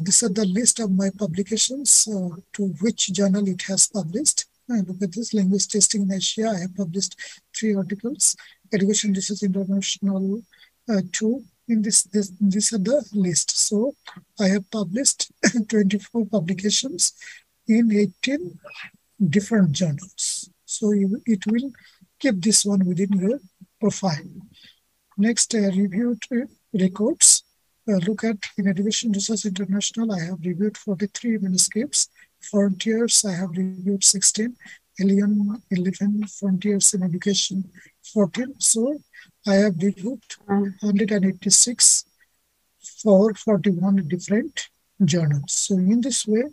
These are the list of my publications to which journal it has published. Look at this, Language Testing in Asia. I have published 3 articles. Education Research International 2. In these are the list. So I have published 24 publications in 18 different journals. So it will keep this one within your profile. Next, reviewed records. Look at in Education Research International, I have reviewed 43 manuscripts. Frontiers, I have reviewed 16. Alien 11, Frontiers in Education 14. So I have reviewed 186 for 41 different journals. So in this way,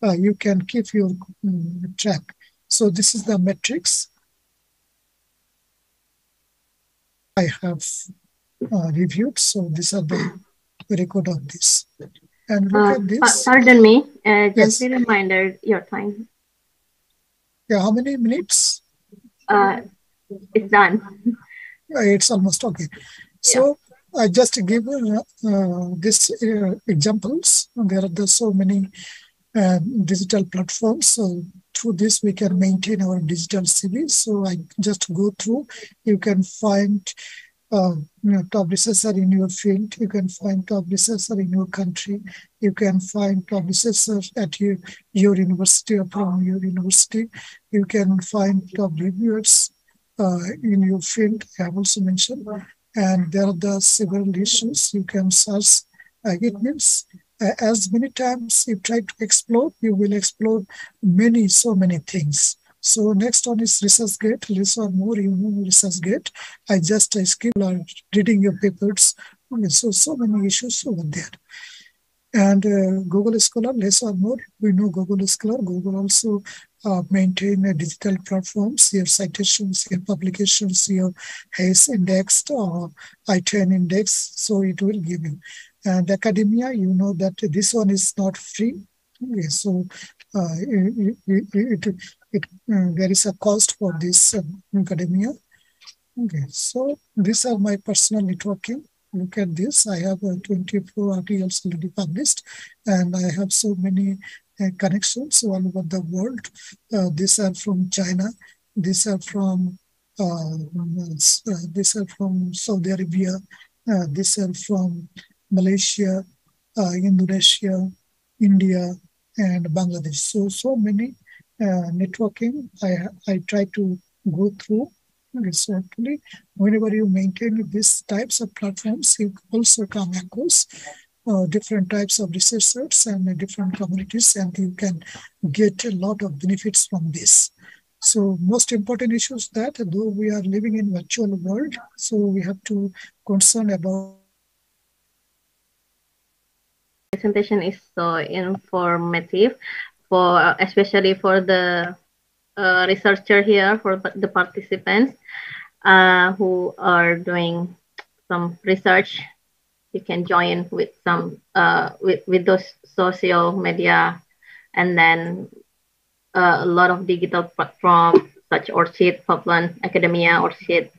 you can keep your track. So this is the metrics I have reviewed. So these are the record of this. And look at this. Pardon me, just Yes. a reminder, your time. Yeah, how many minutes? It's done. It's almost okay. So I just give these examples. There are so many digital platforms. So through this, we can maintain our digital CV. So I just go through. You can find top researcher in your field. You can find top researcher in your country. You can find top researcher at your university or from your university. You can find top reviewers in your field. I have also mentioned. And there are the several issues you can search. It means as many times you try to explore, you will explore so many things. So next one is ResearchGate. Less or more you know ResearchGate. I just skip reading your papers. Okay, so many issues over there. And Google Scholar, less or more, we know Google Scholar. Google also maintain digital platforms, your citations, your publications, your HACE indexed or I-10 index, so it will give you. And academia, you know that this one is not free. Okay, so there is a cost for this academia. Okay, so these are my personal networking. Look at this. I have 24 articles already published, and I have so many connections all over the world. These are from China. These are from Saudi Arabia. These are from Malaysia, Indonesia, India, and Bangladesh. So many networking I try to go through. So actually, whenever you maintain these types of platforms, you also come across different types of researchers and different communities, and you can get a lot of benefits from this. So most important issue is that though we are living in virtual world, so we have to concern about. Presentation is so informative, especially for the researcher here, for the participants who are doing some research. You can join with some with those social media, and then a lot of digital platforms such Orchid, Poplan, Academia, Orchid,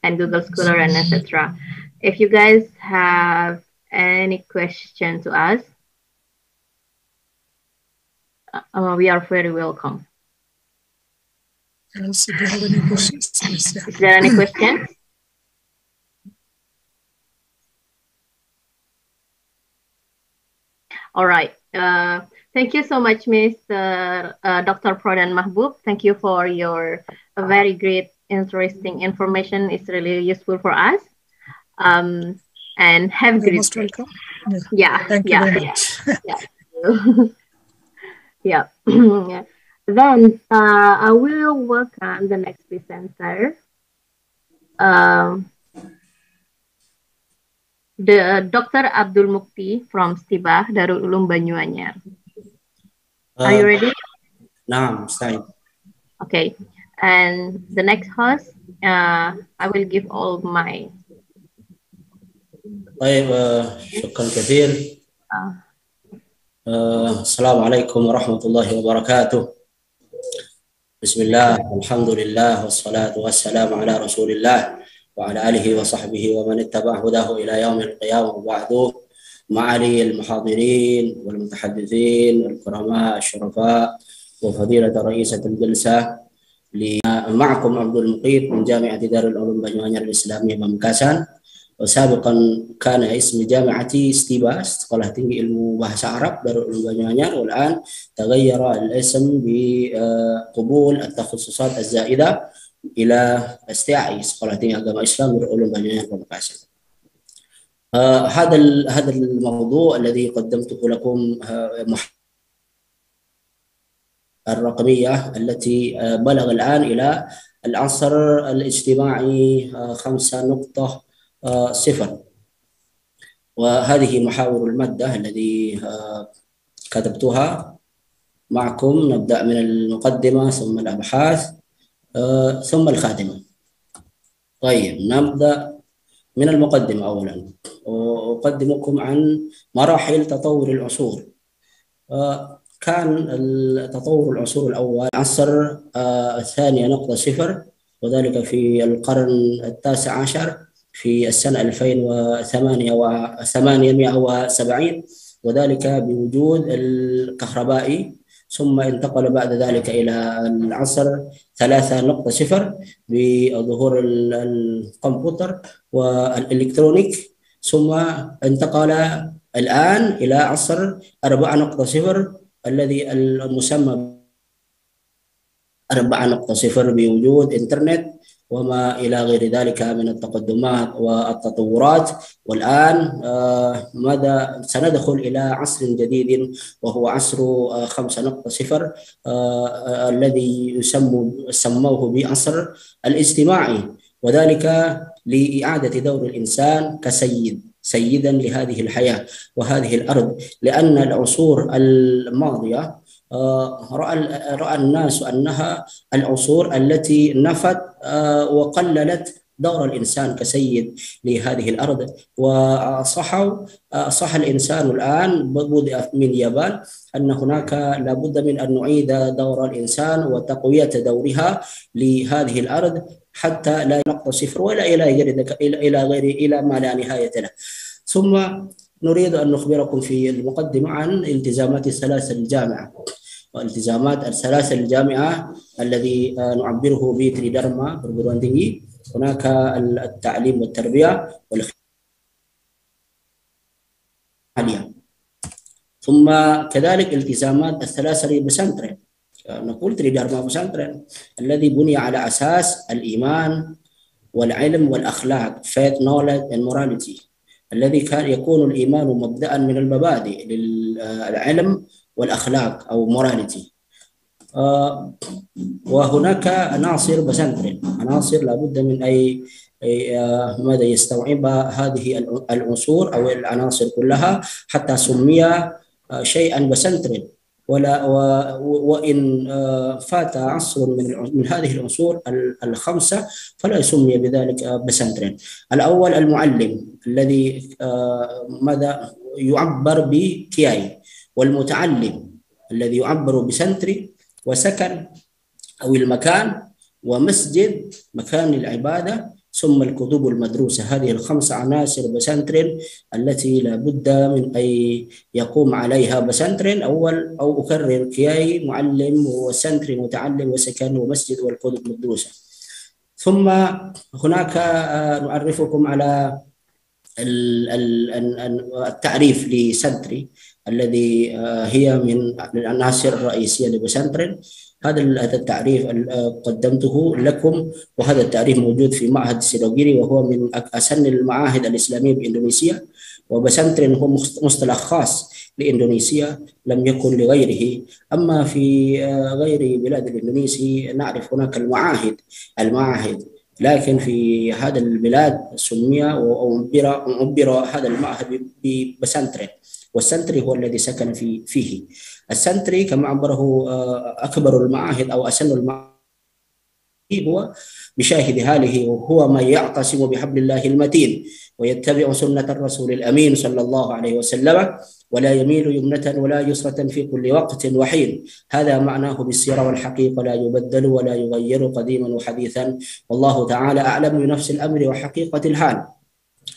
and Google Scholar, and etc. If you guys have any question to ask, we are very welcome. Yes, do you have any questions? Yes, yeah. Is there any questions? All right. Thank you so much, Mr. Dr. Prodan Mahbub. Thank you for your very great, interesting information. It's really useful for us. And have a great most day. welcome. Yeah. Thank you very much. Yeah. Then I will welcome the next presenter. The Dr. Abdul Mukti from Stibah Darul Ulum Banyuanyar. Are you ready? Naam, stay. Okay. And the next host, I will give all my. طيب شكرا كثير. السلام عليكم ورحمة الله وبركاته. بسم الله والحمد لله والصلاة والسلام على رسول الله وعلى آله وصحبه ومن اتبع هداه إلى يوم القيامة. وبعد، معالي المحاضرين والمتحدثين والكرماء الشرفاء وفضيلة رئيسة الجلسة، معكم عبد المقيت من جامعة دار العلوم بanyuanyar الإسلامية بمكاسان. وسابقا كان اسم جامعتي ستيبا، Sekolah Tinggi Ilmu Bahasa Arab Darul Ulum Banyuanyar، والآن تغير الاسم بقبول التخصصات الزائدة إلى STI، Sekolah Tinggi Agama Islam Darul Ulum Banyuanyar Pamekasan. هذا الموضوع الذي قدمته لكم الرقمية التي بلغ الآن إلى العصر الاجتماعي 5.0، وهذه محاور المادة الذي كتبتها معكم. نبدأ من المقدمة ثم الأبحاث ثم الخاتمة. طيب، نبدأ من المقدمة. أولا أقدمكم عن مراحل تطور العصور. كان تطور العصور الأول عصر 2.0، وذلك في القرن ال19 في السنة 2870، وذلك بوجود الكهربائي. ثم انتقل بعد ذلك إلى العصر 3.0 بظهور الكمبيوتر والإلكترونيك، ثم انتقل الآن إلى عصر 4.0 الذي المسمى 4.0 بوجود إنترنت وما إلى غير ذلك من التقدمات والتطورات. والآن ماذا سندخل إلى عصر جديد وهو عصر 5.0 الذي سموه بعصر الاجتماعي، وذلك لإعادة دور الإنسان كسيد سيدا لهذه الحياة وهذه الأرض، لأن العصور الماضية رأى الناس أنها العصور التي نفت وقللت دور الإنسان كسيد لهذه الأرض، صح الإنسان الآن بدأ من اليابان أن هناك لابد من أن نعيد دور الإنسان وتقوية دورها لهذه الأرض حتى لا نقطة صفر ولا إلى ما لا نهاية له. ثم نريد أن نخبركم في المقدمة عن التزامات الثلاثة للجامعة، والتزامات الثلاثة للجامعة الذي نعبره بتريدارما perguruan tinggi. هناك التعليم والتربية والعالية، ثم كذلك التزامات الثلاثة للبسنترين، نقول تريدارما بسنترين الذي بني على أساس الإيمان والعلم والأخلاق faith, knowledge and morality، الذي كان يكون الإيمان مبدأ من المبادئ للعلم والأخلاق أو morality. وهناك عناصر بسنترين، عناصر لابد من أي ماذا يستوعب هذه العنصر أو العناصر كلها حتى سمي شيئا بسنترين. وإن فات عصر من هذه العنصر الخمسة فلا يسمي بذلك بسنترين. الأول المعلم الذي ماذا يعبر بكياي، والمتعلم الذي يعبر بسنتري، وسكن أو المكان، ومسجد مكان العبادة، ثم الكتب المدروسة. هذه الخمس عناصر بسنترين التي لابد من أن يقوم عليها بسنترين. أول أو أكرر كياي معلم وسنتري متعلم وسكن ومسجد والكتب المدروسة. ثم هناك نعرفكم على التعريف لسنتري الذي هي من العناصر الرئيسية لبسنترين. هذا التعريف قدمته لكم، وهذا التعريف موجود في معهد سيروجيري وهو من أسن المعاهد الإسلامية بإندونيسيا. وبسنترين هو مصطلح خاص لإندونيسيا لم يكن لغيره. أما في غير بلاد الإندونيسي نعرف هناك المعاهد، لكن في هذا البلاد سمي وعبر هذا المعهد بسنترين، والسنتري هو الذي سكن فيه. السنتري كما عبره أكبر المعاهد أو أسن المعاهد هو بشاهد حاله، وهو من يعتصم بحبل الله المتين ويتبع سنة الرسول الأمين صلى الله عليه وسلم ولا يميل يمنة ولا يسرة في كل وقت وحين. هذا معناه بالسيرة والحقيقة، لا يبدل ولا يغير قديما وحديثا، والله تعالى أعلم بنفس الأمر وحقيقة الحال.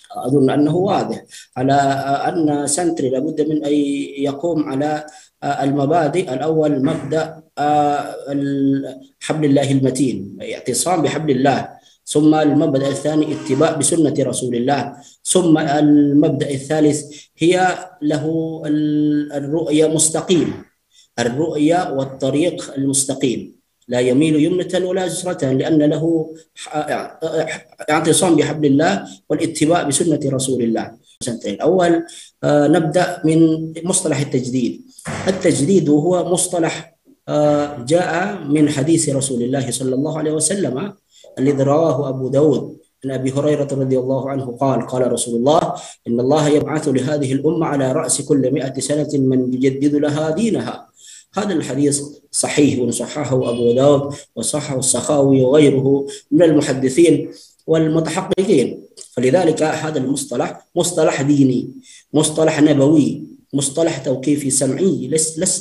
أظن أنه واضح على أن سنتري لابد من أن يقوم على المبادئ. الأول مبدأ حبل الله المتين، اعتصام بحبل الله، ثم المبدأ الثاني اتباع بسنة رسول الله، ثم المبدأ الثالث هي له الرؤية مستقيم، الرؤية والطريق المستقيم، لا يميل يمنة ولا يسرة، لأن له اعتصام بحبل الله والاتباع بسنة رسول الله. الأول نبدأ من مصطلح التجديد. التجديد هو مصطلح جاء من حديث رسول الله صلى الله عليه وسلم الذي رواه أبو داود عن أبي هريرة رضي الله عنه قال: قال رسول الله: إن الله يبعث لهذه الأمة على رأس كل 100 سنة من يجدد لها دينها. هذا الحديث صحيح وصححه أبو داود وصححه السخاوي وغيره من المحدثين والمتحققين. فلذلك هذا المصطلح مصطلح ديني، مصطلح نبوي، مصطلح توقيفي سمعي،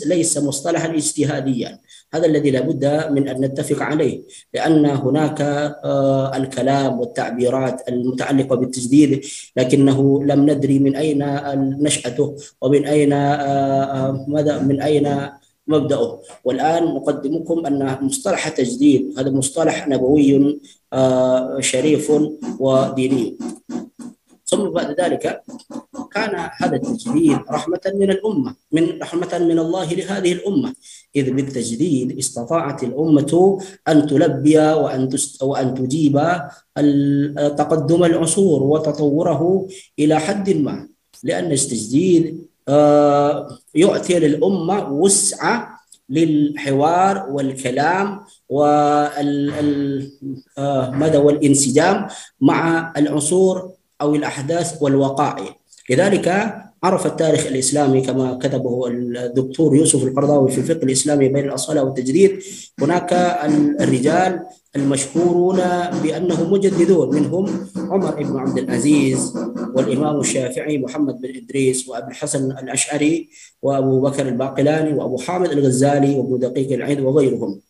ليس مصطلحا اجتهاديا. هذا الذي لابد من أن نتفق عليه، لأن هناك الكلام والتعبيرات المتعلقة بالتجديد لكنه لم ندري من أين نشأته ومن أين من أين مبدأه. والآن نقدمكم أن مصطلح التجديد هذا مصطلح نبوي شريف وديني. ثم بعد ذلك كان هذا التجديد رحمة من الأمة، رحمة من الله لهذه الأمة، إذ بالتجديد استطاعت الأمة أن تلبي وأن تجيب تقدم العصور وتطوره إلى حد ما، لأن التجديد يعطي للأمة وسعة للحوار والكلام والانسجام مع العصور أو الأحداث والوقائع. لذلك عرف التاريخ الإسلامي كما كتبه الدكتور يوسف القرضاوي في الفقه الإسلامي بين الأصالة والتجديد، هناك الرجال المشهورون بأنهم مجددون، منهم عمر بن عبد العزيز والإمام الشافعي محمد بن إدريس وأبو الحسن الأشعري وأبو بكر الباقلاني وأبو حامد الغزالي وابن دقيق العيد وغيرهم.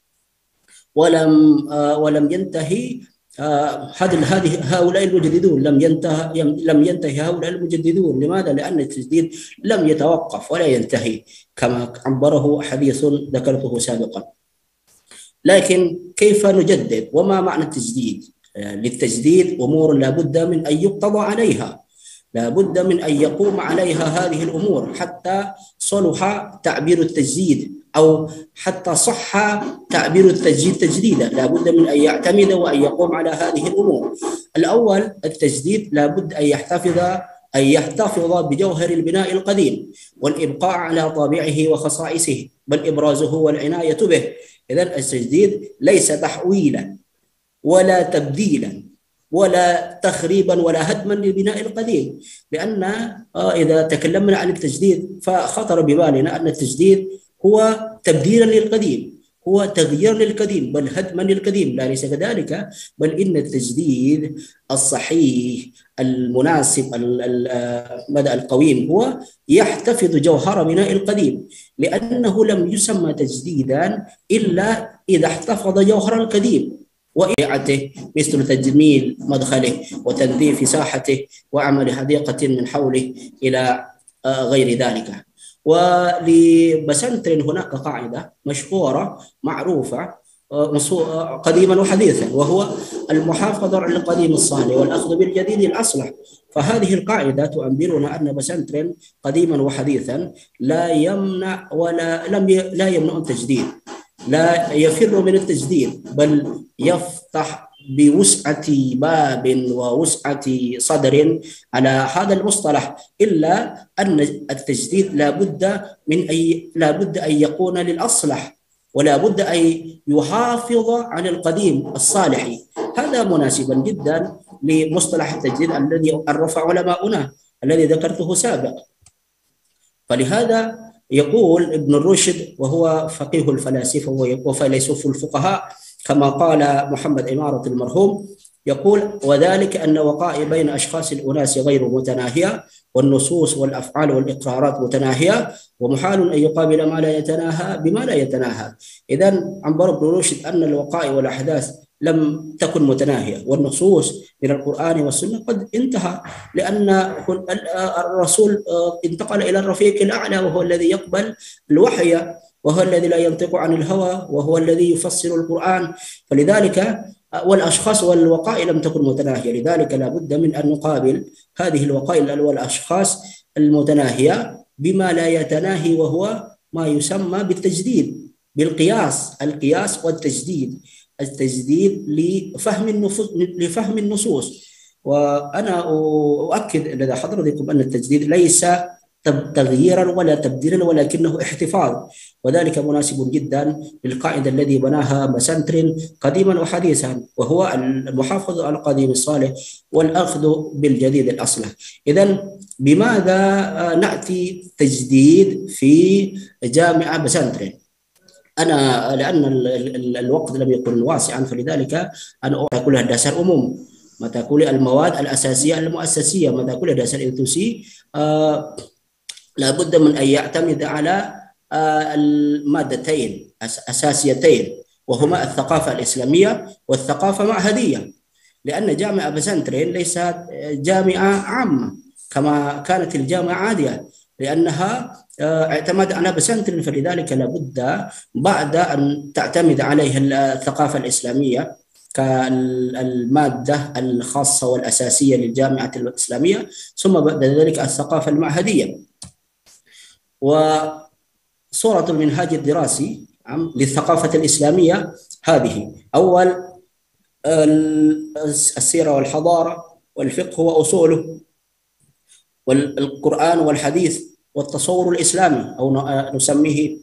ولم ينتهي هؤلاء المجددون، لم ينتهي هؤلاء المجددون. لماذا؟ لأن التجديد لم يتوقف ولا ينتهي كما عبره حديث ذكرته سابقا. لكن كيف نجدد؟ وما معنى التجديد؟ للتجديد أمور لا بد من أن يقتضى عليها، لا بد من أن يقوم عليها هذه الأمور حتى صلح تعبير التجديد، أو حتى صح تعبير التجديد تجديدا. لا بد من أن يعتمد وأن يقوم على هذه الأمور. الأول التجديد لا بد أن يحتفظ بجوهر البناء القديم والإبقاء على طابعه وخصائصه، بل إبرازه والعناية به. إذن التجديد ليس تحويلا ولا تبديلا ولا تخريبا ولا هدما للبناء القديم، لأن إذا تكلمنا عن التجديد فخطر ببالنا أن التجديد هو تبديلا للقديم، هو تغيير للقديم، بل هدما للقديم. لا، ليس كذلك، بل إن التجديد الصحيح المناسب مدى القويم هو يحتفظ جوهر بناء القديم، لأنه لم يسمى تجديدا إلا إذا احتفظ جوهر القديم وإعادته، مثل تجميل مدخله وتنظيف ساحته وعمل حديقة من حوله إلى غير ذلك. ولبسنترن هناك قاعدة مشهورة معروفة قديما وحديثا، وهو المحافظة على القديم الصالح والأخذ بالجديد الأصلح. فهذه القاعدة تؤمرنا أن بسنترن قديما وحديثا لا يمنع لا يمنع التجديد، لا يفر من التجديد، بل يفتح بوسعة باب ووسعة صدر على هذا المصطلح، إلا أن التجديد لا بد أن يكون للأصلح، ولا بد أن يحافظ على القديم الصالح. هذا مناسبا جدا لمصطلح التجديد الذي عرف علماؤنا الذي ذكرته سابقا. فلهذا يقول ابن الرشد، وهو فقيه الفلاسفة وفيلسوف الفقهاء كما قال محمد إمارة المرحوم، يقول: وذلك أن وقائع بين أشخاص الأناس غير متناهية، والنصوص والأفعال والإقرارات متناهية، ومحال أن يقابل ما لا يتناهى بما لا يتناهى. إذن عبر ابن رشد أن الوقائع والأحداث لم تكن متناهية، والنصوص من القرآن والسنة قد انتهى، لأن الرسول انتقل إلى الرفيق الأعلى، وهو الذي يقبل الوحي، وهو الذي لا ينطق عن الهوى، وهو الذي يفسر القرآن. فلذلك والأشخاص والوقائع لم تكن متناهية، لذلك لا بد من أن نقابل هذه الوقائع والأشخاص المتناهية بما لا يتناهي، وهو ما يسمى بالتجديد، بالقياس، القياس والتجديد، التجديد لفهم النصوص. وأنا أؤكد لدى حضرتكم أن التجديد ليس تغييرا ولا تبديلا، ولكنه احتفاظ، وذلك مناسب جدا للقاعدة الذي بناها بسنترن قديما وحديثا، وهو المحافظة على القديم الصالح والأخذ بالجديد الأصلح. إذن بماذا نأتي تجديد في جامعة بسنترن؟ أنا لأن الوقت لم يكن واسعا، فلذلك أنا أقول دراسات عموم، ما تقول المواد الأساسية المؤسسية، ما تقول دراسات التوسي لا بد من أن يعتمد على المادتين أساسيتين، وهما الثقافة الإسلامية والثقافة المعهدية، لأن جامعة بسنترن ليست جامعة عامة كما كانت الجامعة عادية، لأنها اعتمد على بسنترن، فلذلك لابد بعد أن تعتمد عليها الثقافة الإسلامية كالمادة الخاصة والأساسية للجامعة الإسلامية، ثم بعد ذلك الثقافة المعهدية. وصورة المنهاج الدراسي للثقافة الإسلامية هذه: أول السيرة والحضارة والفقه وأصوله، والقرآن والحديث والتصور الإسلامي، أو نسميه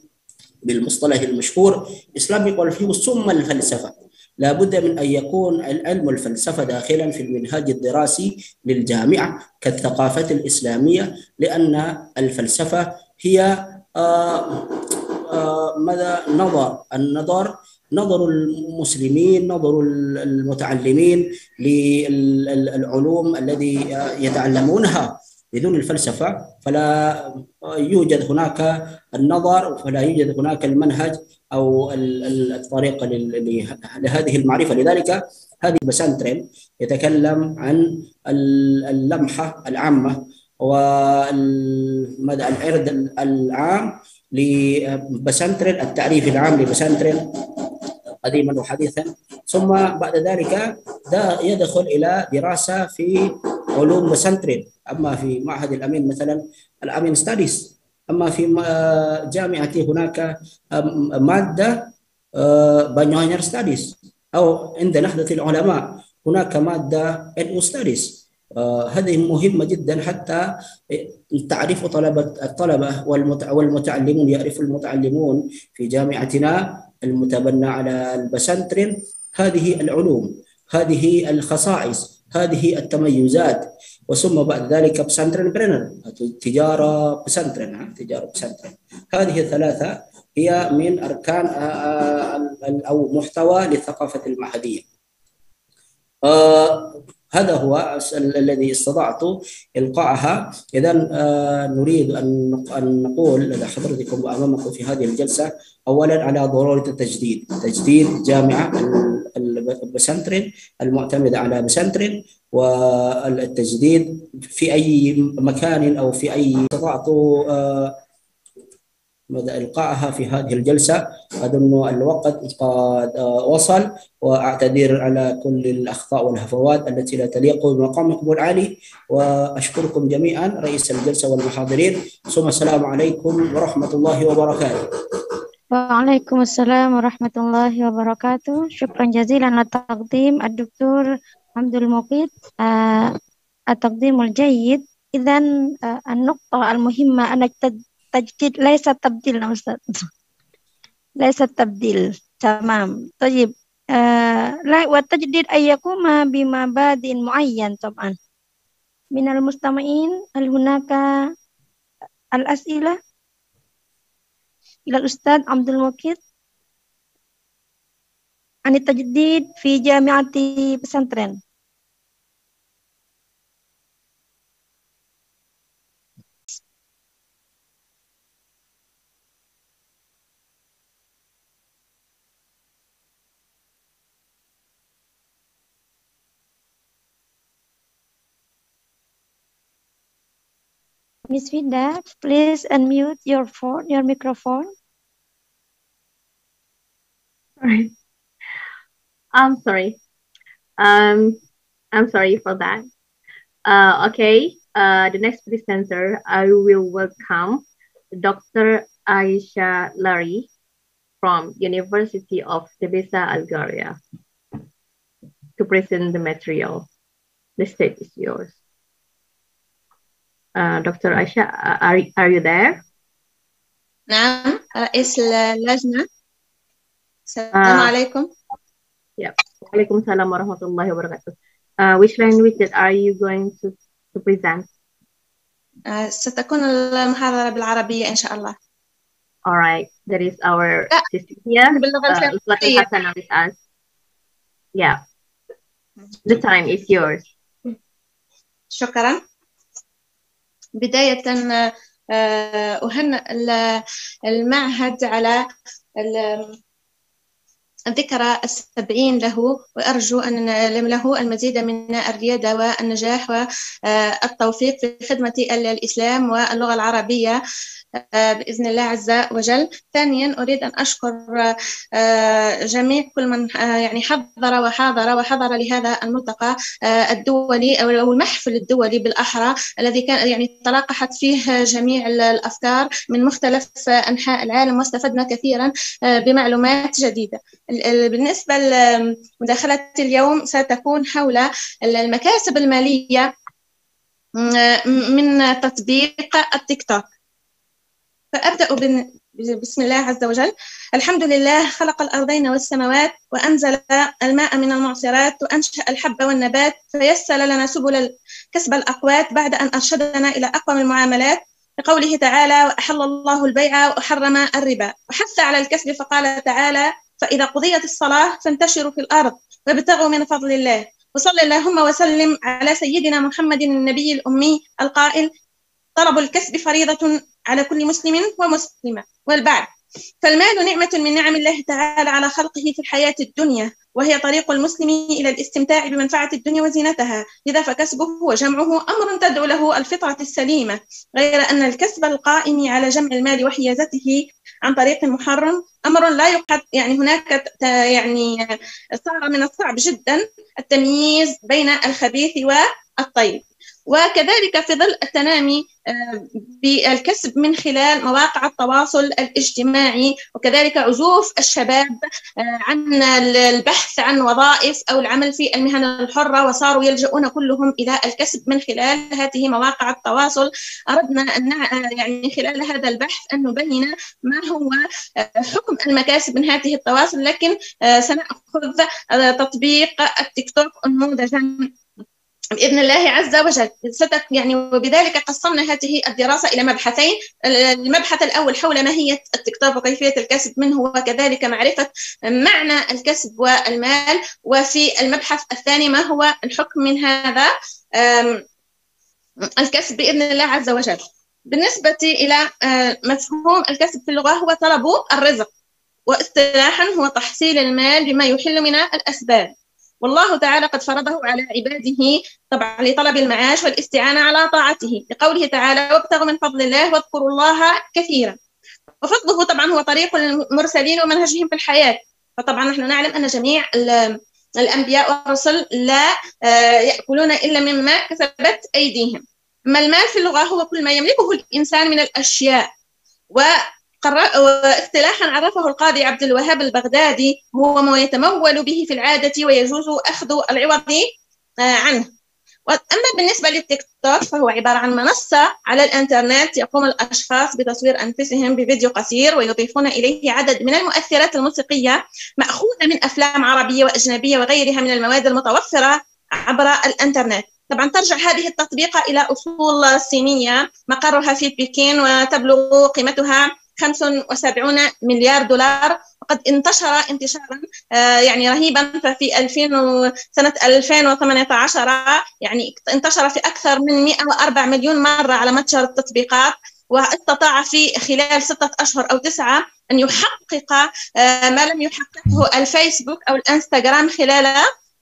بالمصطلح المشهور إسلامي والفقه، ثم الفلسفة. لا بد من أن يكون علم الفلسفة داخلا في المنهاج الدراسي للجامعة كالثقافة الإسلامية، لأن الفلسفة هي ماذا نظر المسلمين، نظر المتعلمين للعلوم الذي يتعلمونها. بدون الفلسفة فلا يوجد هناك النظر، فلا يوجد هناك المنهج أو الطريقة لهذه المعرفة. لذلك هذه بسنترين يتكلم عن اللمحة العامة والعرض العام لبسنترين، التعريف العام لبسنترين قديما وحديثا، ثم بعد ذلك يدخل إلى دراسة في علوم بسنترين. أما في معهد الأمين مثلا الأمين ستاديز، أما في جامعتي هناك مادة بانيونير ستاديز، أو عند نهضة العلماء هناك مادة إنو ستاديز. هذه مهمة جدا حتى تعرف الطلبة والمتعلمون، يعرف المتعلمون في جامعتنا المتبنى على البسنترين هذه العلوم، هذه الخصائص، هذه التميزات. وثم بعد ذلك بسنترين برينر، تجارة بسنترين. هذه الثلاثة هي من أركان أو محتوى للثقافة المعهدية. هذا هو الذي استطعت إلقاءها. إذا نريد أن نقول لحضرتكم وأمامكم في هذه الجلسة أولا على ضرورة تجديد جامعة بسنترين المعتمدة على بسنترين، والتجديد في أي مكان أو في أي استطعت إلقائها في هذه الجلسة. أظن الوقت قد وصل، وأعتذر على كل الأخطاء والهفوات التي لا تليق بمقامكم العالي، وأشكركم جميعا رئيس الجلسة والمحاضرين. ثم السلام عليكم ورحمة الله وبركاته. وعليكم السلام ورحمة الله وبركاته. شكرا جزيلا على تقديم الدكتور عبد المقيت، التقديم الجيد. إذا النقطة المهمة أن التجديد ليس تبديل يا أستاذ، ليس تبديل. تمام. طيب. لا، والتجديد أن يقوم بمبادئ معين. طبعا من المستمعين هل هناك الأسئلة إلى الأستاذ عبد المقيت عن التجديد في جامعة pesantren؟ Miss Vida, please unmute your phone, your microphone. Sorry. I'm sorry. I'm sorry for that. Okay. The next presenter, I will welcome Dr. Aisha Lari from University of Tbilisi, Bulgaria, to present the material. The stage is yours. Dr. Aisha, are you there? نعم، رئيس اللجنة. السلام عليكم. Yeah. وعليكم السلام ورحمة الله وبركاته. Which language that are you going to present? ستكون المحاضرة بالعربية إن شاء الله. All right, that is our sister here. Hasana with us. Yeah, the time is yours. شكرا. بداية أهنئ المعهد على الذكرى 70 له، وأرجو أن له المزيد من الريادة والنجاح والتوفيق في خدمة الإسلام واللغة العربية بإذن الله عز وجل. ثانيا أريد أن أشكر جميع كل من يعني حضر لهذا الملتقى الدولي أو المحفل الدولي بالأحرى، الذي كان يعني تلاقحت فيه جميع الأفكار من مختلف أنحاء العالم، واستفدنا كثيرا بمعلومات جديدة. بالنسبة لمداخلة اليوم ستكون حول المكاسب المالية من تطبيق التيك توك. فأبدأ بسم الله عز وجل. الحمد لله خلق الأرضين والسماوات وأنزل الماء من المعصرات وأنشأ الحب والنبات فيسر لنا سبل كسب الأقوات بعد أن أرشدنا إلى أقوم المعاملات بقوله تعالى: وأحل الله البيع وحرم الربا، وحث على الكسب فقال تعالى: فإذا قضيت الصلاة فانتشروا في الأرض وابتغوا من فضل الله. وصلى اللهم وسلم على سيدنا محمد النبي الأمي القائل: طلب الكسب فريضة على كل مسلم ومسلمة. والبعد، فالمال نعمة من نعم الله تعالى على خلقه في الحياة الدنيا، وهي طريق المسلم إلى الاستمتاع بمنفعة الدنيا وزينتها، لذا فكسبه وجمعه أمر تدعو له الفطرة السليمة، غير أن الكسب القائم على جمع المال وحيازته عن طريق محرم أمر لا يقعد، يعني هناك صار من الصعب جدا التمييز بين الخبيث والطيب. وكذلك في ظل التنامي بالكسب من خلال مواقع التواصل الاجتماعي، وكذلك عزوف الشباب عن البحث عن وظائف أو العمل في المهن الحرة، وصاروا يلجؤون كلهم إلى الكسب من خلال هذه مواقع التواصل. أردنا أن يعني خلال هذا البحث أن نبين ما هو حكم المكاسب من هذه التواصل، لكن سنأخذ تطبيق التيك توك نموذجا بإذن الله عز وجل. وبذلك قسمنا هذه الدراسة إلى مبحثين. المبحث الأول حول ماهية التيك توك وكيفية الكسب منه، وكذلك معرفة معنى الكسب والمال. وفي المبحث الثاني ما هو الحكم من هذا الكسب بإذن الله عز وجل. بالنسبة إلى مفهوم الكسب في اللغة، هو طلب الرزق، واصطلاحا هو تحصيل المال بما يحل من الأسباب، والله تعالى قد فرضه على عباده طبعا لطلب المعاش والاستعانة على طاعته، لقوله تعالى: وابتغوا من فضل الله واذكروا الله كثيرا. وفضله طبعا هو طريق المرسلين ومنهجهم في الحياة. فطبعا نحن نعلم أن جميع الأنبياء والرسل لا يأكلون إلا مما كسبت أيديهم. أما المال في اللغة هو كل ما يملكه الإنسان من الأشياء، واصطلاحا عرفه القاضي عبد الوهاب البغدادي: هو ما يتمول به في العادة ويجوز أخذ العوض عنه. أما بالنسبة للتيك توك فهو عبارة عن منصة على الإنترنت يقوم الأشخاص بتصوير أنفسهم بفيديو قصير ويضيفون إليه عدد من المؤثرات الموسيقية مأخوذة من أفلام عربية وأجنبية وغيرها من المواد المتوفرة عبر الإنترنت. طبعا ترجع هذه التطبيقة إلى أصول صينية مقرها في بكين، وتبلغ قيمتها 75 مليار دولار، وقد انتشر انتشارا يعني رهيبا. ففي سنة 2018 يعني انتشر في أكثر من 104 مليون مرة على متجر التطبيقات، واستطاع في خلال 6 أشهر أو 9 أن يحقق ما لم يحققه الفيسبوك أو الانستغرام خلال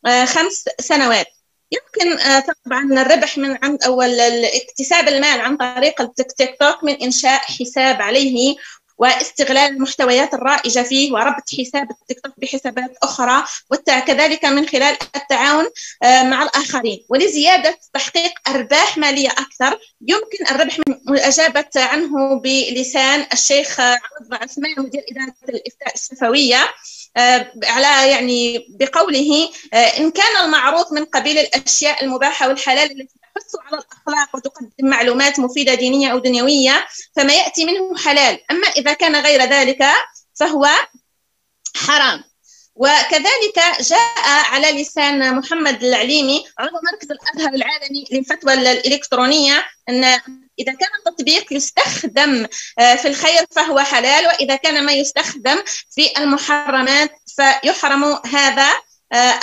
5 سنوات. يمكن طبعا الربح من عند أو اكتساب المال عن طريق التيك توك من إنشاء حساب عليه واستغلال المحتويات الرائجة فيه وربط حساب التيك توك بحسابات أخرى، وكذلك من خلال التعاون مع الآخرين. ولزيادة تحقيق أرباح مالية أكثر يمكن الربح من أجابة عنه بلسان الشيخ عوض عثمان مدير إدارة الإفتاء الشفوية على بقوله: إن كان المعروض من قبيل الأشياء المباحة والحلال التي تحث على الأخلاق وتقدم معلومات مفيدة دينية أو دنيوية فما يأتي منه حلال، أما إذا كان غير ذلك فهو حرام. وكذلك جاء على لسان محمد العليمي عضو مركز الأزهر العالمي للفتوى الإلكترونية أن إذا كان التطبيق يستخدم في الخير فهو حلال، وإذا كان ما يستخدم في المحرمات فيحرم هذا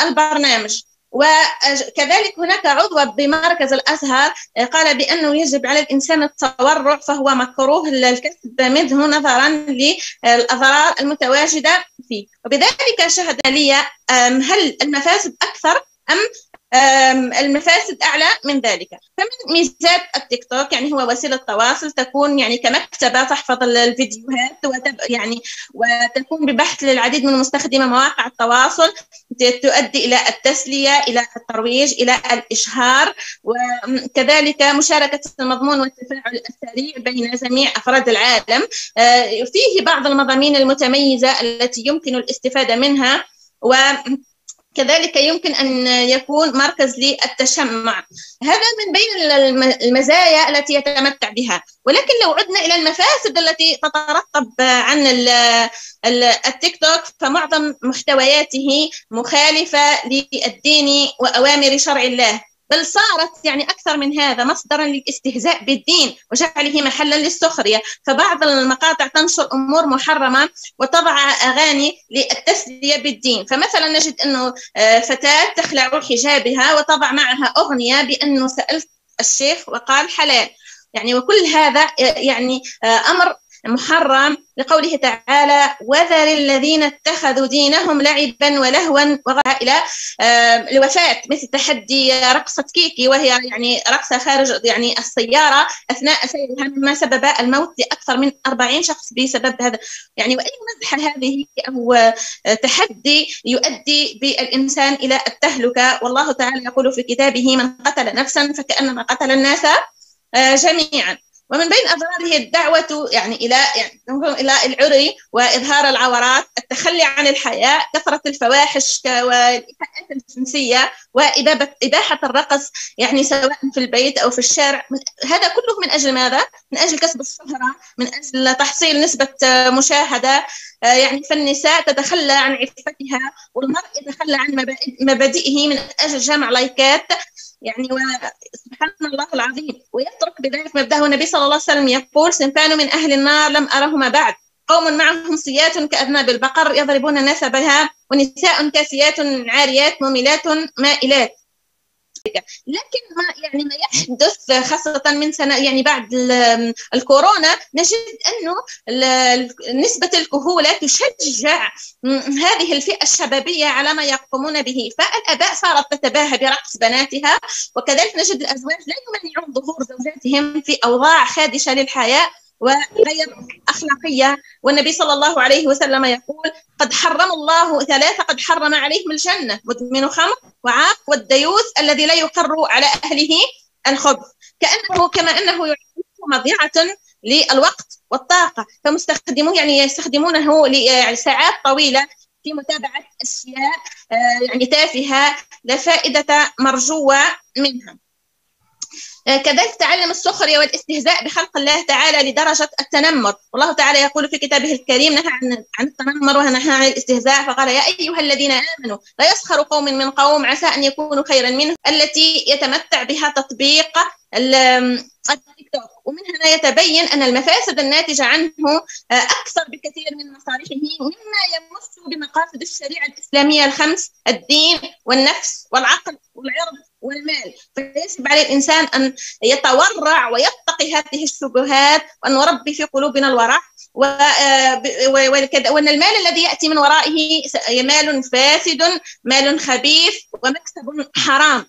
البرنامج. وكذلك هناك عضو بمركز الأزهر قال بأنه يجب على الإنسان التورع، فهو مكروه الكسب منه نظرا للأضرار المتواجدة فيه. وبذلك شهد لي هل المفاسد أكثر أم المفاسد أعلى من ذلك. فمن ميزات التيك توك يعني هو وسيلة تواصل تكون كمكتبة تحفظ الفيديوهات وتكون ببحث للعديد من مستخدمي مواقع التواصل، تؤدي إلى التسلية، إلى الترويج، إلى الإشهار، وكذلك مشاركة المضمون والتفاعل السريع بين جميع أفراد العالم. فيه بعض المضامين المتميزة التي يمكن الاستفادة منها، كذلك يمكن أن يكون مركز للتشمع. هذا من بين المزايا التي يتمتع بها. ولكن لو عدنا إلى المفاسد التي تترتب عن التيك توك، فمعظم محتوياته مخالفة للدين وأوامر شرع الله، بل صارت يعني أكثر من هذا مصدرا للاستهزاء بالدين وجعله محلا للسخرية. فبعض المقاطع تنشر أمور محرمة وتضع أغاني للتسلية بالدين. فمثلا نجد أنه فتاة تخلع حجابها وتضع معها أغنية بأنه سألت الشيخ وقال حلال. يعني وكل هذا يعني أمر محرم لقوله تعالى: وذر الذين اتخذوا دينهم لعبا ولهوا إلى الوفاة، مثل تحدي رقصة كيكي، وهي يعني رقصة خارج يعني السيارة أثناء سيرها، مما سبب الموت لأكثر من 40 شخص بسبب هذا. يعني وأي مزحة هذه أو تحدي يؤدي بالإنسان إلى التهلكة. والله تعالى يقول في كتابه: من قتل نفسا فكأنما قتل الناس جميعا. ومن بين أضراره الدعوة يعني إلى العري وإظهار العورات، التخلي عن الحياء، كثرة الفواحش والإيحاءات الجنسية، وإباحة الرقص يعني سواء في البيت أو في الشارع. هذا كله من أجل ماذا؟ من أجل كسب الشهرة، من أجل تحصيل نسبة مشاهدة. يعني فالنساء تتخلى عن عفتها، والمرء يتخلى عن مبادئه من أجل جمع لايكات. يعني وسبحان الله العظيم، ويترك بذلك مبدأه. النبي صلى الله عليه وسلم يقول: صنفان من أهل النار لم أرهما بعد، قوم معهم سيات كأذناب البقر يضربون الناس بها، ونساء كاسيات عاريات مميلات مائلات. لكن ما يحدث خاصة من سنة يعني بعد الكورونا، نجد أنه نسبة الكهولة تشجع هذه الفئة الشبابية على ما يقومون به. فالآباء صارت تتباهى برقص بناتها، وكذلك نجد الأزواج لا يمنعون ظهور زوجاتهم في أوضاع خادشة للحياة وغير أخلاقية. والنبي صلى الله عليه وسلم يقول: قد حرم الله ثلاثة، قد حرم عليهم الجنة: مدمن خمر، وعاق، والديوث الذي لا يقر على أهله الخبث. كما أنه يعتبر مضيعة للوقت والطاقة، فمستخدموه يعني يستخدمونه لساعات طويلة في متابعة أشياء يعني تافهة لا فائدة مرجوة منها. كذلك تعلم السخرية والاستهزاء بخلق الله تعالى لدرجة التنمر. والله تعالى يقول في كتابه الكريم: نهى عن التنمر ونهى عن الاستهزاء، فقال: يا أيها الذين آمنوا لا يسخر قوم من قوم عسى أن يكونوا خيرا منهم، التي يتمتع بها تطبيق التيك توك. ومن هنا يتبين أن المفاسد الناتجة عنه أكثر بكثير من مصالحه، مما يمس بمقاصد الشريعة الإسلامية الخمس: الدين والنفس والعقل والعرض والمال. فيجب على الإنسان أن يتورع ويتقي هذه الشبهات، وأن نربي في قلوبنا الورع، وأن المال الذي يأتي من ورائه مال فاسد، مال خبيث، ومكسب حرام.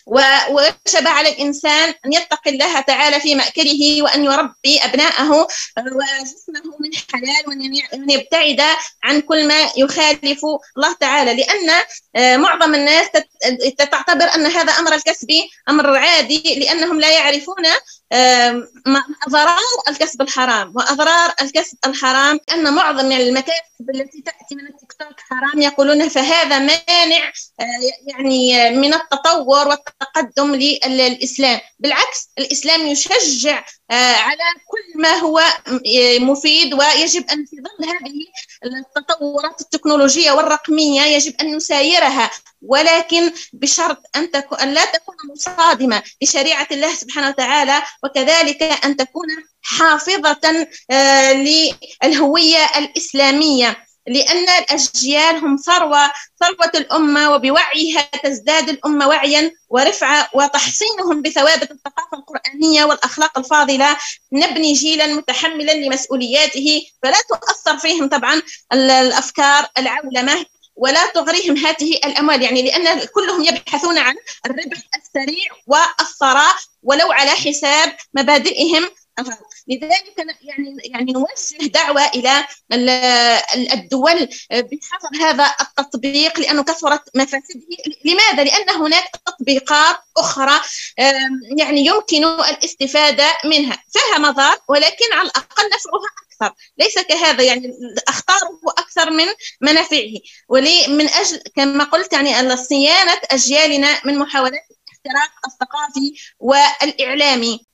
ووجب على الإنسان أن يتقي الله تعالى في مأكله، وأن يربي أبناءه وجسمه من حلال، وأن يبتعد عن كل ما يخالف الله تعالى. لأن معظم الناس تعتبر أن هذا أمر الكسب أمر عادي، لأنهم لا يعرفون أضرار الكسب الحرام وأضرار الكسب الحرام. أن معظم من المكاسب التي تأتي من التيك توك حرام، يقولون فهذا مانع يعني من التطور والتقدم للإسلام. بالعكس، الإسلام يشجع على كل ما هو مفيد، ويجب أن في ظل هذه التطورات التكنولوجية والرقمية يجب أن نسايرها، ولكن بشرط أن لا تكون مصادمة لشريعة الله سبحانه وتعالى، وكذلك أن تكون حافظة للهوية الإسلامية. لأن الأجيال هم ثروة الأمة، وبوعيها تزداد الأمة وعيا ورفعة، وتحصينهم بثوابت الثقافة القرآنية والأخلاق الفاضلة نبني جيلا متحملا لمسؤولياته، فلا تؤثر فيهم طبعا الأفكار العولمة، ولا تغريهم هذه الأموال، يعني لأن كلهم يبحثون عن الربح السريع والثراء ولو على حساب مبادئهم. لذلك يعني نوجه دعوة إلى الدول بحظر هذا التطبيق، لأنه كثرت مفاسده. لماذا؟ لأن هناك تطبيقات أخرى يعني يمكن الاستفادة منها، فيها مضار ولكن على الأقل نفعها أكثر، ليس كهذا يعني أخطاره أكثر من منافعه. ولي من أجل كما قلت يعني صيانة أجيالنا من محاولات الاختراق الثقافي والإعلامي.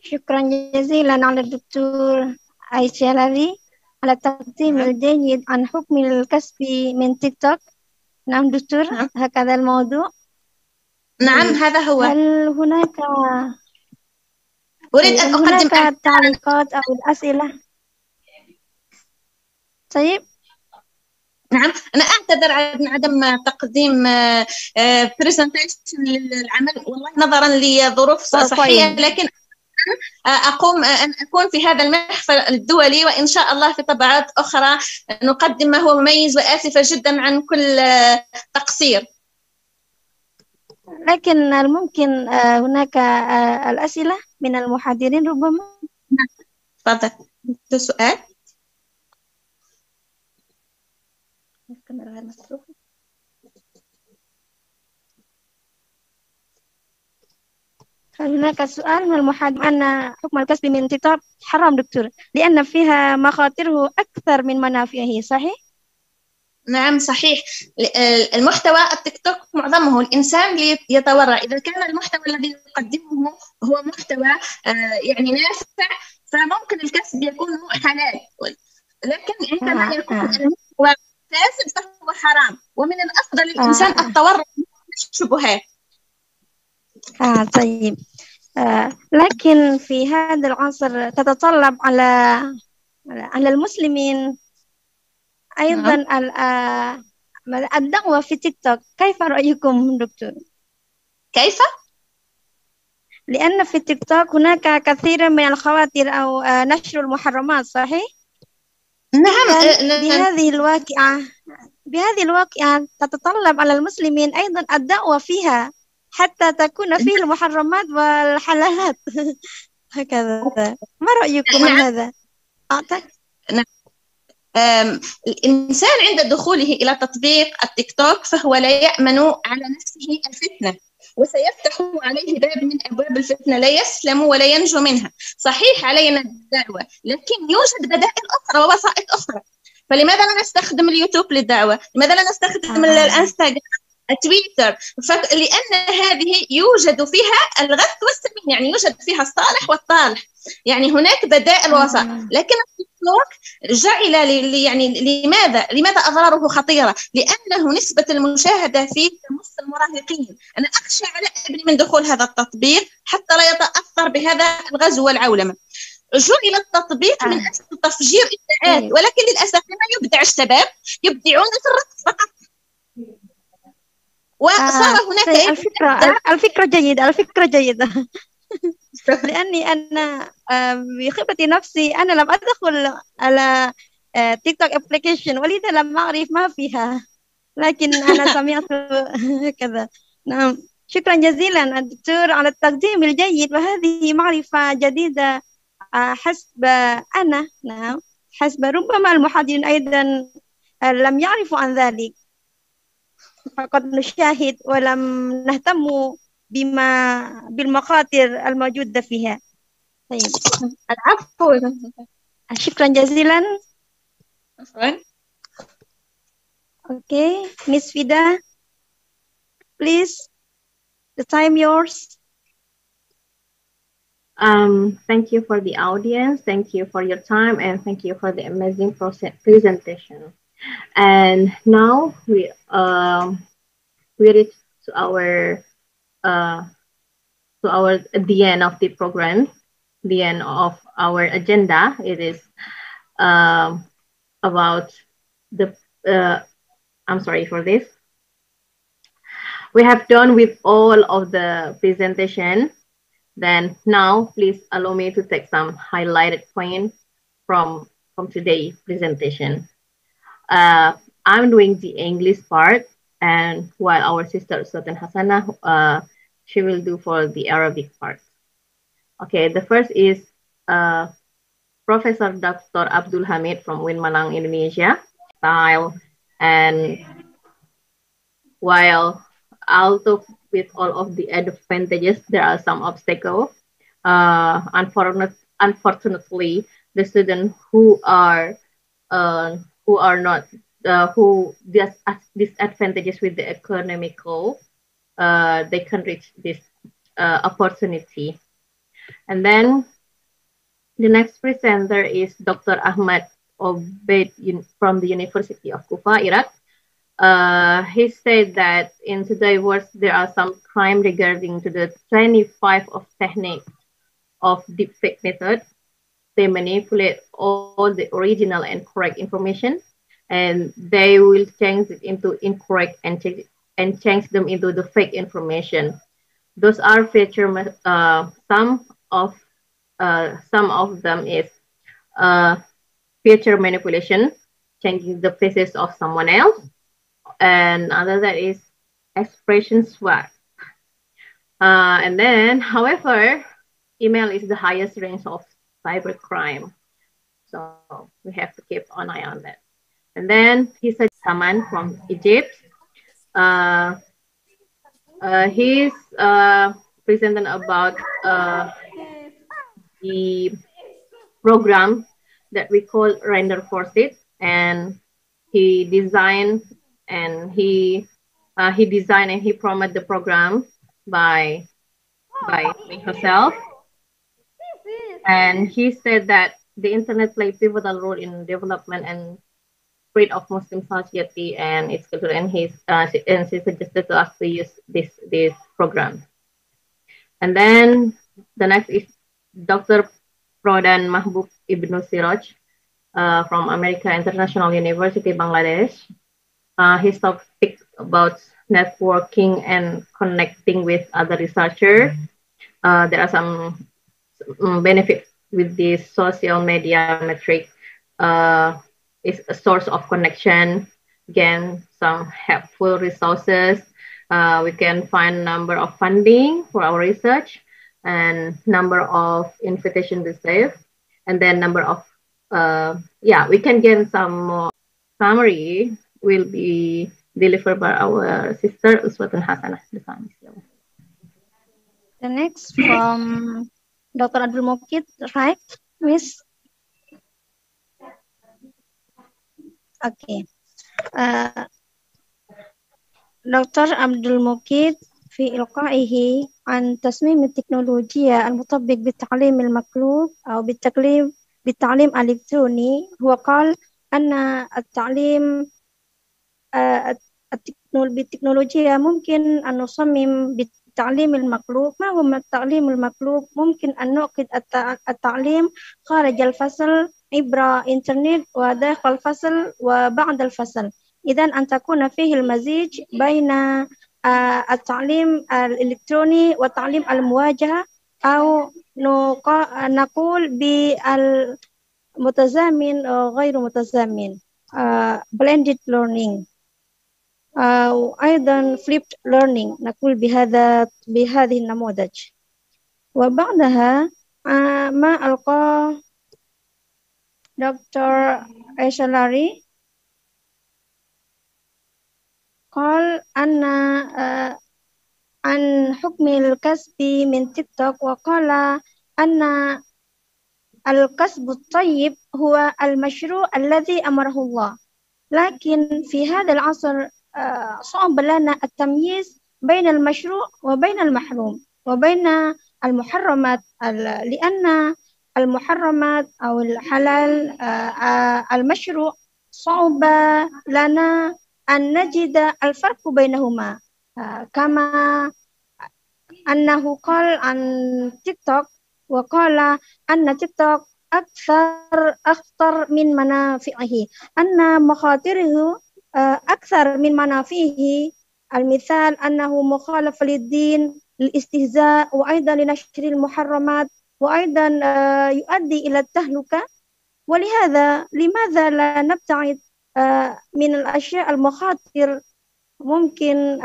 شكرا جزيلا على الدكتور عايشة على التقديم الجيد عن حكم الكسب من تيك توك. نعم دكتور، هكذا الموضوع. نعم هذا هو. هل هناك أريد أن أقدم تعليقات أو الأسئلة؟ طيب. نعم أنا أعتذر عن عدم تقديم برزنتيشن للعمل والله نظرا لظروف صحية، لكن أقوم أن أكون في هذا المحفل الدولي، وإن شاء الله في طبعات أخرى نقدم ما هو مميز، وآسفة جدا عن كل تقصير. لكن الممكن هناك الأسئلة من المحاضرين ربما. تفضل. السؤال. هناك سؤال من المحاضر أن حكم الكسب من تيك توك حرام دكتور لأن فيها مخاطره أكثر من منافعه، صحيح؟ نعم صحيح. المحتوى التيك توك معظمه الإنسان يتورع. إذا كان المحتوى الذي يقدمه هو محتوى يعني نافع فممكن الكسب يكون حلال، لكن عندما يكون المحتوى فاسد فهو حرام، ومن الأفضل للإنسان التورع من الشبهات. طيب. لكن في هذا العصر تتطلب على المسلمين أيضا الدعوة في تيك توك. كيف رأيكم دكتور؟ كيف؟ لأن في تيك توك هناك كثير من الخواطر أو نشر المحرمات، صحيح؟ نعم. بهذه الواقعة تتطلب على المسلمين أيضا الدعوة فيها حتى تكون فيه المحرمات والحلالات. هكذا. ما رأيكم عن هذا؟ نعم. الإنسان عند دخوله إلى تطبيق التيك توك فهو لا يأمن على نفسه الفتنة، وسيفتح عليه باب من أبواب الفتنة لا يسلم ولا ينجو منها. صحيح علينا الدعوة، لكن يوجد بدائل أخرى ووسائط أخرى. فلماذا لا نستخدم اليوتيوب للدعوة؟ لماذا لا نستخدم الانستغرام، تويتر؟ لأن هذه يوجد فيها الغث والسمين، يعني يوجد فيها الصالح والطالح، يعني هناك بدائل وسائط. لكن التيك توك جعل يعني لماذا أضراره خطيرة؟ لأنه نسبة المشاهدة فيه تمس المراهقين. أنا أخشى على ابني من دخول هذا التطبيق حتى لا يتأثر بهذا الغزو والعولمة. جعل التطبيق من أجل تفجير إبداعات، ولكن للأسف لما يبدع الشباب يبدعون في الرقص فقط. وصار هناك الفكرة جيدة لأني أنا بخبرتي نفسي أنا لم أدخل على تيك توك ابلكيشن، ولذا لم أعرف ما فيها، لكن أنا سمعت كذا. نعم شكرا جزيلا الدكتور على التقديم الجيد، وهذه معرفة جديدة حسب أنا. نعم حسب ربما المحاضرين أيضا لم يعرفوا عن ذلك، فقد نشاهد ولم نهتم بالمخاطر الموجودة فيها. طيب العفو. شكرا جزيلا. Okay, Miss Vida, please, the time yours. Thank you for the audience. Thank you for your time, and thank you for the amazing presentation. And now we reach to the end of the program, the end of our agenda. It is about the I'm sorry for this. We have done with all of the presentation. Then now please allow me to take some highlighted points from today's presentation. I'm doing the English part, and while our sister Sultan Hassana, she will do for the Arabic part. Okay, the first is Professor Dr. Abdul Hamid from Winmalang, Indonesia. And while although with all of the advantages, there are some obstacles. Unfortunately, the students who are not who disadvantages with the economical, they can reach this opportunity. And then the next presenter is Dr. Ahmad Obeid from the University of Kufa, Iraq. He said that in today's world there are some crime regarding to the 25 of techniques of deepfake method. They manipulate all the original and correct information, and they will change it into incorrect and change them into the fake information. Those are feature. Some of them is feature manipulation, changing the faces of someone else, and other that is expression swap. And then, however, email is the highest range of cybercrime, so we have to keep an eye on that. And then he said Saman from Egypt. He's presenting about the program that we call Render for It, and he designed and he promoted the program by himself. And he said that the internet plays a pivotal role in development and spread of Muslim society and its culture, and he suggested to us to use this program. And then the next is Dr. Prodan Mahbub Ibnu Siraj from America International University, Bangladesh. His topic about networking and connecting with other researchers. There are some benefits with this social media metric. Is a source of connection. Again, some helpful resources. We can find number of funding for our research and number of invitation to save, and then number of we can get some more summary will be delivered by our sister Uswatun Hasanah. The next from Dr. Abdul Mukid, right, Miss? Okay. دكتور عبد المقيت في إلقائه عن تصميم التكنولوجيا المطبق بالتعليم المقلوب أو بالتعليم الإلكتروني، هو قال أن التعليم بالتكنولوجيا ممكن أن نصمم بالتعليم المقلوب. ما هو التعليم المقلوب؟ ممكن أن نعقد التعليم خارج الفصل عبر إنترنت وداخل الفصل وبعد الفصل، إذن أن تكون فيه المزيج بين التعليم الإلكتروني والتعليم المواجهة، أو نقول بالمتزامن أو غير متزامن، blended learning، أو أيضا flipped learning نقول بهذه النموذج. وبعدها ما ألقاه دكتور عيشلاري قال أن عن حكم الكسب من تيك توك، وقال أن الكسب الطيب هو المشروع الذي أمره الله، لكن في هذا العصر صعب لنا التمييز بين المشروع وبين المحروم وبين المحرمات، لأن المحرمات أو الحلال المشروع صعب لنا أن نجد الفرق بينهما، كما أنه قال عن تيك توك، وقال أن تيك توك أخطر من منافعه، أن مخاطره أكثر من منافعه. المثال أنه مخالف للدين، للاستهزاء، وأيضا لنشر المحرمات، وأيضا يؤدي إلى التهلكة. ولهذا لماذا لا نبتعد من الأشياء المخاطر؟ ممكن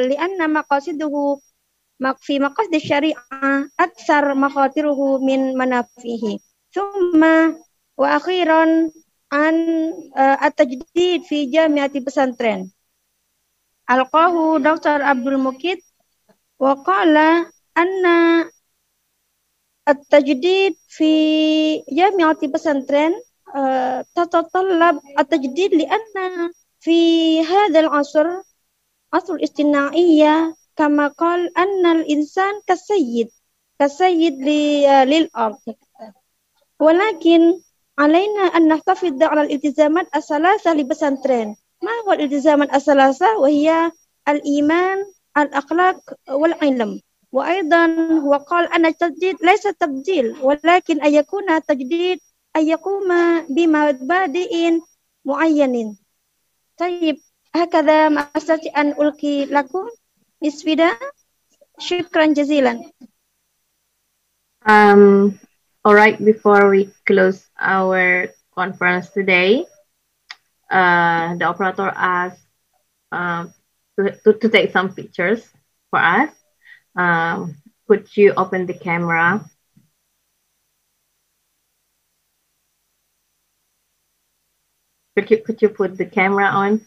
لأن مقاصده في مقاصد الشريعة أكثر مخاطره من منافعه. ثم وأخيرا عن التجديد في جامعة بسنترين، ألقاه دكتور عبد المقيت وقال أن التجديد في جامعة بسنترين تتطلب التجديد لأن في هذا العصر عصر الاصطناعية كما قال أن الإنسان كالسيد للأرض، ولكن علينا أن نحتفظ على الالتزامات الثلاثة لبسنترين. ما هو الالتزامات الثلاثة؟ وهي الإيمان، الأخلاق، والعلم. وأيضا هو قال أن التجديد ليس تبديل، ولكن أن يكون التجديد أن يقوم بمبادئ معين. طيب، هكذا ما أستطيع أن ألقي لكم. Isfida, syukran jazilan. All right, before we close our conference today, the operator asked to take some pictures for us. Could you open the camera? Could you put the camera on?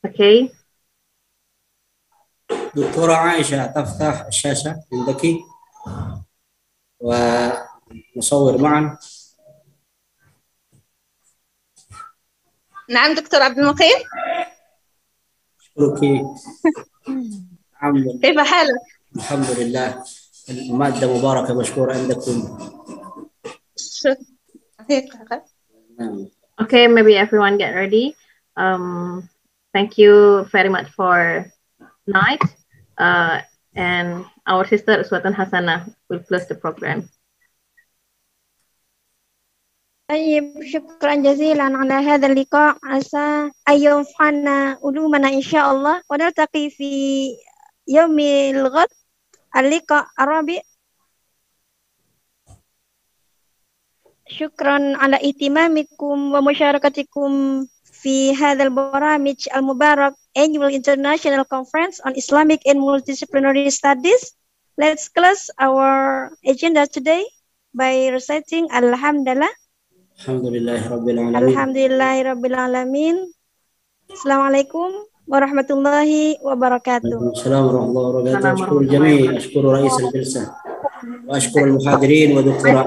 Okay. دكتورة عائشة تفتح الشاشة عندك ونصور معا. نعم دكتور عبد المقيم. أشكرك. كيف حالك؟ الحمد لله، المادة مباركة مشكورة عندكم. Okay, maybe everyone get ready. Thank you very much for tonight. And our sister Uswatun Hasanah will close the program. طيب، شكرا جزيلا على هذا اللقاء. عسى أن ينفعنا علومنا إن شاء الله، ونلتقي في يوم الغد اللقاء الرابع. شكرا على اهتمامكم ومشاركتكم في هذا البرنامج المبارك Annual International Conference on Islamic and Multidisciplinary Studies. Let's close our agenda today by reciting Alhamdulillah. Alhamdulillahi Rabbil Alamin. Assalamualaikum warahmatullahi wabarakatuh. Assalamualaikum warahmatullahi wabarakatuh. أشكر الجميع، أشكر رئيس الجلسة وأشكر المحاضرين ودكتورة.